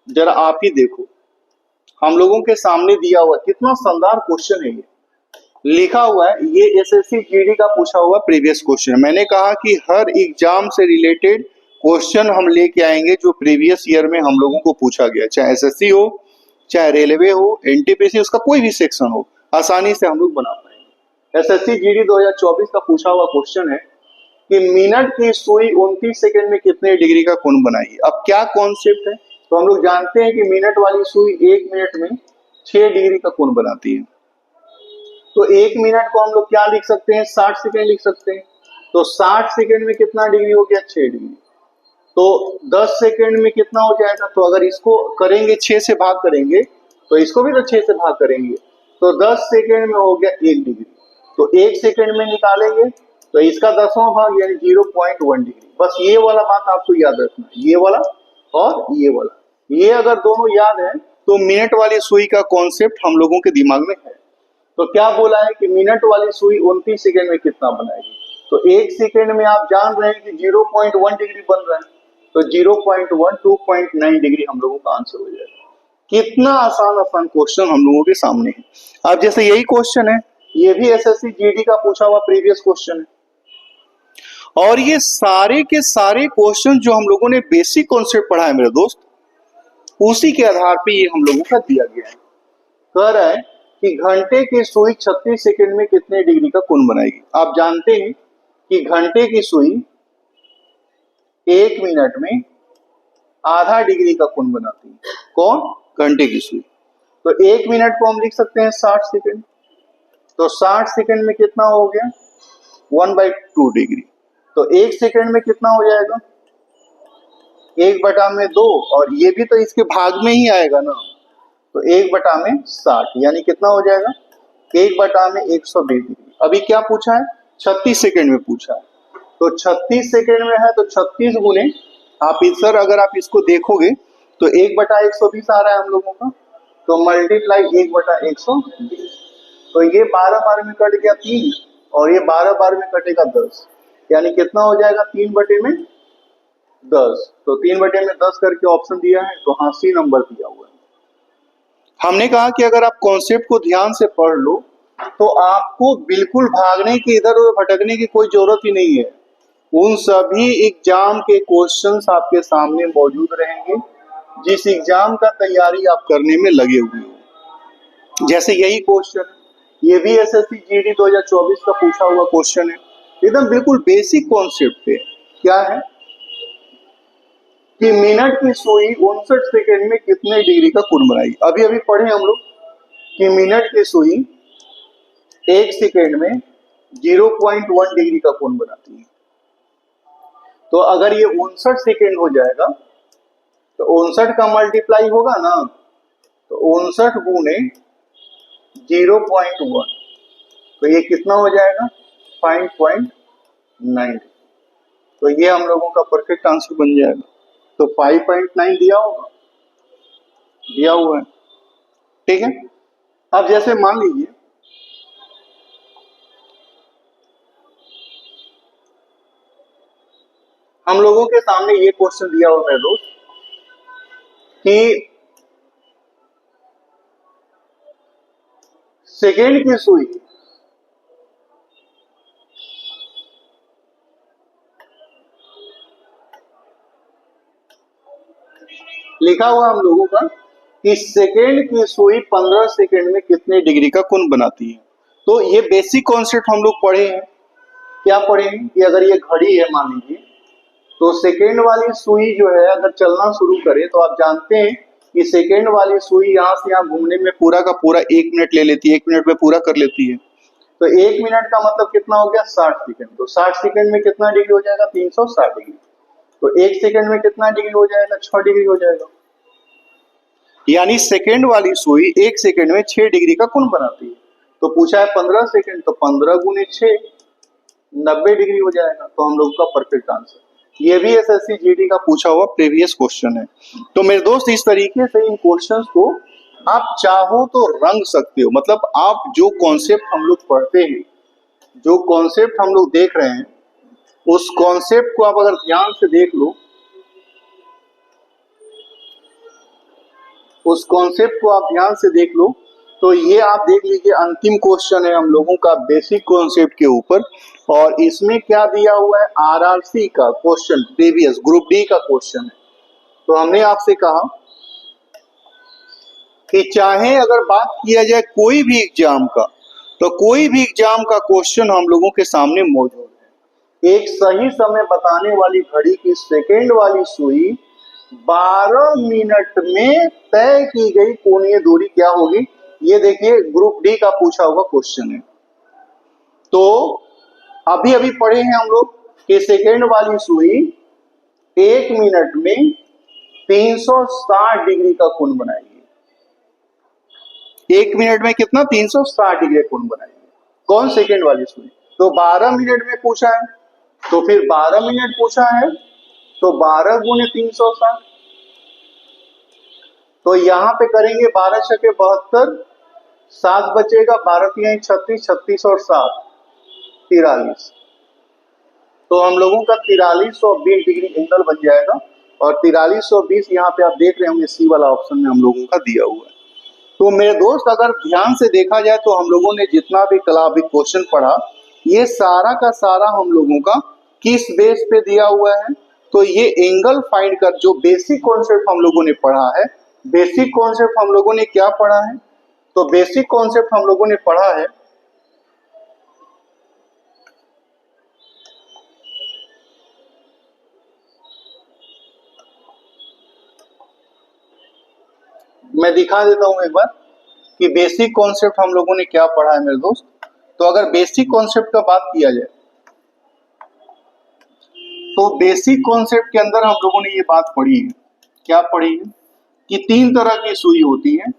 जरा आप ही देखो। हम लोगों के सामने दिया हुआ कितना शानदार क्वेश्चन है, ये लिखा हुआ है, ये एसएससी जीडी का पूछा हुआ प्रीवियस क्वेश्चन। मैंने कहा कि हर एग्जाम से रिलेटेड क्वेश्चन हम लेके आएंगे जो प्रीवियस ईयर में हम लोगों को पूछा गया, चाहे एसएससी हो, चाहे रेलवे हो, एनटीपीसी, उसका कोई भी सेक्शन हो, आसानी से हम लोग बना पाएंगे। एसएससी जीडी 2024 का पूछा हुआ क्वेश्चन है कि मिनट की सुई 29 सेकंड में कितने डिग्री का कोण बनाएगी। अब क्या कॉन्सेप्ट है, तो हम लोग जानते हैं कि मिनट वाली सुई 1 मिनट में 6 डिग्री का कोण बनाती है। तो 1 मिनट को हम लोग क्या लिख सकते हैं, 60 सेकंड लिख सकते हैं। तो 60 सेकंड में कितना डिग्री हो गया, 6 डिग्री। तो 10 सेकंड में कितना हो जाएगा, तो अगर इसको करेंगे 6 से भाग करेंगे, तो इसको भी तो 6 से भाग करेंगे, तो 10 सेकंड में हो गया 1 डिग्री। तो 1 सेकंड में निकालेंगे तो इसका 10वां भाग यानी 0.1 डिग्री। बस ये वाला बात आपको याद रखना, ये वाला और ये वाला, ये अगर दोनों याद है तो मिनट वाली सुई का कॉन्सेप्ट हम लोगों के दिमाग में है। तो क्या बोला है कि मिनट वाली सुई 29 सेकंड में कितना बनाएगी, तो 1 सेकंड में आप जान रहे हैं कि 0.1 डिग्री बन रहा है, तो 0.1 2.9 डिग्री हम लोगों का आंसर हो जाएगा। कितना आसान आसान क्वेश्चन हम लोगों के सामने है। अब जैसे यही क्वेश्चन है, ये भी एसएससी जीडी का पूछा हुआ प्रीवियस क्वेश्चन है, और ये सारे के सारे क्वेश्चन जो हम लोगों ने बेसिक कॉन्सेप्ट पढ़ा है मेरे दोस्त, उसी के आधार पे ये हम लोगों का दिया गया है। कह रहा है कि घंटे की सुई 36 सेकंड में कितने डिग्री का कोण बनाएगी। आप जानते हैं कि घंटे की सुई 1 मिनट में आधा डिग्री का कोण बनाती है। कौन, घंटे की सुई। तो 1 मिनट को हम लिख सकते हैं 60 सेकंड, तो 60 सेकंड में कितना हो गया, 1/2 डिग्री। तो 1 सेकंड में कितना हो जाएगा, 1/2, और ये भी तो इसके भाग में ही आएगा ना, तो 1/60 यानी कितना हो जाएगा, 1/120 डिग्री। अभी क्या पूछा है, 36 सेकंड में पूछा है, तो 36 सेकंड में है तो 36 गुने आप सर अगर आप इसको देखोगे तो 1/120 आ रहा है हम लोगों का, तो मल्टीप्लाई 1/120, तो ये 12 बार में कट गया 3 और ये 12 बार में कटेगा 10, यानी कितना हो जाएगा 3/10। तो 3/10 करके ऑप्शन दिया है, तो हाँ सी नंबर दिया हुआ है। हमने कहा कि अगर आप कॉन्सेप्ट को ध्यान से पढ़ लो तो आपको बिल्कुल भागने की, इधर उधर भटकने की कोई जरूरत ही नहीं है। उन सभी एग्जाम के क्वेश्चंस आपके सामने मौजूद रहेंगे जिस एग्जाम का तैयारी आप करने में लगे हुए हो। जैसे यही क्वेश्चन, ये भी एसएससी जीडी 2024 का पूछा हुआ क्वेश्चन है, एकदम बिल्कुल बेसिक कॉन्सेप्ट पे। क्या है कि मिनट की सुई 59 सेकेंड में कितने डिग्री का कोण बनाएगी। अभी अभी पढ़े हम लोग कि मिनट की सुई 1 सेकेंड में 0.1 डिग्री का कोण बनाती है। तो अगर ये 59 सेकेंड हो जाएगा तो 59 का मल्टीप्लाई होगा ना, तो 59 गुने 0.1, तो ये कितना हो जाएगा 5.9। तो ये हम लोगों का परफेक्ट आंसर बन जाएगा। तो 5.9 दिया हुआ है, ठीक है। अब जैसे मान लीजिए हम लोगों के सामने ये क्वेश्चन दिया हुआ है दोस्त कि सेकेंड की सुई लिखा हुआ हम लोगों का कि सेकेंड की सुई 15 सेकेंड में कितने डिग्री का कोण बनाती है। तो ये बेसिक कॉन्सेप्ट हम लोग पढ़े हैं। क्या पढ़े हैं कि अगर ये घड़ी है मान लीजिए, तो सेकेंड वाली सुई जो है अगर चलना शुरू करे तो आप जानते हैं कि सेकेंड वाली सुई यहाँ से यहाँ घूमने में पूरा का पूरा 1 मिनट ले लेती है, 1 मिनट में पूरा कर लेती है। तो 1 मिनट का मतलब कितना हो गया 60 सेकेंड। तो 60 सेकेंड में कितना डिग्री हो जाएगा 360 डिग्री। तो 1 सेकेंड में कितना डिग्री हो जाएगा 6 डिग्री हो जाएगा। यानी सेकेंड वाली सुई 1 सेकेंड में 6 डिग्री का कोण बनाती है। तो पूछा है 15 सेकेंड, तो 15 गुने 6 90 डिग्री हो जाएगा। तो हम लोग का परफेक्ट आंसर। ये भी एसएससी जीडी का पूछा हुआ प्रीवियस क्वेश्चन है। तो मेरे दोस्त इस तरीके से इन क्वेश्चंस को आप चाहो तो रंग सकते हो। मतलब आप जो कॉन्सेप्ट हम लोग पढ़ते हैं, जो कॉन्सेप्ट हम लोग देख रहे हैं, उस कॉन्सेप्ट को आप अगर ध्यान से देख लो, उस कॉन्सेप्ट को आप ध्यान से देख लो, तो ये आप देख लीजिए अंतिम क्वेश्चन है हम लोगों का बेसिक कॉन्सेप्ट के ऊपर। और इसमें क्या दिया हुआ है आरआरसी का क्वेश्चन, प्रीवियस ग्रुप डी का क्वेश्चन है। तो हमने आपसे कहा कि चाहे अगर बात किया जाए कोई भी एग्जाम का, तो कोई भी एग्जाम का क्वेश्चन हम लोगों के सामने मौजूद है। एक सही समय बताने वाली घड़ी की सेकेंड वाली सुई 12 मिनट में तय की गई कोणीय दूरी क्या होगी। ये देखिए ग्रुप डी का पूछा हुआ क्वेश्चन है। तो अभी अभी पढ़े हैं हम लोग कि सेकेंड वाली सुई 1 मिनट में 360 डिग्री का कोण बनाएगी। 1 मिनट में कितना 360 डिग्री कोण बनाएगी। कौन सेकेंड वाली सुई। तो 12 मिनट में पूछा है, तो फिर 12 मिनट पूछा है, तो 12 गुने 360। तो यहां पे करेंगे 12 छके 72, 7 बचेगा, 12 तिहाई 36, 36 और 7 43। तो हम लोगों का 4320 डिग्री एंगल बन जाएगा। और 4320 यहाँ पे आप देख रहे होंगे सी वाला ऑप्शन में हम लोगों का दिया हुआ है। तो मेरे दोस्त अगर ध्यान से देखा जाए तो हम लोगों ने जितना भी कल अभी क्वेश्चन पढ़ा, ये सारा का सारा हम लोगों का किस बेस पे दिया हुआ है। तो ये एंगल फाइंड कर जो बेसिक कॉन्सेप्ट हम लोगों ने पढ़ा है। बेसिक कॉन्सेप्ट हम लोगों ने क्या पढ़ा है, तो बेसिक कॉन्सेप्ट हम लोगों ने पढ़ा है मैं दिखा देता हूं एक बार कि बेसिक कॉन्सेप्ट हम लोगों ने क्या पढ़ा है मेरे दोस्त। तो अगर बेसिक कॉन्सेप्ट का बात किया जाए तो बेसिक कॉन्सेप्ट के अंदर हम लोगों ने ये बात पढ़ी है, क्या पढ़ी है कि 3 तरह की सुई होती है।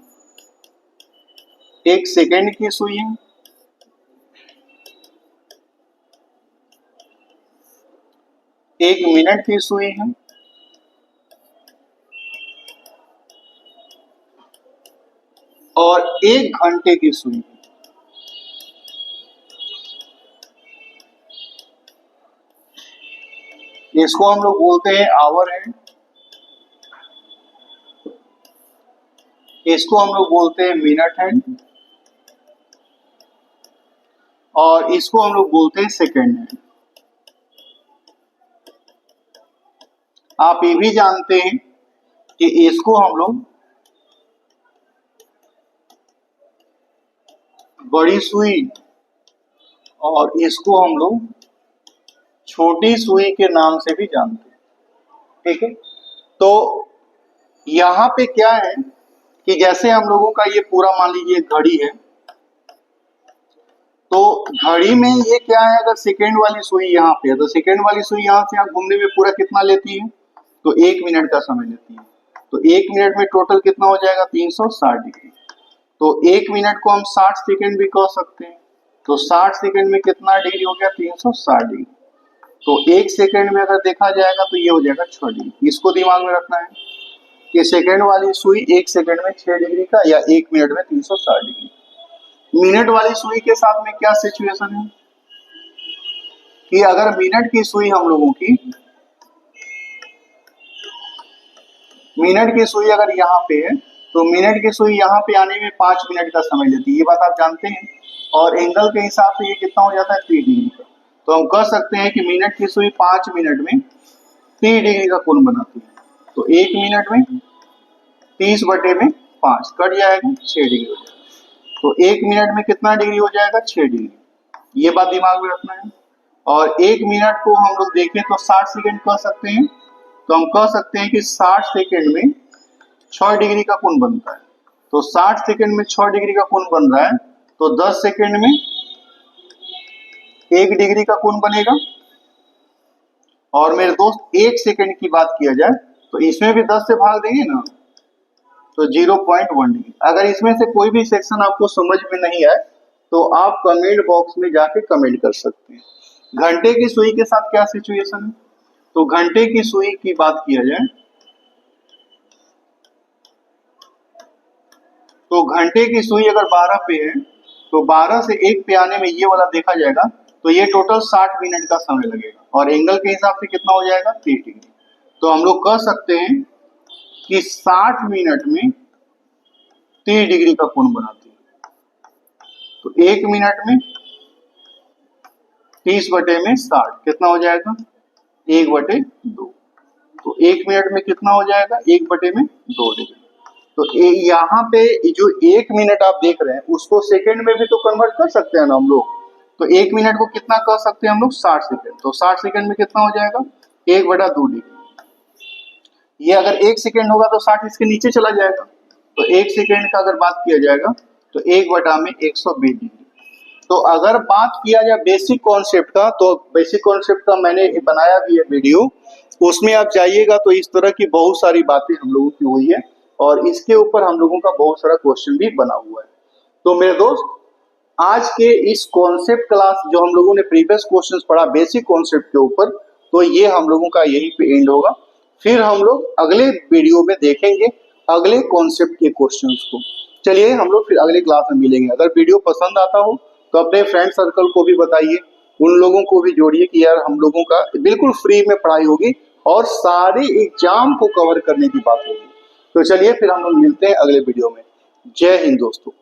एक सेकेंड की सुई है, एक मिनट की सुई है और 1 घंटे की सुई। इसको हम लोग बोलते हैं आवर हैंड, इसको हम लोग बोलते हैं मिनट हैंड, और इसको हम लोग बोलते हैं सेकेंड हैंड। आप ये भी जानते हैं कि इसको हम लोग बड़ी सुई और इसको हम लोग छोटी सुई के नाम से भी जानते हैं। ठीक है, तो यहां पे क्या है कि जैसे हम लोगों का ये पूरा मान लीजिए घड़ी है, तो घड़ी में ये क्या है, अगर सेकेंड वाली सुई यहाँ पे है तो सेकेंड वाली सुई यहाँ से यहाँ घूमने में पूरा कितना लेती है, तो 1 मिनट का समय लेती है। तो 1 मिनट में टोटल कितना हो जाएगा, 360 डिग्री। तो 1 मिनट को हम 60 सेकेंड भी कह सकते हैं। तो 60 सेकेंड में कितना डिग्री हो गया, 360 डिग्री। तो 1 सेकेंड में अगर देखा जाएगा तो ये हो जाएगा 6 डिग्री। इसको दिमाग में रखना है कि सेकेंड वाली सुई 1 सेकेंड में 6 डिग्री का, या 1 मिनट में 360 डिग्री। मिनट वाली सुई के साथ में क्या सिचुएशन है कि अगर मिनट की सुई हम लोगों की, मिनट की सुई अगर यहाँ पे है तो मिनट की सुई यहाँ पे आने में 5 मिनट का समय लेती है, ये बात आप जानते हैं। और एंगल के हिसाब से ये कितना हो जाता है, 3 डिग्री का। तो हम कह सकते हैं कि मिनट की सुई 5 मिनट में 3 डिग्री का कोण बनाती है। तो 1 मिनट में 30/5 कट जाएगा, 6 डिग्री हो जाएगा। तो 1 मिनट में कितना डिग्री हो जाएगा, 6 डिग्री। ये बात दिमाग में रखना है। और 1 मिनट को हम लोग देखें तो 60 सेकेंड कह सकते हैं। तो हम कह सकते हैं कि 60 सेकेंड में 6 डिग्री का कोण बनता है। तो 60 सेकेंड में 6 डिग्री का कोण बन रहा है, तो 10 सेकेंड में 1 डिग्री का कोण बनेगा। और मेरे दोस्त 1 सेकेंड की बात किया जाए तो इसमें भी 10 से भाग देंगे ना, तो 0.1 डिग्री। अगर इसमें से कोई भी सेक्शन आपको समझ में नहीं आए तो आप कमेंट बॉक्स में जाके कमेंट कर सकते हैं। घंटे की सुई के साथ क्या सिचुएशन है, तो घंटे की सुई की बात किया जाए तो घंटे की सुई अगर 12 पे है तो 12 से 1 पे आने में ये वाला देखा जाएगा तो ये टोटल 60 मिनट का समय लगेगा। और एंगल के हिसाब से कितना हो जाएगा, 30 डिग्री। तो हम लोग कह सकते हैं कि 60 मिनट में 30 डिग्री का कोण बनाती है। तो 1 मिनट में 30/60 कितना हो जाएगा, 1/2। तो 1 मिनट में कितना हो जाएगा, 1/2 डिग्री। तो यहाँ पे जो 1 मिनट आप देख रहे हैं उसको सेकेंड में भी तो कन्वर्ट कर सकते हैं ना हम लोग। तो 1 मिनट को कितना कह सकते हैं हम लोग, 60 सेकेंड। तो 60 सेकेंड में कितना हो जाएगा, 1/2 डिग्री। ये अगर 1 सेकेंड होगा तो 60 इसके नीचे चला जाएगा। तो 1 सेकेंड का अगर बात किया जाएगा तो 1/120 डिग्री। तो अगर बात किया जाए बेसिक कॉन्सेप्ट का, तो बेसिक कॉन्सेप्ट का मैंने बनाया भी है वीडियो, उसमें आप जाइएगा तो इस तरह की बहुत सारी बातें हम लोगों की हुई है और इसके ऊपर हम लोगों का बहुत सारा क्वेश्चन भी बना हुआ है। तो मेरे दोस्त, आज के इस कॉन्सेप्ट क्लास जो हम लोगों ने प्रीवियस क्वेश्चंस पढ़ा बेसिक कॉन्सेप्ट के ऊपर, तो ये हम लोगों का यहीं पे एंड होगा। फिर हम लोग अगले वीडियो में देखेंगे अगले कॉन्सेप्ट के क्वेश्चंस को। चलिए हम लोग फिर अगले क्लास में मिलेंगे। अगर वीडियो पसंद आता हो तो अपने फ्रेंड सर्कल को भी बताइए, उन लोगों को भी जोड़िए कि यार हम लोगों का बिल्कुल फ्री में पढ़ाई होगी और सारे एग्जाम को कवर करने की बात होगी। तो चलिए फिर हम लोग मिलते हैं अगले वीडियो में। जय हिंद दोस्तों।